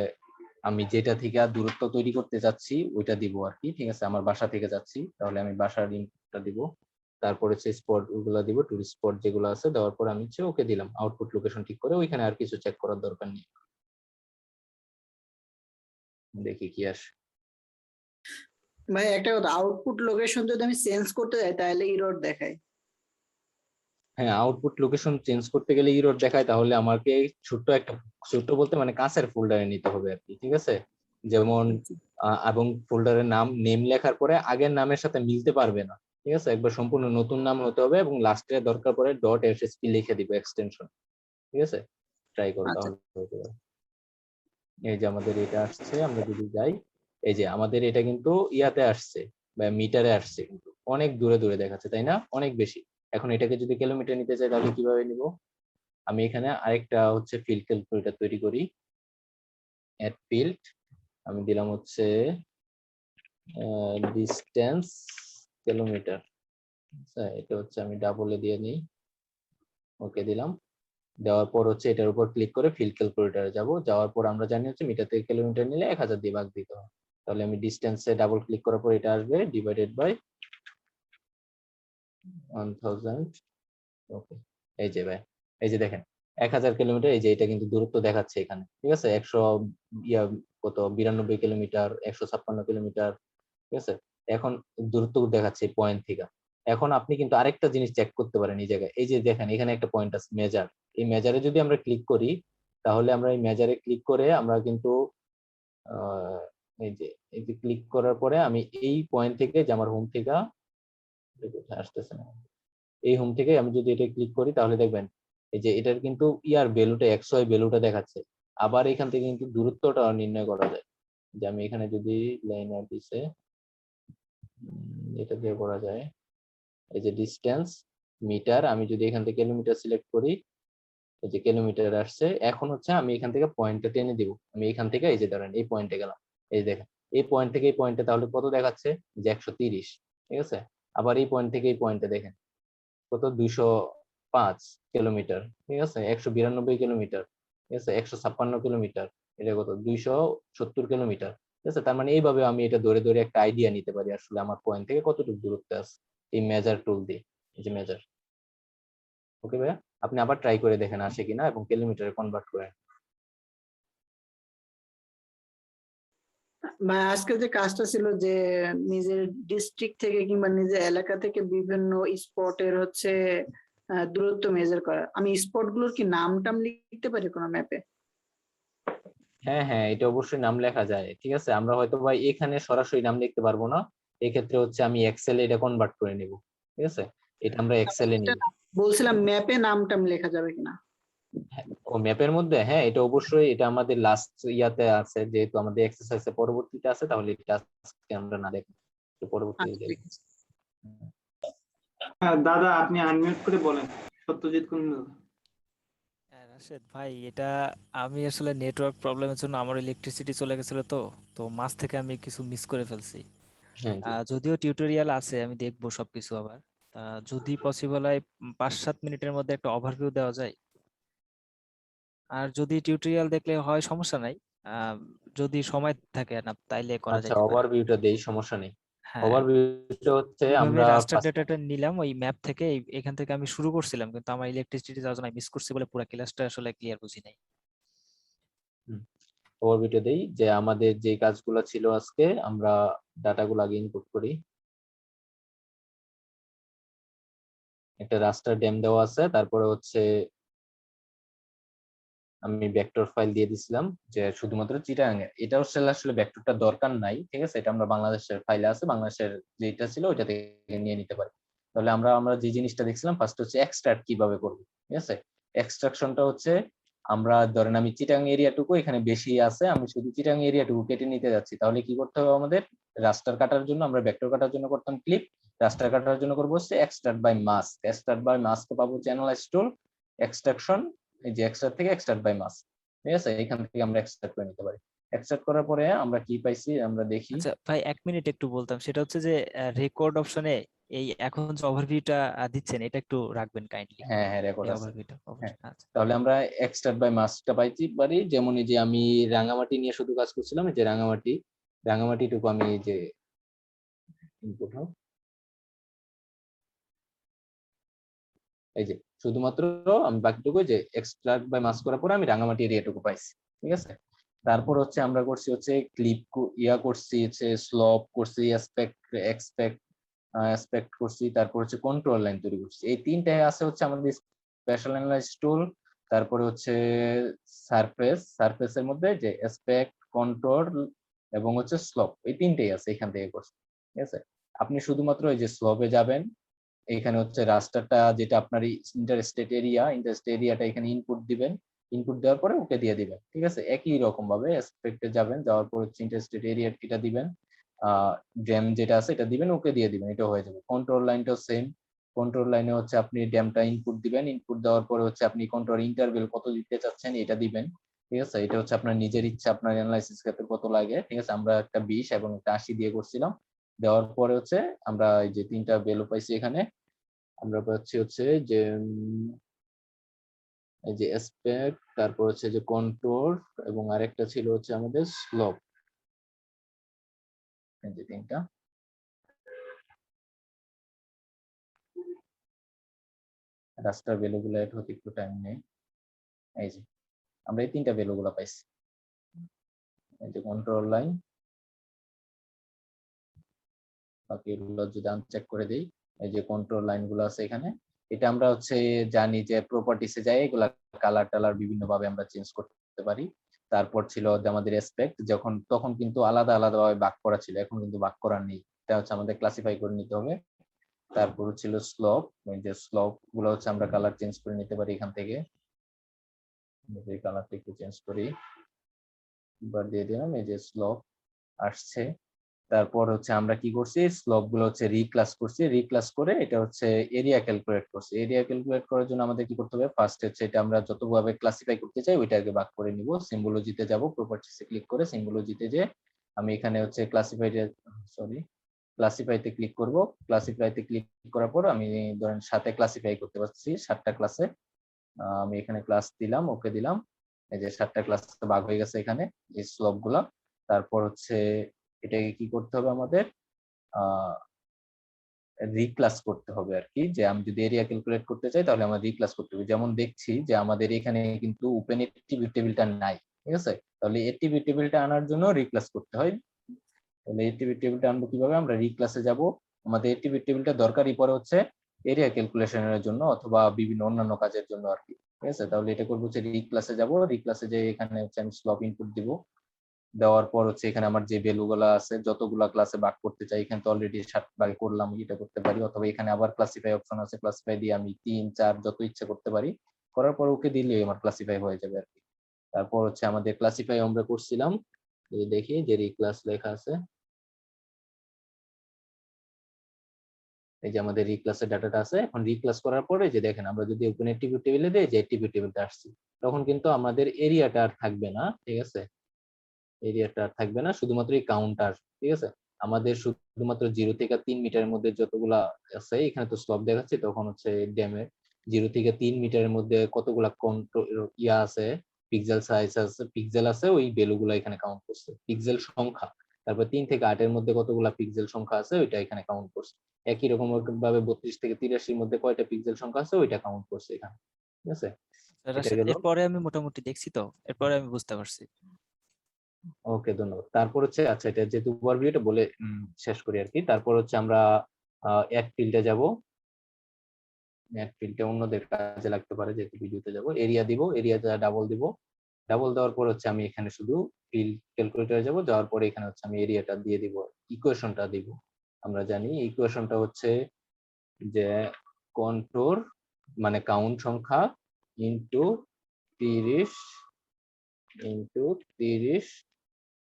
আমি যেটা থেকে দূরত্ব তৈরি করতে যাচ্ছি ওইটা দিব আর কি, ঠিক আছে। আমার বাসা থেকে যাচ্ছি, তাহলে আমি বাসার ইনপুটটা দিব, তারপর হচ্ছে স্পট গুলো দিব, টুরিস্ট স্পট যেগুলো আছে, দেওয়ার পর আমি হচ্ছে ওকে দিলাম, আউটপুট লোকেশন ঠিক করে। ওইখানে আর কিছু চেক করার দরকার নেই, দেখি কি আসে। ভাই একটা কথা, আউটপুট লোকেশন যদি আমি চেঞ্জ করতে যাই তাহলে এরর দেখায়। হ্যাঁ, আউটপুট লোকেশন চেঞ্জ করতে গেলে ইরর দেখায়, তাহলে আমাকে ছোট্ট বলতে মানে কাছের ফোল্ডারে নিতে হবে আর কি, ঠিক আছে। যেমন এবং ফোল্ডারের নাম নেম লেখার পরে আগের নামের সাথে মিলতে পারবে না, ঠিক আছে। একবার সম্পূর্ণ নতুন নাম হতে হবে, এবং লাস্টে দরকার পড়ে .ssp লিখে দিব এক্সটেনশন, ঠিক আছে। ট্রাই করো, আচ্ছা, তাহলে হয়ে যাবে। এই যে আমাদের এটা আসছে, আমরা যদি যাই, এই যে আমাদের এটা কিন্তু ইয়াতে আসছে বা মিটারে আসছে, কিন্তু অনেক দূরে দূরে দেখাচ্ছে, তাই না, অনেক বেশি। এখন এটাকে যদি কিলোমিটার নিতে চাই তাহলে কিভাবে নিব, আমি এখানে আরেকটা হচ্ছে ফিল্ড ক্যালকুলেটর তৈরি করি, অ্যাড ফিল্ড, আমি দিলাম হচ্ছে ডিসটেন্স কিলোমিটার। আচ্ছা, এটা হচ্ছে আমি ডাবলে দিয়ে নিই, ওকে দিলাম। দেওয়ার পর হচ্ছে এটার উপর ক্লিক করে ফিল্ড ক্যালকুলেটরে যাব, যাওয়ার পর আমরা জানি হচ্ছে মিটার থেকে কিলোমিটার নিলে 1000 দিয়ে ভাগ দিতে হয়। তাহলে আমি ডিসটেন্সে ডাবল ক্লিক করার পর এটা আসবে ডিভাইডেড বাই 1000। ওকে, এই যে ভাই, এই যে দেখেন 1000 কিলোমিটার, এই যে এটা কিন্তু দূরত্ব দেখাচ্ছে এখানে, ঠিক আছে। 92 কিলোমিটার, 156 কিলোমিটার, ঠিক আছে। এখন দূরত্ব দেখাচ্ছে পয়েন্ট থেকে। এখন আপনি কিন্তু আরেকটা জিনিস চেক করতে পারেন এই জায়গায়, এই যে দেখেন এখানে একটা পয়েন্ট আছে মেজার, এই মেজারে যদি আমরা ক্লিক করি, তাহলে আমরা এই মেজারে ক্লিক করে আমরা কিন্তু আহ, এই যে ক্লিক করার পরে আমি এই পয়েন্ট থেকে, যে আমার হোম থেকে আসতেছে না, এই হোম থেকে আমি যদি এটা ক্লিক করি, তাহলে দেখবেন এই যে এটার কিন্তু ইয়ার ভ্যালুটা XY ভ্যালুটা দেখাচ্ছে। আবার এখান থেকে কিন্তু দূরত্বটা নির্ণয় করা যায়, যে আমি এখানে যদি লাইনার দিছে এটা দিয়ে করা যায়, এই যে ডিসটেন্স মিটার, আমি যদি এখান থেকে কিলোমিটার সিলেক্ট করি, এই যে কিলোমিটার আসছে। এখন হচ্ছে আমি এখান থেকে পয়েন্টটা টেনে দিব, আমি এখান থেকে এই যে ধরেন এই পয়েন্টে গেলাম, এই দেখেন এই পয়েন্ট থেকে এই পয়েন্টে, তাহলে কত দেখাচ্ছে, যে 130, ঠিক আছে। আবার এই পয়েন্ট থেকে এই পয়েন্টে দেখেন কত, 205 কিলোমিটার, ঠিক আছে, 192 কিলোমিটার, ঠিক আছে, 156 কিলোমিটার, এটা কত, 270 কিলোমিটার, ঠিক আছে। তার মানে এইভাবে আমি এটা ধরে ধরে একটা আইডিয়া নিতে পারি আসলে আমার পয়েন্ট থেকে কতটুকু দূরত্বে আছে, এই মেজার টুল দিয়ে, এই যে মেজার। ওকে ভাইয়া, আপনি আবার ট্রাই করে দেখেন আসে কিনা, এবং কিলোমিটারে কনভার্ট করেন। মানে আজকে যে কাজটা ছিল যে নিজের ডিস্ট্রিক্ট থেকে কিংবা নিজের এলাকা থেকে বিভিন্ন স্পটের হচ্ছে দূরত্ব মেজার করা, আমি স্পট গুলোর কি নাম টাম লিখতে পারি কোনো ম্যাপে? হ্যাঁ হ্যাঁ, এটা অবশ্যই নাম লেখা যায়। ঠিক আছে, আমরা হয়তো বা এখানে সরাসরি নাম লিখতে পারবো না, এক্ষেত্রে হচ্ছে আমি এক্সেলে এটা কনভার্ট করে নিব। ঠিক আছে, এটা আমরা এক্সেলে নিব। বলছিলাম ম্যাপে নাম টাম লেখা যাবে কিনা। ও ম্যাপের মধ্যে, হ্যাঁ এটা অবশ্যই, এটা আমাদের লাস্ট ইয়াতে আছে, যেহেতু আমাদের এক্সারসাইজে পরবর্তীতে আছে, তাহলে এটা আজকে আমরা না দেখি, পরবর্তীতে আচ্ছা, দেখি। দাদা আপনি আনমিউট করে বলেন, সত্যজিৎ কোন হ্যাঁ রাশেদ ভাই, এটা আমি আসলে নেটওয়ার্ক প্রবলেমের জন্য আমার ইলেকট্রিসিটি চলে গেছিল, তো মাঝ থেকে আমি কিছু মিস করে ফেলছি। হ্যাঁ জি। যদিও টিউটোরিয়াল আছে, আমি দেখবো সবকিছু আবার। যদি পসিবল হয় 5-7 মিনিটের মধ্যে একটা ওভারভিউ দেওয়া যায়। আর যদি টিউটোরিয়াল দেখলে হয় সমস্যা নাই, আহ, যদি সময় থাকে না তাইলে করা আচ্ছা, যাইতে পারে। ওভারভিউটা দেই, সমস্যা নেই। হ্যাঁ, ওভারভিউটা হচ্ছে কিভাবে আমরা রাস্টার ডাটাটা নিলাম ওই ম্যাপ থেকে, এখান থেকে আমি শুরু করছিলাম, কিন্তু আমার ইলেকট্রিসিটি যাওয়ার জন্য মিস করছি বলে পুরো ক্লাসটা আসলে ক্লিয়ার বুঝি নাই। ওভারভিউটা দেই যে আমাদের যে কাজগুলো ছিল আজকে, আমরা ডাটাগুলো আগে ইনপুট করি। একটা রাস্টার ড্যাম দেওয়া আছে, তারপরে হচ্ছে আমি ভেক্টর ফাইল দিয়ে দিছিলাম যে শুধুমাত্র চিটাগাং এর, এটা হচ্ছে আসলে ভেক্টরটা দরকার নাই। ঠিক আছে, এটা আমরা বাংলাদেশের ফাইলে আছে, বাংলাদেশের যেটা ছিল ওইটা থেকে নিয়ে নিতে পারি। তাহলে আমরা আমরা যে জিনিসটা দেখছিলাম ফার্স্ট হচ্ছে এক্সট্রাক্ট কিভাবে করব। ঠিক আছে, এক্সট্রাকশনটা হচ্ছে আমরা ধরেন আমি চিটাগাং এরিয়াটুকু এখানে বেশি আছে, আমি শুধু চিটাগাং এরিয়াটুকু কেটে নিতে যাচ্ছি, তাহলে কি করতে হবে আমাদের? রাস্টার কাটার জন্য আমরা ভেক্টর কাটার জন্য করতাম ক্লিক, রাস্টার কাটার জন্য করবো হচ্ছে extract by mask. Extract by mask পাবো চ্যানেলাইজ টুল, এক্সট্রাকশন, এই যে এক্সট্রাক্ট থেকে এক্সট্রাক্ট বাই মাস্ক। ঠিক আছে, এখান থেকে আমরা এক্সট্রাক্ট করে নিতে পারি। এক্সট্রাক্ট করার পরে আমরা কি পাইছি আমরা দেখি। আচ্ছা ভাই, 1 মিনিট একটু বলতাম, সেটা হচ্ছে যে রেকর্ড অপশনে এই এখন যে ওভারভিউটা দিচ্ছেন এটা একটু রাখবেন কাইন্ডলি। হ্যাঁ হ্যাঁ, রেকর্ড এই আছে। ওভারভিউটা হ্যাঁ, আচ্ছা। তাহলে আমরা এক্সট্রাক্ট বাই মাস্কটা পাইছি পারি, যেমন এই যে আমি রাঙামাটি নিয়ে শুধু কাজ করছিলাম, এই যে রাঙামাটিটুকু আমি এই যে ইনপুট হোক, এই যে শুধুমাত্র আমি বাকিটুকু যে এক্সট্রাক্ট বাই মাস্ক করার পরে আমি রাঙামাটি এরিয়াটুকু পাইছি। ঠিক আছে, তারপর হচ্ছে আমরা করছি হচ্ছে ক্লিপ করছি, হচ্ছে স্লপ করছি, অ্যাসপেক্ট করছি, তারপর হচ্ছে কন্ট্রোল লাইন তৈরি করছি। এই তিনটায় আছে হচ্ছে আমাদের স্পেশাল অ্যানালাইজ টুল, তারপরে হচ্ছে সারফেসের মধ্যে যে অ্যাসপেক্ট, কন্ট্রোল এবং হচ্ছে স্লপ, এই তিনটেই আছে এখান থেকে করছি। ঠিক আছে, আপনি শুধুমাত্র এই যে স্লপে যাবেন, এখানে হচ্ছে রাস্টারটা যেটা আপনার ইন্টারস্টেট এরিয়াটা এখানে ইনপুট দিবেন, ইনপুট দেওয়ার পরে ওকে দিয়ে দিবেন। ঠিক আছে, একই রকম ভাবে অ্যাসপেক্টে যাবেন, যাওয়ার পর হচ্ছে ইন্টারস্টেট এরিয়া এটা দিবেন, ড্যাম যেটা আছে এটা দিবেন, ওকে দিয়ে দিবেন, এটা হয়ে যাবে। কন্ট্রোল লাইনটাও সেম, কন্ট্রোল লাইনে হচ্ছে আপনি ড্যামটা ইনপুট দিবেন, ইনপুট দেওয়ার পরে হচ্ছে আপনি কন্ট্রোল ইন্টারভেল কত দিতে চাচ্ছেন এটা দিবেন। ঠিক আছে, এটা হচ্ছে আপনার নিজের ইচ্ছা, আপনার অ্যানালাইসিস ক্ষেত্রে কত লাগে। ঠিক আছে, আমরা একটা 20 এবং একটা 80 দিয়ে করছিলাম। দেওয়ার পরে হচ্ছে আমরা এই যে তিনটা ভ্যালু পাইছি এখানে, আমরা পাচ্ছি হচ্ছে যে এই যে অ্যাসপেক্ট, তারপর হচ্ছে যে কন্ট্রোল এবং আরেকটা ছিল হচ্ছে আমাদের স্লোপ, এই যে তিনটা। রাস্টার ভ্যালু গুলো এড হতে একটু টাইম নেই। এই যে আমরা এই তিনটা ভ্যালু গুলো পাইছি, এই যে কন্ট্রোল লাইন, বাকি এগুলো যদি আনচেক করে দেই, এই যে কন্ট্রোল লাইন গুলো আছে এখানে, এটা আমরা হচ্ছে জানি যে প্রপার্টিসে যাই এগুলা কালার টালার বিভিন্ন ভাবে আমরা চেঞ্জ করতে পারি। তারপর ছিল আমাদের অ্যাসপেক্ট, তখন কিন্তু আলাদা আলাদা ভাবে ভাগ করা ছিল, এখন কিন্তু ভাগ করা নেই, এটা হচ্ছে আমাদের ক্লাসিফাই করে নিতে হবে। তারপর ছিল স্লোপ, এই যে স্লোপ গুলো হচ্ছে আমরা কালার চেঞ্জ করে নিতে পারি এখান থেকে, এই কালারটা একটু চেঞ্জ করি, এবার দিয়ে দিলাম, এই যে স্লোপ আসছে। তারপর হচ্ছে আমরা কি করছি, স্লোপ গুলো হচ্ছে রিক্লাস করছি, রিক্লাস করে এটা হচ্ছে এরিয়া ক্যালকুলেট করছি। এরিয়া ক্যালকুলেট করার জন্য আমাদের কি করতে হবে, ফার্স্ট হচ্ছে এটা আমরা যতভাবে ক্লাসিফাই করতে চাই ওইটাকে ভাগ করে নিব। সিম্বলজিতে যাব, প্রপার্টিসে ক্লিক করে সিম্বলজিতে যে আমি এখানে হচ্ছে ক্লাসিফাইতে ক্লিক করব। ক্লাসিফাইতে ক্লিক করার পর আমি ধরেন 7-এ ক্লাসিফাই করতে পারছি, 7টা ক্লাসে আমি এখানে ক্লাস দিলাম, ওকে দিলাম, এই যে 7টা ক্লাস ভাগ হয়ে গেছে এখানে এই স্লোপ গুলা। তারপর হচ্ছে এটাকে কি করতে হবে আমাদের, রিক্লাস করতে হবে আর কি, যে আমি যদি এরিয়া ক্যালকুলেট করতে চাই তাহলে আমার রিক্লাস করতে হবে। যেমন দেখছি যে আমাদের এখানে কিন্তু ওপেন টেবিলটা নাই, ঠিক আছে? তাহলে এটিভি টেবিলটা আনার জন্য রিক্লাস করতে হয়। তাহলে এটিভি টেবিলটা আনবো কিভাবে? আমরা রিক্লাসে যাব। আমাদের এটিভি টেবিলটা দরকারই পড়ে হচ্ছে এরিয়া ক্যালকুলেশনের জন্য অথবা বিভিন্ন অন্যান্য কাজের জন্য আর কি। ঠিক আছে? তাহলে এটা করবো হচ্ছে রিক্লাসে যাব। রিক্লাসে যে এখানে হচ্ছে আমি স্লপ ইনপুট দিব। দেওয়ার পর হচ্ছে এখানে আমার যে ভ্যালু গুলা আছে যতগুলা ক্লাসে ভাগ করতে চাই, এখানে তো অলরেডি 7 ভাগে করলাম, এটা করতে পারি। অথবা এখানে আবার ক্লাসিফাই অপশন আছে, ক্লাসিফাই দিয়ে আমি 3 4 যত ইচ্ছা করতে পারি। করার পর ওকে দিলে আমার ক্লাসিফাই হয়ে যাবে আর কি। তারপর হচ্ছে আমাদের ক্লাসিফাই আমরা করছিলাম, এই দেখি যে রিক্লাস লেখা আছে, এই যে আমাদের রিক্লাসের ডাটাটা আছে। এখন রিক্লাস করার পরে যে দেখেন আমরা যদি ওপেন এটিভি টেবিলে দেই যে এটিভি টেবিলটা আসছে, তখন কিন্তু আমাদের এরিয়াটা আর থাকবে না। ঠিক আছে? এরিয়াটা আর থাকবে না, শুধুমাত্র এই কাউন্টার। ঠিক আছে? আমাদের শুধুমাত্র 0 থেকে 3 মিটারের মধ্যে যতগুলা আছে, এখানে তো স্লপ দেখাচ্ছে, তখন হচ্ছে ড্যামের 0 থেকে 3 মিটারের মধ্যে কতগুলা ইয়া আছে, পিক্সেল সাইজ আছে, পিক্সেল আছে, ওই ভ্যালুগুলো এখানে কাউন্ট করছে, পিক্সেল সংখ্যা। তারপর 3 থেকে 8 এর মধ্যে কতগুলা পিক্সেল সংখ্যা আছে ওইটা এখানে কাউন্ট করছে। একই রকম ভাবে 32 থেকে 83 এর মধ্যে কয়টা পিক্সেল সংখ্যা আছে ওইটা কাউন্ট করছে এখানে। ঠিক আছে? এটা রাশেদ, গেল। এরপরে আমি মোটামুটি দেখছি, তো এরপরে আমি বুঝতে পারছি। ওকে, ধন্যবাদ। তারপর হচ্ছে আচ্ছা, এটা যেহেতু ওভারভিউটা বলে শেষ করি আর কি। তারপর হচ্ছে আমরা অ্যাড ফিল্ডে যাব। অ্যাড ফিল্ডে অন্যদের কাজে লাগতে পারে, যেহেতু ভিডিওতে যাব। এরিয়া দিব, এরিয়াটা ডাবল দিব। ডাবল দেওয়ার পর হচ্ছে আমি এখানে শুধু ফিল্ড ক্যালকুলেটরে যাব, যাওয়ার পরে এখানে হচ্ছে আমি এরিয়াটা দিয়ে দিব, ইকুয়েশনটা দিব। আমরা জানি ইকুয়েশনটা হচ্ছে যে কন্ট্রোর মানে কাউন্ট সংখ্যা ইনটু 30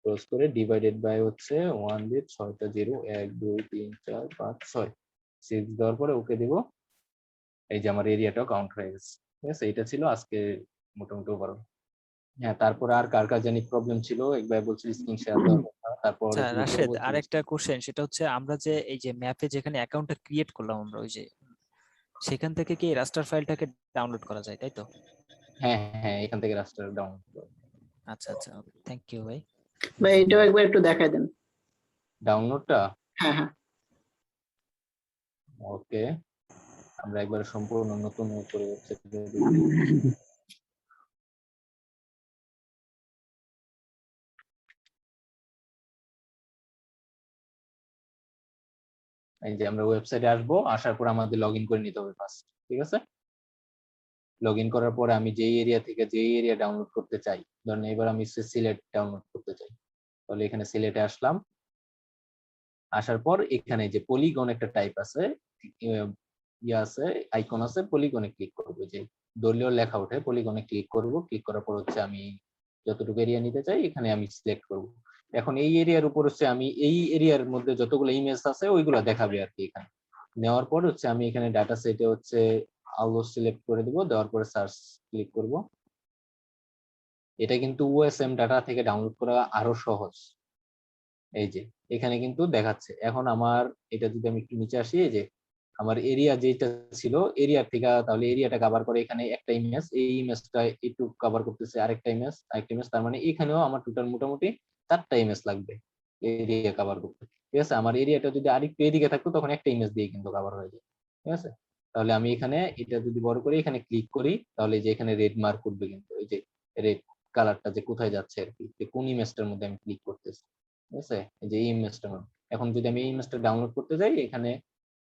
ক্রস করে ডিভাইডেড বাই হচ্ছে 1 দিয়ে 6টা 0 1 2 3 4 5 6 6 দেওয়ার পরে ওকে দিব। এই যে আমার এরিয়াটাও কাউন্ট হয়ে গেছে। ঠিক আছে? এটা ছিল আজকে মোটামুটি ওভারঅল। হ্যাঁ, তারপর আর কার কার জানি প্রবলেম ছিল, একবার বলছিল স্ক্রিন শেয়ার দেওয়ার কথা, তারপর আচ্ছা গ্রুপে রাশেদ, বলছিল। আরেকটা কোশ্চেন, সেটা হচ্ছে আমরা যে এই যে ম্যাপে যেখানে অ্যাকাউন্টটা ক্রিয়েট করলাম আমরা, ওই যে সেখান থেকে কি রাস্টার ফাইলটাকে ডাউনলোড করা যায়, তাই তো? হ্যাঁ হ্যাঁ, এখান থেকে রাস্টার ডাউনলোড করো। আচ্ছা আচ্ছা, থ্যাংক ইউ ভাই। ভাই এটাও একবার একটু দেখাই দেন। ডাউনলোডটা হ্যাঁ হ্যাঁ। ওকে, আমরা একবার সম্পূর্ণ নতুন করে ওয়েবসাইট এই যে আমরা ওয়েবসাইটে আসবো, আসার পর আমাদের লগ ইন করে নিতে হবে ফার্স্ট। ঠিক আছে? লগ ইন করার পরে আমি যেই এরিয়া থেকে যেই এরিয়া ডাউনলোড করতে চাই, ধরেন এবার আমি সিলেট ডাউনলোড করতে চাই, তাহলে এখানে সিলেটে আসলাম। আসার পর এখানে যে পলিগন একটা টাইপ আছে, ইয়ে আছে, আইকন আছে, পলিগনে ক্লিক করবো। যে দলীয় লেখা ওঠে, পলিগনে ক্লিক করব। ক্লিক করার পর হচ্ছে আমি যতটুকু এরিয়া নিতে চাই এখানে আমি সিলেক্ট করব। এখন এই এরিয়ার উপর হচ্ছে আমি এই এরিয়ার মধ্যে যতগুলো ইমেজ আছে ওইগুলো দেখাবে আর কি। এখানে নেওয়ার পর হচ্ছে আমি এখানে ডাটা সেটে হচ্ছে আলো সিলেক্ট করে দিব, দেওয়ার পরে সার্চ ক্লিক করব। এটা কিন্তু ওএসএম ডাটা থেকে ডাউনলোড করা আরো সহজ। এই যে এখানে কিন্তু দেখাচ্ছে। এখন আমার এটা যদি আমি একটু নিচে আসি, এই যে আমার এরিয়া যেটা ছিল এরিয়ার থেকে, তাহলে এরিয়াটা কভার করে এখানে একটা ইমেজ, এই ইমেজটা একটু কভার করতেছে আরেকটা ইমেজ, তার মানে এখানেও আমার টোটাল মোটামুটি 4টা ইমেজ লাগবে এরিয়া কভার করতে। ঠিক আছে? আমার এরিয়াটা যদি আরেকটু এদিকে থাকতো তখন একটা ইমেজ দিয়ে কিন্তু কভার হয়ে যায়। ঠিক আছে? তাহলে আমি এখানে এটা যদি বড় করে এখানে ক্লিক করি, তাহলে যে এখানে রেড মার্ক করবে, কিন্তু এই যে রেড কালারটা যে কোথায় যাচ্ছে আর কি, যে কোন ইমেজটার মধ্যে আমি ক্লিক করতেছি। ঠিক আছে? এই যে এই ইমেজটা। এখন যদি আমি এই ইমেজটা ডাউনলোড করতে যাই, এখানে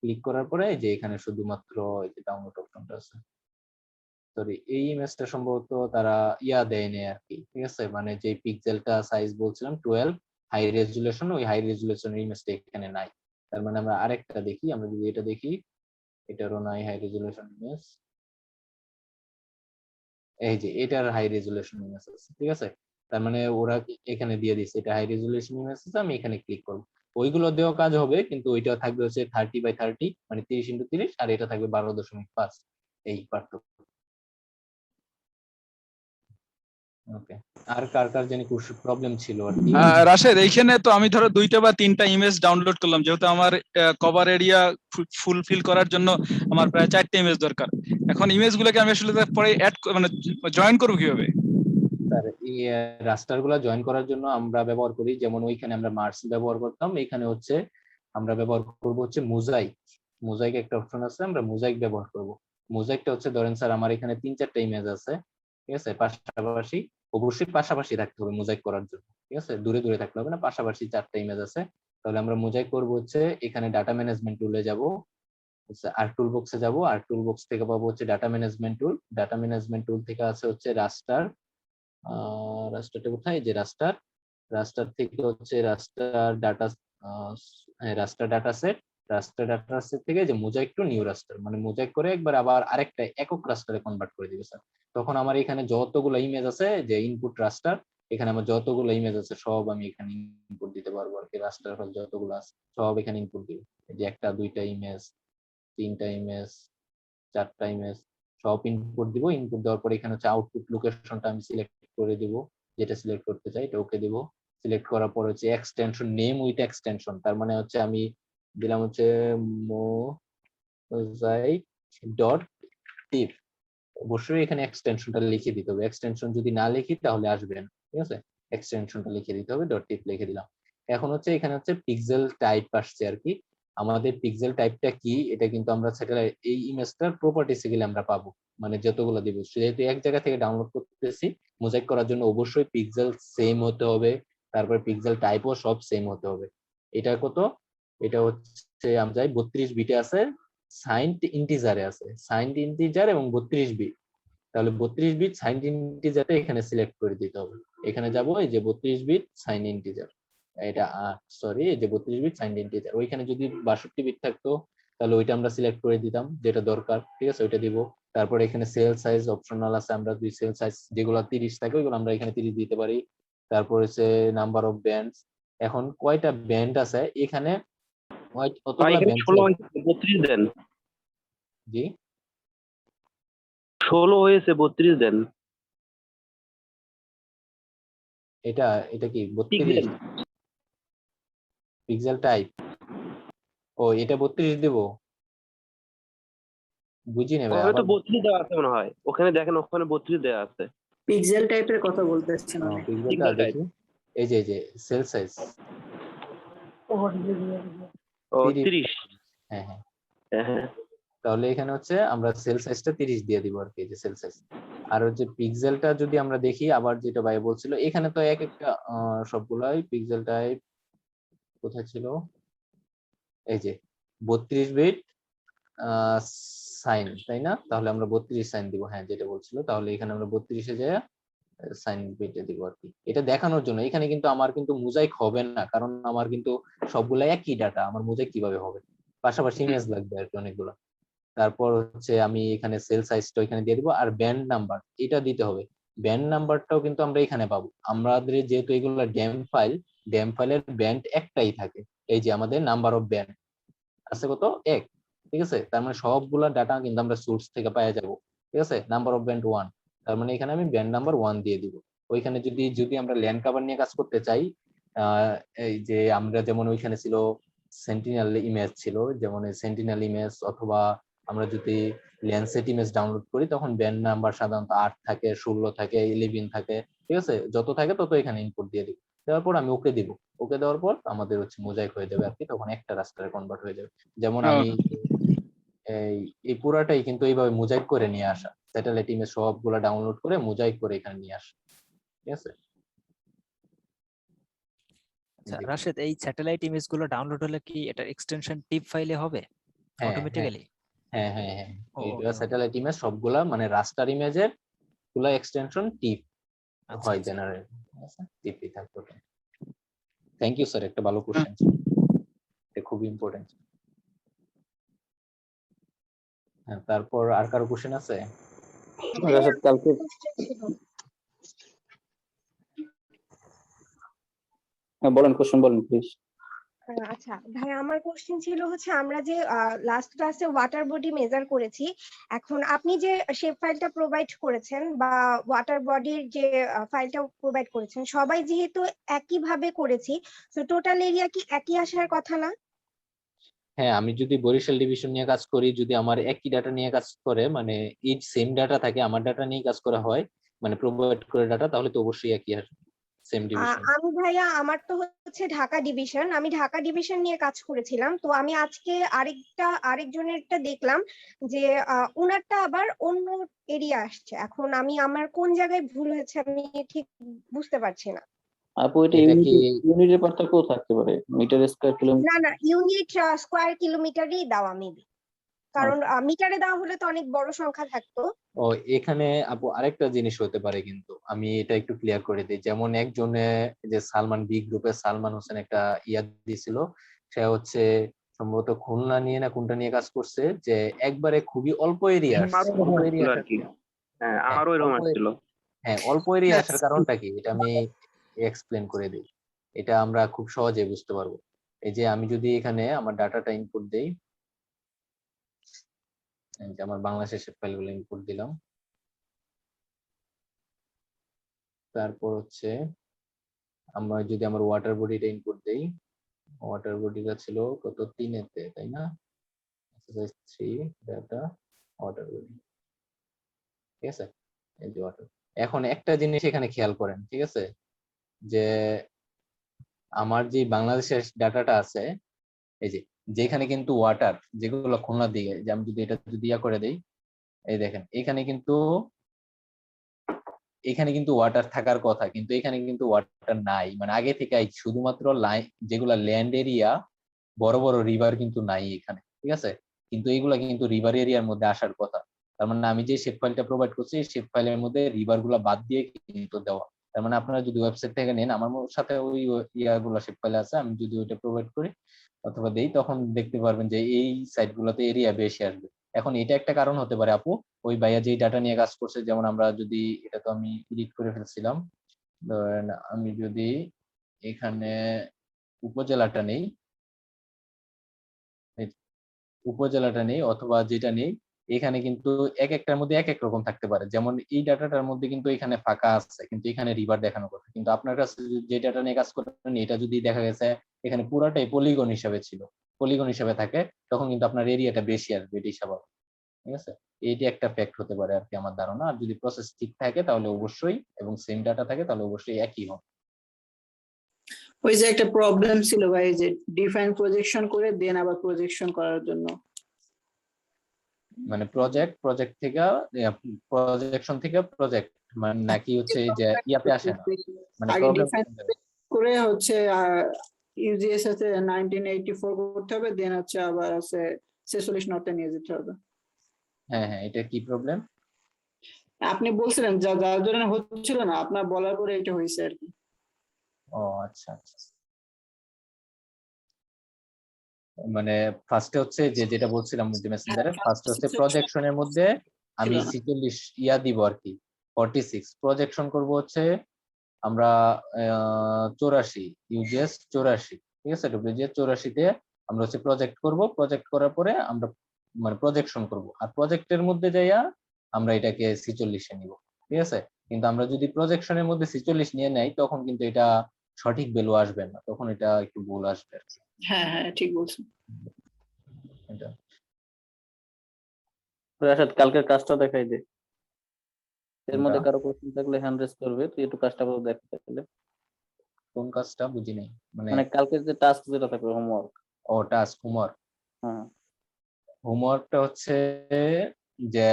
ক্লিক করার পরে যে এখানে শুধুমাত্র এই যে ডাউনলোড অপশনটা আছে, সরি এই ইমেজটা সম্ভবত তারা দেয়নি আর কি। ঠিক আছে? মানে যে পিক্সেলটা সাইজ বলছিলাম 12 হাই রেজুলেশন, ওই হাই রেজুলেশনের ইমেজটা এখানে নাই। তার মানে আমরা আরেকটা দেখি, আমরা যদি এটা দেখি, এটারও নাই হাই রেজুলেশন ইমেজ। এই যে এটার হাই রেজুলেশন ইমেজ আছে। ঠিক আছে? তার মানে ওরা এখানে দিয়ে দিচ্ছে এটা হাই রেজুলেশন ইমেজ আছে, আমি এখানে ক্লিক করব। ওইগুলো দেওয়া কাজ হবে, কিন্তু ওইটা থাকবে হচ্ছে 30x30 মানে 30x30, আর এটা থাকবে 12.5। এই পার্থক্য। ওকে, আর কার কার জানি প্রবলেম ছিল আর কি? রাশেদ, এইখানে তো আমি ধরো 2টা বা 3টা ইমেজ ডাউনলোড করলাম, যেহেতু আমার কভার এরিয়া ফুলফিল করার জন্য আমার প্রায় 4টে ইমেজ দরকার। এখন ইমেজ গুলোকে আমি আসলে পরে অ্যাড মানে জয়েন করবো কিভাবে? স্যার, এই রাস্টার গুলা জয়েন করার জন্য আমরা ব্যবহার করি, যেমন ওইখানে আমরা মার্স ব্যবহার করতাম, এখানে হচ্ছে আমরা ব্যবহার করব হচ্ছে মোজাইক। মোজাইক একটা অপশন আছে, আমরা মোজাইক ব্যবহার করব। মোজাইকটা হচ্ছে ধরেন স্যার আমার এখানে 3-4টা ইমেজ আছে, ঠিক আছে, পাশাপাশি। অবশ্যই পাশাপাশি থাকতে হবে মোজাইক করার জন্য, ঠিক আছে? দূরে দূরে থাকতে হবে না, পাশাপাশি 4টা ইমেজ আছে। তাহলে আমরা মোজাইক করব হচ্ছে এখানে ডাটা ম্যানেজমেন্ট টুলে যাব, আর টুল বক্সে যাব, আর টুল বক্স থেকে পাবো হচ্ছে ডাটা ম্যানেজমেন্ট টুল। ডাটা ম্যানেজমেন্ট টুল থেকে আছে হচ্ছে রাস্টার। রাস্টারটা কোথায়? যে রাস্টার, রাস্টার থেকে হচ্ছে রাস্টার ডাটা, রাস্টার ডাটা সেট, রাস্টার ডাটা সেট থেকে যে মোজাইক টু নিউ রাস্টার, মানে মোজাইক করে একবার আবার আরেকটা একক রাস্টারে কনভার্ট করে দিবে স্যার। তখন আমার এখানে যতগুলো ইমেজ আছে যে ইনপুট রাস্টার, এখানে আমার যতগুলো ইমেজ আছে সব আমি এখানে ইনপুট দিতে পারবো আর কি। রাস্টার ফাইল যতগুলো আছে সব এখানে ইনপুট দিব। এই যে 1টা 2টা ইমেজ, 3টা ইমেজ, 4টা ইমেজ, সব ইনপুট দিব। ইনপুট দেওয়ার পরে এখানে হচ্ছে আউটপুট লোকেশনটা আমি সিলেক্ট করে দিব, যেটা সিলেক্ট করতে চাই এটা ওকে দিব। সিলেক্ট করার পর হচ্ছে এক্সটেনশন, নেম উইথ এক্সটেনশন, তার মানে হচ্ছে আমি দিলাম হচ্ছে মোজাইক ডট টিপ। অবশ্যই এখানে এক্সটেনশনটা লিখে দিতে হবে, এক্সটেনশন যদি না লিখি তাহলে আসবে না, ঠিক আছে? এক্সটেনশনটা লিখে দিতে হবে, ডট টিপ লিখে দিলাম। এখন হচ্ছে এখানে হচ্ছে পিক্সেল টাইপ আসছে আর কি। আমাদের পিক্সেল টাইপটা কি এটা কিন্তু আমরা স্যাটেলাইট এই ইমেজটার প্রপার্টিসে গেলে আমরা পাবো, মানে যতগুলো দিব। যেহেতু এক জায়গা থেকে ডাউনলোড করতেছি, মোজাইক করার জন্য অবশ্যই পিক্সেল সেম হতে হবে, তারপর পিক্সেল টাইপও সব সেম হতে হবে। এটা কত? এটা হচ্ছে আমরা যাই 32 বিটে আছে, সাইন্ড ইন্টিজারে আছে, সাইন্ড ইন্টিজার এবং 32 বিট। তাহলে 32 বিট সাইন্ড ইন্টিজারটা এখানে সিলেক্ট করে দিতে হবে। এখানে যাব, এই যে 32 বিট সাইন্ড ইন্টিজার, এটা সরি, এই যে 32 বিট সাইন্ড ইন্টিজার। ওইখানে যদি 62 বিট থাকতো তাহলে ওইটা আমরা সিলেক্ট করে দিতাম, যেটা দরকার, ঠিক আছে? ওইটা দিব। তারপর এখানে সেল সাইজ অপশনাল আছে, আমরা দুই সেল সাইজ যেগুলো 30 থাকে ওইগুলো আমরা এখানে 30 দিতে পারি। তারপর হচ্ছে নাম্বার অফ ব্যান্ডস। এখন কয়টা ব্যান্ড আছে এখানে? কতগুলো ব্যান্ড? 32 দেন, জি 16 হয়েছে, 32 দেন। এটা এটা কি 32 পিক্সেল টাইপ? ও এটা 32 দেব, বুঝি নেবে ওখানে তো 32 দেওয়া আছে মনে হয়, ওখানে দেখেন, ওখানে 32 দেওয়া আছে। পিক্সেল টাইপের কথা বলতেছেন উনি। পিক্সেলটা দেখি, এই যে সেল সাইজ ও 30। হ্যাঁ হ্যাঁ হ্যাঁ, তাহলে এখানে হচ্ছে আমরা সেল সাইজটা 30 দিয়ে দিব আর কি, এই যে সেল সাইজ। আর হচ্ছে পিক্সেলটা যদি আমরা দেখি, আবার যেটা ভাই বলছিল, এখানে তো এক একটা সবগুলাই পিক্সেল টাইপ কোথায় ছিল? এই যে 32 বিট সাইন, তাই না? তাহলে আমরা 32 সাইন দিব, হ্যাঁ যেটা বলছিল। তাহলে এখানে আমরা 32-এ যায় সাইন বিটে দিব আর কি, এটা দেখানোর জন্য। এখানে কিন্তু আমার কিন্তু মোজাইক হবে না, কারণ আমার কিন্তু সবগুলা একই ডাটা, আমার মোজাইক কিভাবে হবে? পাশাপাশি ইমেজ লাগবে আর কি অনেকগুলো। তারপর হচ্ছে আমি এখানে সেল সাইজটা এখানে দিয়ে দিব, আর ব্যান্ড নাম্বার এটা দিতে হবে। ব্যান্ড নাম্বারটাও কিন্তু আমরা এখানে পাবো। আমাদের যেহেতু এগুলো ড্যাম ফাইলের ব্যান্ড একটাই থাকে। এই যে আমাদের নাম্বার অফ ব্যান্ড আছে কত? 1, ঠিক আছে? তার মানে সবগুলা ডাটা কিন্তু আমরা সোর্স থেকে পাওয়া যাব, ঠিক আছে? নাম্বার অফ ব্যান্ড 1, তার মানে এখানে আমি ব্যান্ড নাম্বার 1 দিয়ে দিব। ওইখানে যদি আমরা ল্যান্ড কভার নিয়ে কাজ করতে চাই, এই যে আমরা যেমন ওইখানে ছিল সেন্টিনেল ইমেজ ছিল, যেমন সেন্টিনেল ইমেজ, অথবা আমরা যদি ল্যান্ডসেট ইমেজ ডাউনলোড করি তখন ব্যান্ড নাম্বার সাধারণত 8 থাকে, 16 থাকে, 11 থাকে, ঠিক আছে? যত থাকে তত এখানে ইনপুট দিয়ে দিব। দেওয়ার পর আমি ওকে দিব, ওকে দেওয়ার পর আমাদের হচ্ছে মোজাইক হয়ে যাবে আর কি, তখন একটা রাস্টারে কনভার্ট হয়ে যাবে। যেমন আমি এই পুরাটাই কিন্তু এইভাবে মোজাইক করে নিয়ে আসা, স্যাটেলাইট ইমেজ সবগুলা ডাউনলোড করে মোজাইক করে এখানে নিয়ে আসা, ঠিক আছে? আচ্ছা রাশেদ, এই স্যাটেলাইট ইমেজ গুলো ডাউনলোড হলে কি এটা এক্সটেনশন টিপ ফাইলে হবে অটোমেটিক্যালি? হ্যাঁ হ্যাঁ হ্যাঁ, এইটা স্যাটেলাইট ইমেজ সবগুলা মানে রাস্টার ইমেজের গুলা এক্সটেনশন টিপ হয় জেনারেট, ঠিক আছে? টিপই থাকবে। থ্যাংক ইউ স্যার, একটা ভালো কোশ্চেন, এটা খুব ইম্পর্টেন্ট। হ্যাঁ, তারপর আর কারো কোশ্চেন আছে? কালকে বলেন, কোশ্চেন বলেন প্লিজ। আচ্ছা ভাই, আমার কোশ্চেন ছিল হচ্ছে আমরা যে লাস্ট ক্লাসে ওয়াটার বডি মেজার করেছি, এখন আপনি যে শেপ ফাইলটা প্রোভাইড করেছেন বা ওয়াটার বডির যে ফাইলটা প্রোভাইড করেছেন, সবাই যেহেতু একই ভাবে করেছি, তো টোটাল এরিয়া কি একই আসার কথা না? হ্যাঁ, আমি যদি বরিশাল ডিভিশন নিয়ে কাজ করি, যদি আমার একই ডাটা নিয়ে কাজ করে, মানে ইচ সেম ডাটা থাকে, আমার ডাটা নিয়ে কাজ করা হয়, মানে প্রোভাইড করে ডাটা, তাহলে তো অবশ্যই একই আসবে, সেম ডিভিশন। আমি ভাইয়া আমার তো হচ্ছে ঢাকা ডিভিশন, আমি ঢাকা ডিভিশন নিয়ে কাজ করেছিলাম। তো আমি আজকে আরেকজনেরটা দেখলাম যে ওনারটা আবার অন্য এরিয়া আসছে। এখন আমার কোন জায়গায় ভুল হয়েছে আমি ঠিক বুঝতে পারছি না। আপু এটা এটা কি ইউনিটের পার্থক্য থাকতে পারে, মিটার স্কয়ার কিলোমিটার। না না, ইউনিট স্কয়ার কিলোমিটারই দেওয়া মেবি, কারণ মিটারে দেওয়া হলে তো অনেক বড় সংখ্যা থাকতো। ও এখানে আপু আরেকটা জিনিস হতে পারে, কিন্তু আমি এটা একটু ক্লিয়ার করে দিই। যেমন একজনে যে সালমান বি গ্রুপের সালমান হোসেন একটা ইয়া দিছিল, সে হচ্ছে সম্ভবত খুলনা নিয়ে না কোনটা নিয়ে কাজ করছে, যে একবারে খুবই অল্প এরিয়া আসছে। অল্প এরিয়া আর কি। হ্যাঁ, আমারও এরকম আসছিল। হ্যাঁ, অল্প এরিয়া আসার কারণটা কি এটা আমি এক্সপ্লেন করে দিই, এটা আমরা খুব সহজে বুঝতে পারবো। এই যে আমি যদি এখানে আমার ডাটাটা ইনপুট দেই, এই যে আমার বাংলাদেশের ফাইলগুলো ইনপুট দিলাম, তারপর হচ্ছে আমরা যদি আমার ওয়াটার বডিটা ইনপুট দেই, ওয়াটার বডিটা ছিল কত 3-এতে, তাই না? এক্সারসাইজ 3 ডাটা ওয়াটার বডি, ঠিক আছে? এই যে ওয়াটার। এখন একটা জিনিস এখানে খেয়াল করেন, ঠিক আছে, যে আমার যে বাংলাদেশের ডাটাটা আছে, এই যে যেখানে কিন্তু ওয়াটার যেগুলো খুলনার দিকে, যে আমি যদি এটা যদি ইয়া করে দেই, এই দেখেন এখানে কিন্তু ওয়াটার থাকার কথা, কিন্তু এখানে কিন্তু ওয়াটার নাই। মানে আগে থেকে শুধুমাত্র লাইন যেগুলা ল্যান্ড এরিয়া, বড় বড় রিভার কিন্তু নাই এখানে, ঠিক আছে? কিন্তু এইগুলা কিন্তু রিভার এরিয়ার মধ্যে আসার কথা। তার মানে আমি যে শেপ ফাইলটা প্রোভাইড করছি, শেপ ফাইলের মধ্যে রিভার গুলা বাদ দিয়ে কিন্তু দেওয়া। তার মানে আপনারা যদি ওয়েবসাইট থেকে নেন, আমার সাথে ওই ইয়াগুলো শেপ ফাইল আছে, আমি যদি ওইটা প্রোভাইড করি অথবা দেই, তখন দেখতে পারবেন যে এই সাইট গুলোতে এরিয়া বেশি আসবে। এখন এটা একটা কারণ হতে পারে আপু, ওই ভাইয়া যেই ডাটা নিয়ে কাজ করছে, যেমন আমরা যদি এটা তো আমি এডিট করে ফেলছিলাম, ধরেন আমি যদি এখানে উপজেলাটা নেই, উপজেলাটা নেই অথবা যেটা নেই, এখানে কিন্তু এক একটার মধ্যে এক এক রকম থাকতে পারে। যেমন এই ডাটাটার মধ্যে কিন্তু এখানে ফাঁকা আছে, কিন্তু এখানে রিভার দেখানো কথা। কিন্তু আপনার কাছে যে ডাটা নিয়ে কাজ করেন, এটা যদি দেখা গেছে এখানে পুরাটাই পলিগন হিসাবে ছিল, পলিগন হিসাবে থাকে, তখন কিন্তু আপনার এরিয়াটা বেশি আসবে, এটাই স্বাভাবিক, ঠিক আছে? এইটি একটা ফ্যাক্ট হতে পারে আর কি আমার ধারণা। আর যদি প্রসেস ঠিক থাকে তাহলে অবশ্যই, এবং সেম ডাটা থাকে তাহলে অবশ্যই একই হবে। ওই যে একটা প্রবলেম ছিল ভাই, যে ডিফাইন প্রজেকশন করে দেন আবার প্রজেকশন করার জন্য, মানে প্রজেক্ট থেকে প্রজেকশন থেকে প্রজেক্ট, মানে নাকি হচ্ছে এই যে ইয়াতে আসে না, মানে আগে প্রবলেম ডিফাইন করে হচ্ছে ইউজিএস এতে 1984 করতে হবে, দেন হচ্ছে আবার আছে সেসলিউশন নটে নিয়ে যেতে হবে। হ্যাঁ হ্যাঁ, এটা কি প্রবলেম? আপনি বলছিলেন যার জন্য হচ্ছিল না, আপনার বলার পরে এটা হয়েছে আর কি। ও আচ্ছা আচ্ছা, মানে ফার্স্টে হচ্ছে যে যেটা বলছিলাম মেসেঞ্জারে, ফার্স্টে হচ্ছে প্রজেকশনের মধ্যে আমি 46 ইয়া দিব আর কি, 46 প্রজেকশন করব হচ্ছে আমরা 84 ইউজিএস 84, ঠিক আছে? ডব্লিউজিএস 84 তে আমরা হচ্ছে প্রজেক্ট করব, প্রজেক্ট করার পরে আমরা মানে প্রজেকশন করব, আর প্রজেক্টের মধ্যে যাইয়া আমরা এটাকে 46 এ নিব, ঠিক আছে? কিন্তু আমরা যদি প্রজেকশনের মধ্যে 46 নিয়ে নেই, তখন কিন্তু এটা সঠিক ভ্যালু আসবে না, তখন এটা একটু ভুল আসবে আর কি। হ্যাঁ হ্যাঁ ঠিক বলছেন। এটা রাশাদ কালকের কাজটা দেখাই দে, এর মধ্যে কোনটা? কারো কোশ্চেন থাকলে হ্যান্ড রেজ করবে, তুই একটু কাজটা করে দেখাতে পারলে। কোন কাজটা বুঝি নাই, মানে মানে কালকের যে টাস্ক যেটা থাকবে হোমওয়ার্ক। ও টাস্ক হোমওয়ার্ক। হ্যাঁ হোমওয়ার্কটা হচ্ছে যে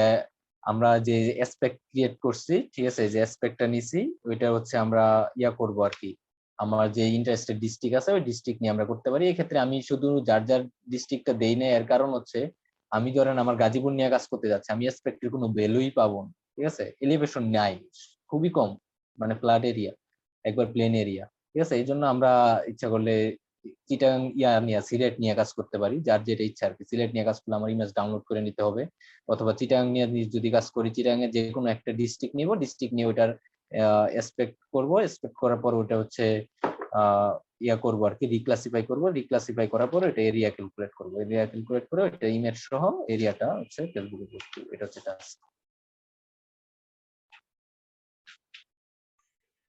আমরা যে অ্যাসপেক্ট ক্রিয়েট করছি, ঠিক আছে, যে অ্যাসপেক্টটা নিছি ওইটা হচ্ছে আমরা ইয়া করব আর কি, আমার যে ইন্টারেস্টেড ডিস্ট্রিক্ট আছে ওই ডিস্ট্রিক্ট নিয়ে আমরা করতে পারি। এক্ষেত্রে আমি শুধু যার যার ডিস্ট্রিক্টটা দেই না, এর কারণ হচ্ছে আমি ধরেন আমার গাজীপুর নিয়ে কাজ করতে যাচ্ছি, আমি অ্যাসপেক্টের কোনো ভ্যালুই পাবো না, ঠিক আছে? এলিভেশন নাই, খুবই কম, মানে ফ্ল্যাট এরিয়া, একবার প্লেন এরিয়া, ঠিক আছে? এই জন্য আমরা ইচ্ছা করলে চিটাং সিলেট নিয়ে কাজ করতে পারি, যার যেটা ইচ্ছা আর কি। সিলেট নিয়ে কাজ করলে আমার ইমেজ ডাউনলোড করে নিতে হবে, অথবা চিটাং নিয়ে যদি কাজ করি, চিটাং এর যে কোনো একটা ডিস্ট্রিক্ট নিব, ডিস্ট্রিক্ট নিয়ে ওটার এক্সপেক্ট করব, এক্সপেক্ট করার পর ওটা হচ্ছে ইয়া করবো আর কি, রিক্লাসিফাই করব, রিক্লাসিফাই করার পর এটা এরিয়া ক্যালকুলেট করবো, এরিয়া ক্যালকুলেট করে এটা ইমেজ সহ এরিয়াটা হচ্ছে ফেসবুকে পোস্ট করব, এটা হচ্ছে টাস্ক।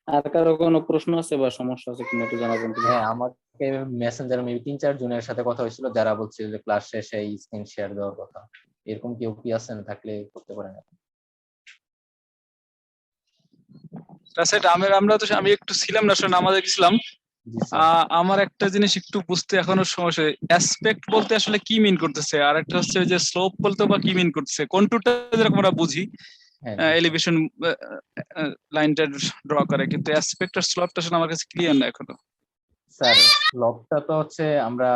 আর কারো কোনো প্রশ্ন আছে বা সমস্যা আছে কিনা একটু জানাবেন please? হ্যাঁ, আমাকে মেসেঞ্জারে মেবি 3-4 জনের সাথে কথা হয়েছিল, যারা বলছিল যে ক্লাস শেষে এই স্ক্রিন শেয়ার দেওয়ার কথা। এরকম কেউ কি আছেন? থাকলে করতে পারেন। রাসেট আমরা তো আমি একটু ছিলাম না, আসলে আমাদের গেছিলাম। জি স্যার। আমার একটা জিনিস একটু বুঝতে এখনো সমস্যা, অ্যাসপেক্ট বলতে আসলে কি মিন করতেছে, আর একটা হচ্ছে যে স্লোপ বলতে বা কি মিন করতেছে। কন্টুরটা যেরকম আমরা বুঝি হ্যাঁ জি স্যার। এলিভেশন লাইনটা ড্র করে, কিন্তু অ্যাসপেক্ট আর স্লোপটা আসলে আমার কাছে ক্লিয়ার না এখনো। স্যার স্লপটা তো হচ্ছে আমরা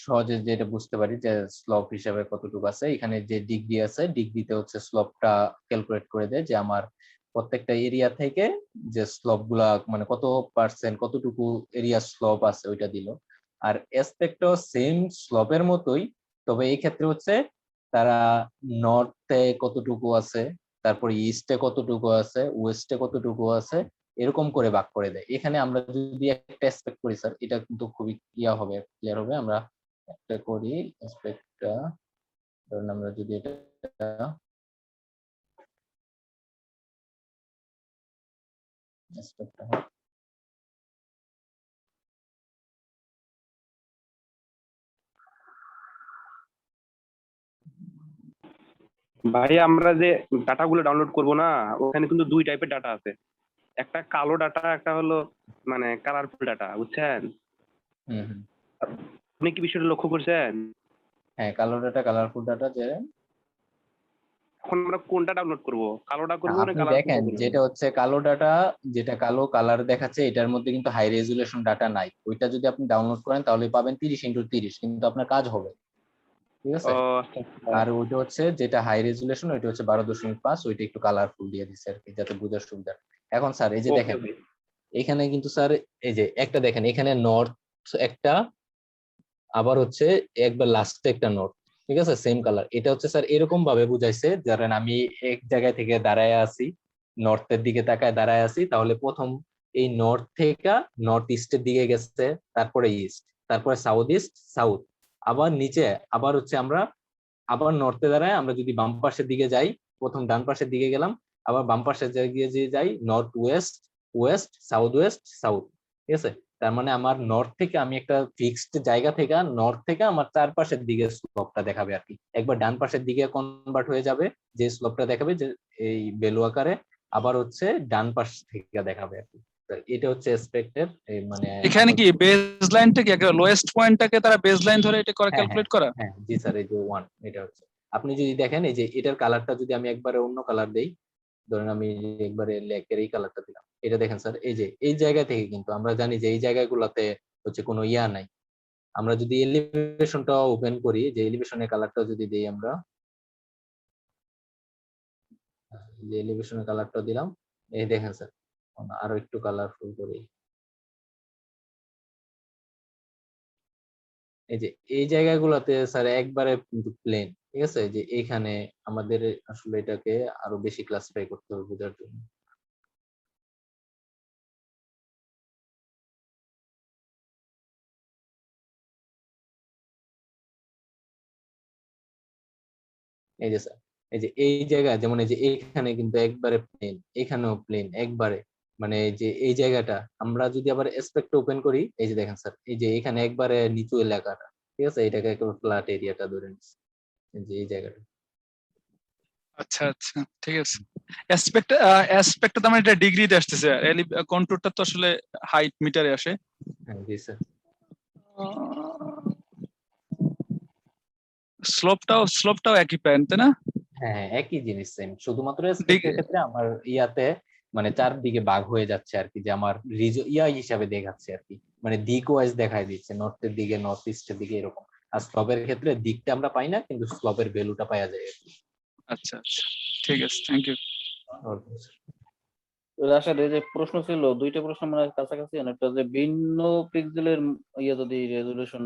সহজে যেটা বুঝতে পারি যে স্লপ হিসাবে কতটুকু আছে, এখানে যে ডিগ্রি আছে ডিগ্রিতে হচ্ছে স্লপটা ক্যালকুলেট করে দেয় যে আমার প্রত্যেকটা এরিয়া থেকে যে স্লপ গুলা মানে কত পার্সেন্ট কতটুকু এরিয়া স্লপ আছে ওইটা দিল। আর অ্যাসপেক্টও সেম স্লপের মতোই, তবে এই ক্ষেত্রে হচ্ছে তারা নর্থে কতটুকু আছে, তারপর ইস্টে কতটুকু আছে, ওয়েস্টে কতটুকু আছে, এরকম করে ভাগ করে দেয়। এখানে আমরা যদি একটা এক্সপেক্ট করি স্যার, এটা কিন্তু খুবই হবে ক্লিয়ার হবে। আমরা একটা করি এক্সপেক্টটা, ধরুন আমরা যদি এটা এক্সপেক্টটা ভাই আমরা যে ডাটাগুলো ডাউনলোড করব না, ওখানে কিন্তু দুই টাইপের ডাটা আছে, একটা কালো ডাটা, একটা হলো মানে কালারফুল ডাটা, বুঝছেন? হুম হুম আপনি কি বিষয়টা লক্ষ্য করছেন? হ্যাঁ, কালো ডাটা কালারফুল ডাটা যে এখন আমরা কোনটা ডাউনলোড করব, কালোটা করব না আপনি কালারফুলটা দেখেন করব? যেটা হচ্ছে কালো ডাটা, যেটা কালো কালার দেখাচ্ছে এটার মধ্যে কিন্তু হাই রেজুলেশন ডাটা নাই। ওইটা যদি আপনি ডাউনলোড করেন তাহলে পাবেন 30x30, কিন্তু আপনার কাজ হবে, ঠিক আছে? ও আচ্ছা আচ্ছা। আর ওইটা হচ্ছে যেটা হাই রেজুলেশন ওইটা হচ্ছে 12.5, ওইটা একটু কালারফুল দিয়ে দিচ্ছে আর কি, যাতে বোঝার সুবিধা। এখন স্যার এই যে ওকে দেখেন ভাই। এখানে কিন্তু স্যার এই যে একটা দেখেন এখানে নর্থ একটা, আবার হচ্ছে একবার লাস্টে একটা নর্থ, ঠিক আছে সেম কালার। এটা হচ্ছে স্যার এরকম ভাবে বুঝাইছে, ধরেন আমি এক জায়গায় থেকে দাঁড়ায় আছি, নর্থের দিকে তাকায় দাঁড়ায় আছি, তাহলে প্রথম এই নর্থ থেকে নর্থ ইস্টের দিকে গেছে, তারপরে ইস্ট, তারপরে সাউথ ইস্ট সাউথ, আবার নিচে আবার হচ্ছে আমরা আবার নর্থে দাঁড়ায় আমরা যদি বাম পাশের দিকে যাই, প্রথম ডান পাশের দিকে গেলাম, আবার বাম পাশের দিকে যে যাই north West West south West south, ঠিক আছে? তার মানে আমার নর্থ থেকে আমি একটা ফিক্সড জায়গা থেকে নর্থ থেকে আমার চারপাশের দিকে স্লোপটা দেখাবে আর কি। একবার ডান পাশের দিকে কনভার্ট হয়ে যাবে যে স্লোপটা দেখাবে যে এই বেলু আকারে, আবার হচ্ছে ডান পাশ থেকে দেখাবে আর কি। তো এটা হচ্ছে এক্সপেক্টেড মানে এখানে কি বেস লাইনটা কি একটা লোয়েস্ট পয়েন্টটাকে তারা বেস লাইন ধরে এটা করে হ্যাঁ হ্যাঁ ক্যালকুলেট করা? হ্যাঁ জি স্যার, এই যে 1 এটা হচ্ছে। আপনি যদি দেখেন এই যে এটার কালারটা যদি আমি একবারে অন্য কালার দেই, ধরেন আমি একবারে লেকের এই কালারটা দিলাম, এটা দেখেন স্যার এই যে এই জায়গা থেকে কিন্তু আমরা জানি যে এই জায়গাগুলোতে হচ্ছে কোনো ইয়া নাই। আমরা যদি এলিভেশনটা ওপেন করি, যে এলিভেশনের কালারটা যদি দেই আমরা, যে এলিভেশনের কালারটা দিলাম, এই দেখেন স্যার আরো একটু কালারফুল করি, এই যে এই জায়গাগুলোতে স্যার একবারে কিন্তু প্লেন, ঠিক আছে? যে এখানে আমাদের আসলে এটাকে আরো বেশি ক্লাসিফাই করতে হবে বোঝার জন্য। এই যে স্যার এই যে এই জায়গা যেমন এই যে এইখানে কিন্তু একবারে প্লেন, এখানেও প্লেন একবারে, মানে যে এই জায়গাটা আমরা যদি আবার এসপেক্ট ওপেন করি, এই যে দেখেন স্যার এই যে এখানে একবারে নিচু এলাকাটা, ঠিক আছে? এটাকে একেবারে ফ্ল্যাট এরিয়াটা ধরে নিচ্ছি, এই যে এই জায়গাটা। আচ্ছা আচ্ছা, ঠিক আছে। অ্যাসপেক্ট তো আমার এটা ডিগ্রিতে আসতেছে, আর কন্ট্রোলটা তো আসলে হাইট মিটারে আসে। হ্যাঁ জি স্যার। স্লোপটাও একই প্যান্ট, তাই না? হ্যাঁ হ্যাঁ একই জিনিস সেম, শুধুমাত্র এসপেক্টের ক্ষেত্রে আমার ইয়াতে মানে চারদিকে ভাগ হয়ে যাচ্ছে আর কি, যে আমার ইয়া হিসাবে দেখাচ্ছে আর কি, মানে দিক ওয়াইজ দেখাই দিচ্ছে, নর্থের দিকে নর্থ ইস্টের দিকে এরকম। আর স্লপের ক্ষেত্রে দিকটা আমরা পাই না, কিন্তু স্লপের ভ্যালুটা পাওয়া যায় আর কি। আচ্ছা আচ্ছা, ঠিক আছে, থ্যাংক ইউ। রাশাদ, এই যে প্রশ্ন ছিল দুইটা প্রশ্ন মানে কাছাকাছি, একটা যে ভিন্ন পিক্সেলের ইয়ে যদি রেজুলেশন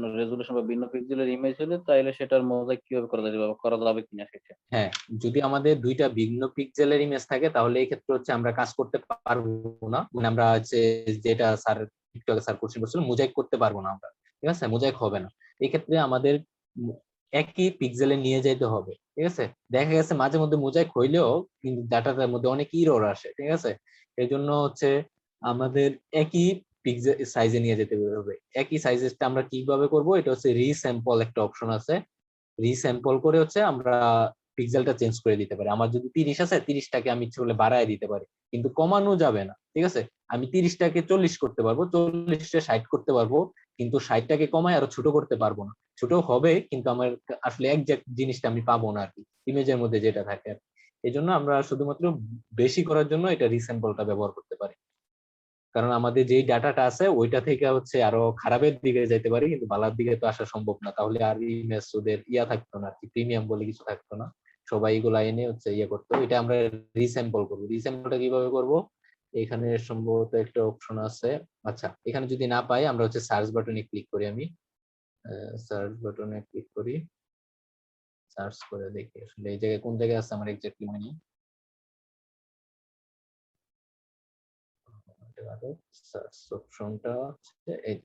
বা ভিন্ন পিক্সেলের ইমেজ হলে তাহলে সেটার মোজাইক কিভাবে করা যাবে কিনা সেটা। হ্যাঁ, যদি আমাদের দুইটা ভিন্ন পিক্সেলের ইমেজ থাকে তাহলে এই ক্ষেত্রে হচ্ছে আমরা কাজ করতে পারবো না, মানে আমরা হচ্ছে যেটা স্যার একটু আগে স্যার কোশ্চেন করছিল মোজাইক করতে পারবো না আমরা, ঠিক আছে? মোজাইক হবে না। এই ক্ষেত্রে আমাদের একই পিক্সেলে নিয়ে যাইতে হবে, ঠিক আছে? দেখা গেছে মাঝে মধ্যে মোজাইক হইলেও কিন্তু ডাটাটার মধ্যে অনেক ইরর আসে, ঠিক আছে? এই জন্য হচ্ছে আমাদের একই পিক্সেল সাইজে নিয়ে যেতে হবে। একই সাইজেসটা আমরা কিভাবে করব, এটা হচ্ছে রিস্যাম্পল একটা অপশন আছে, রিস্যাম্পল করে হচ্ছে আমরা পিক্সেলটা চেঞ্জ করে দিতে পারি। আমার যদি 30 আছে 30টাকে আমি ইচ্ছে করলে বাড়ায় দিতে পারি, কিন্তু কমানো যাবে না, ঠিক আছে? আমি 30টাকে 40 করতে পারবো, 40টা 60 করতে পারবো, কিন্তু 60টাকে কমায় আরো ছোট করতে পারবো না। ছোট হবে কিন্তু আমার আসলে একজ্যাক্ট জিনিসটা আমি পাবো না আর কি, ইমেজের মধ্যে যেটা থাকে আর কি। এই জন্য আমরা শুধুমাত্র বেশি করার জন্য এটা রিস্যাম্পলটা ব্যবহার করতে পারি, কারণ আমাদের যেই ডাটাটা আছে ওইটা থেকে হচ্ছে আরো খারাপের দিকে যাইতে পারি, কিন্তু ভালোর দিকে তো আসা সম্ভব না, তাহলে আর ইমেজ ওদের ইয়া থাকতো না আর কি, প্রিমিয়াম বলে কিছু থাকতো না, সবাই এগুলা এনে হচ্ছে ইয়ে করতো। এটা আমরা রিস্যাম্পল করবো। রিস্যাম্পলটা কিভাবে করব? এখানে সম্ভবত একটা অপশন আছে। আচ্ছা, এখানে যদি না পাই আমরা হচ্ছে সার্চ বাটনে ক্লিক করি। আমি সার্চ বাটনে ক্লিক করি, সার্চ করে দেখি আসলে এই জায়গায় কোন জায়গায় আছে আমার এক্স্যাক্টলি মনে নেই। সার্চ অপশনটা হচ্ছে এই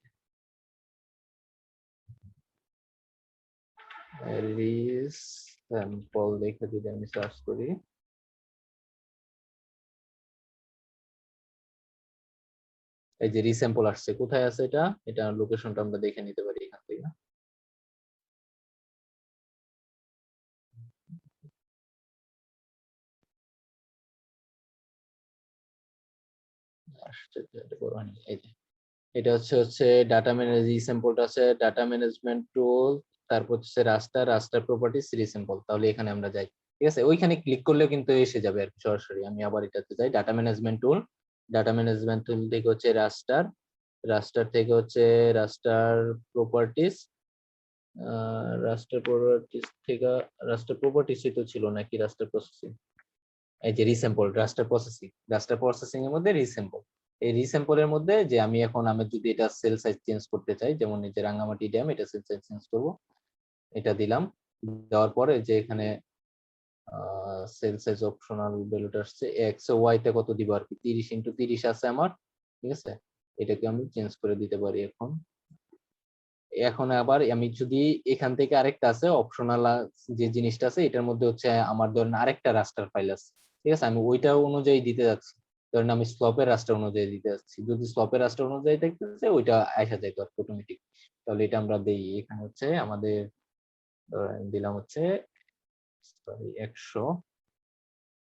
রিস্যাম্পল দেখে যদি আমি সার্চ করি, এই যে রিস্যাম্পল আসছে। কোথায় আছে এটা? এটা লোকেশনটা আমরা দেখে নিতে পারি এখান থেকে। এটা হচ্ছে ডাটা ম্যানেজ রিস্যাম্পলটা আছে, ডাটা ম্যানেজমেন্ট টুল, তারপর হচ্ছে রাস্টার প্রপার্টিজ রিস্যাম্পল। তাহলে এখানে আমরা যাই, ঠিক আছে? ওইখানে ক্লিক করলে কিন্তু এসে যাবে আর কি সরাসরি। আমি আবার এটাতে যাই, ডাটা ম্যানেজমেন্ট টুল, ডাটা ম্যানেজমেন্ট টুল থেকে হচ্ছে রাস্টার থেকে হচ্ছে রাস্টার প্রপার্টিজ, রাস্টার প্রপার্টিজই তো ছিল নাকি রাস্টার প্রসেসিং? এই যে রিস্যাম্পল, রাস্টার প্রসেসিং এর মধ্যে রিস্যাম্পল। এই রিস্যাম্পলের মধ্যে যে আমি যদি এটা সেল সাইজ চেঞ্জ করতে চাই, যেমন এই যে রাঙ্গামাটি ড্যাম, এটা সেল সাইজ চেঞ্জ করব, এটা দিলাম। দেওয়ার পরে যে এখানে সেল সাইজ অপশনাল ভ্যালুটা আসছে এক্স ও ওয়াই তে কত দিব আর কি, 30x30 আছে আমার, ঠিক আছে? এটাকে আমি চেঞ্জ করে দিতে পারি। এখন আবার আমি যদি এখান থেকে আরেকটা আছে অপশনাল যে জিনিসটা আছে, এটার মধ্যে হচ্ছে আমার ধরেন আরেকটা রাস্টার ফাইল আছে, ঠিক আছে? আমি ওইটা অনুযায়ী দিতে যাচ্ছি, ধরেন আমি স্লপের রাস্টার অনুযায়ী দিতে যাচ্ছি। যদি স্লপের রাস্টার অনুযায়ী থাকতেছে ওইটা আসা যায় অটোমেটিক। তাহলে এটা আমরা দেই, এখানে হচ্ছে আমাদের দিলাম হচ্ছে 100,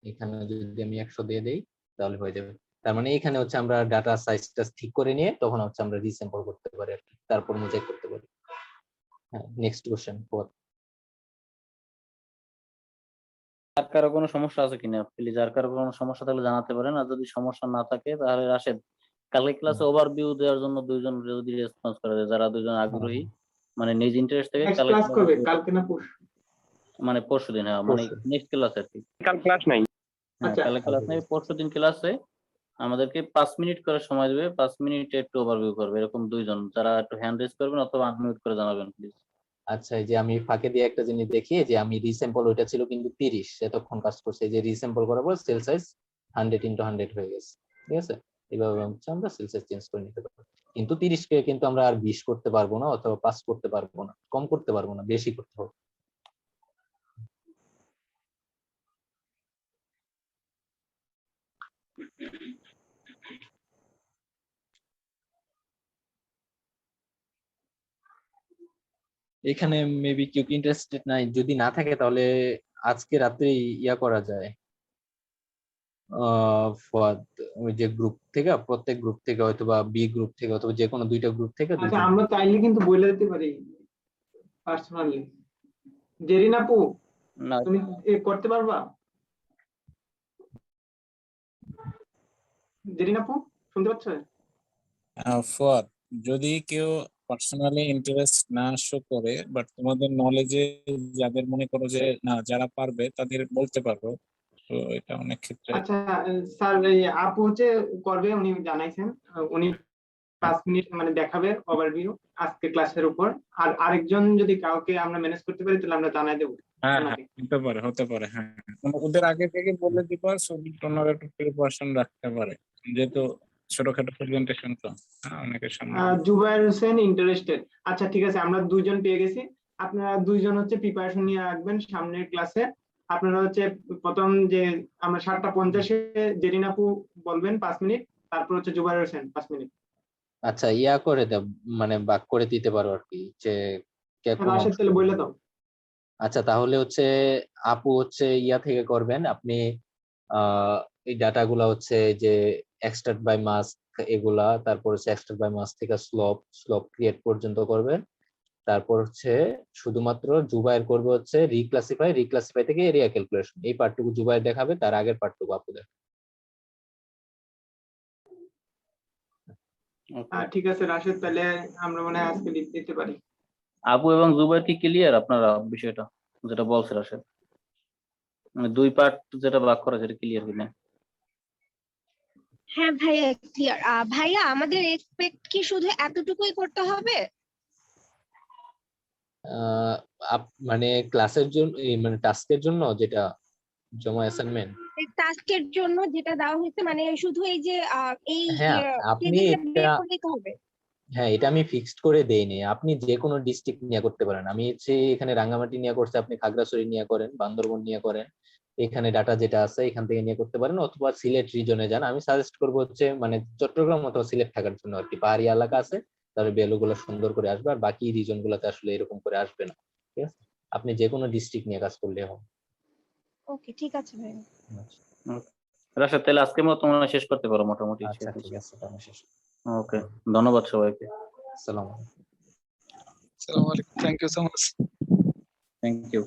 এখানে যদি আমি 100 দিয়ে দেই তাহলে হয়ে যাবে। তার মানে এখানে হচ্ছে আমরা ডাটা সাইজটা ঠিক করে নিয়ে তখন হচ্ছে আমরা রিস্যাম্পল করতে পারি আর কি, তারপর মোজাইক করতে পারি। হ্যাঁ, নেক্সট কোশ্চেন। আর কারো কোনো সমস্যা আছে কিনা প্লিজ? আর কারো কোনো সমস্যা থাকলে জানাতে পারেন, আর যদি সমস্যা না থাকে তাহলে রাশেদ কালকে ক্লাসে ওভারভিউ দেওয়ার জন্য দুইজন যদি রেসপন্স করে দেয়, যারা দুইজন আগ্রহী, মানে নিজ ইন্টারেস্ট থেকে ক্লাস করবে কালকে না পরশু? মানে পরশুদিন, হ্যাঁ, মানে নেক্সট ক্লাস আর কি। কাল ক্লাস নাই। হ্যাঁ, কালকে ক্লাস নাই, পরশুদিন ক্লাসে আমাদেরকে 5 মিনিট করে সময় দেবে, 5 মিনিটে একটু ওভারভিউ করবে, এরকম দুইজন যারা একটু হ্যান্ড রেজ করবেন অথবা আনমিউট করে জানাবেন প্লিজ। আচ্ছা, এই যে আমি ফাঁকে দিয়ে একটা জিনিস দেখি, যে আমি রিস্যাম্পল ওইটা ছিল কিন্তু 30 এতক্ষণ কাজ করছে, এই যে রিস্যাম্পল করার পর সেল সাইজ 100x100 হয়ে গেছে, ঠিক আছে? এইভাবে হচ্ছে আমরা সেল সাইজ চেঞ্জ করে নিতে পারবো। কিন্তু 30 কে কিন্তু আমরা আর 20 করতে পারবো না, অথবা 5 করতে পারবো না, কম করতে পারবো না, বেশি করতে হবে। এখানে মেবি কেউ ইন্টারেস্টেড নাই, যদি না থাকে তাহলে আজকে রাত্রে ইয়া করা যায়। ফুয়াদ, ওই যে গ্রুপ থেকে, প্রত্যেক গ্রুপ থেকে অথবা বি গ্রুপ থেকে অথবা যে কোনো দুইটা গ্রুপ থেকে আচ্ছা, আমরা চাইলে কিন্তু বলে দিতে পারি পার্সোনালি। জেরিন আপু, তুমি করতে পারবা? জেরিন আপু শুনতে পাচ্ছ? ফুয়াদ, যদি কেউ পার্সোনালি ইন্টারেস্ট না শো করে, বাট তোমাদের নলেজে যাদের মনে করো যে না যারা পারবে তাদের বলতে পারবো, তো এটা অনেক ক্ষেত্রে। আচ্ছা স্যার, এই আপু হচ্ছে করবে, উনি জানাইছেন, উনি 5 মিনিট মানে দেখাবে ওভারভিউ আজকে ক্লাসের উপর। আর আরেকজন যদি কাউকে আমরা ম্যানেজ করতে পারি তাহলে আমরা জানাই দেবো। হ্যাঁ, হতে পারে হ্যাঁ, ওদের আগে থেকে বলে দিবা, ওনারা একটু প্রিপারেশন রাখতে পারে, যেহেতু ছোটখাটো প্রেজেন্টেশন তো অনেকের সামনে। জুবাইর হোসেন ইন্টারেস্টেড। আচ্ছা ঠিক আছে, আমরা দুইজন পেয়ে গেছি। আপনারা দুইজন হচ্ছে প্রিপারেশন নিয়ে রাখবেন সামনের ক্লাসে। আপনারা হচ্ছে প্রথম যে আমরা 7:50-এ জেরিন আপু বলবেন 5 মিনিট, তারপর হচ্ছে জুবাইর হোসেন 5 মিনিট। আচ্ছা, ইয়া করে দাও, মানে বাক করে দিতে পারো আর কি, যে কে কোন রাশেদ তাহলে বলে দাও। আচ্ছা তাহলে হচ্ছে আপু হচ্ছে ইয়া থেকে করবেন আপনি এই ডাটাগুলা হচ্ছে যে এক্সট্রাক্ট বাই মাস্ক এগুলা, তারপর হচ্ছে এক্সট্রাক্ট বাই মাস্ক থেকে স্লোপ ক্রিয়েট পর্যন্ত করবেন, তারপর হচ্ছে শুধুমাত্র জুবাইর করবে হচ্ছে রিক্লাসিফাই থেকে এরিয়া ক্যালকুলেশন। এই পার্টটুকু জুবাইর দেখাবে, তার আগের পার্টটুকু আপু দেখাবে। ঠিক আছে রাশেদ, তাহলে আমরা মনে হয় আজকে দিতে পারি। আবু এবং জুবাইর কি ক্লিয়ার আপনারা বিষয়টা যেটা বলছে রাশেদ? মানে দুই পার্ট যেটা ভাগ করা সেটা ক্লিয়ার কিনা? হ্যাঁ ভাইয়া ক্লিয়ার। ভাইয়া আমাদের এক্সপেক্ট কি শুধু এতটুকুই করতে হবে? মানে ক্লাসের জন্য মানে টাস্কের জন্য যেটা জমা অ্যাসাইনমেন্ট, টাস্কের জন্য যেটা দেওয়া হয়েছে মানে শুধু এই যে এই হ্যাঁ আপনি টেবিলটা বের এটা, করলেই তো হবে? হ্যাঁ এটা আমি ফিক্সড করে দেইনি, আপনি যে কোনো ডিস্ট্রিক্ট নিয়ে করতে পারেন। আমি হচ্ছে এখানে রাঙ্গামাটি নিয়ে করছে, আপনি খাগড়াছড়ি নিয়ে করেন, বান্দরবন নিয়ে করেন, এখানে ডাটা যেটা আছে এখান থেকে নিয়ে করতে পারেন, অথবা সিলেট রিজনে যান। আমি সাজেস্ট করবো হচ্ছে মানে চট্টগ্রাম অথবা সিলেট থাকার জন্য আর কি, পাহাড়ি এলাকা আছে, তাহলে ভ্যালু গুলো সুন্দর করে আসবে, আর বাকি রিজন গুলোতে আসলে এরকম করে আসবে না। ঠিক আছে, আপনি যে কোনো ডিস্ট্রিক্ট নিয়ে কাজ করলে হবে। ওকে ঠিক আছে ভাইয়া। রাশেদ তাহলে আজকে মতো মনে হয় শেষ করতে পারো মোটামুটি। আচ্ছা ঠিক আছে, তাহলে শেষ। ওকে, ধন্যবাদ সবাইকে। আসসালামু আলাইকুম। আসসালামু আলাইকুম, thank you so much. Thank you.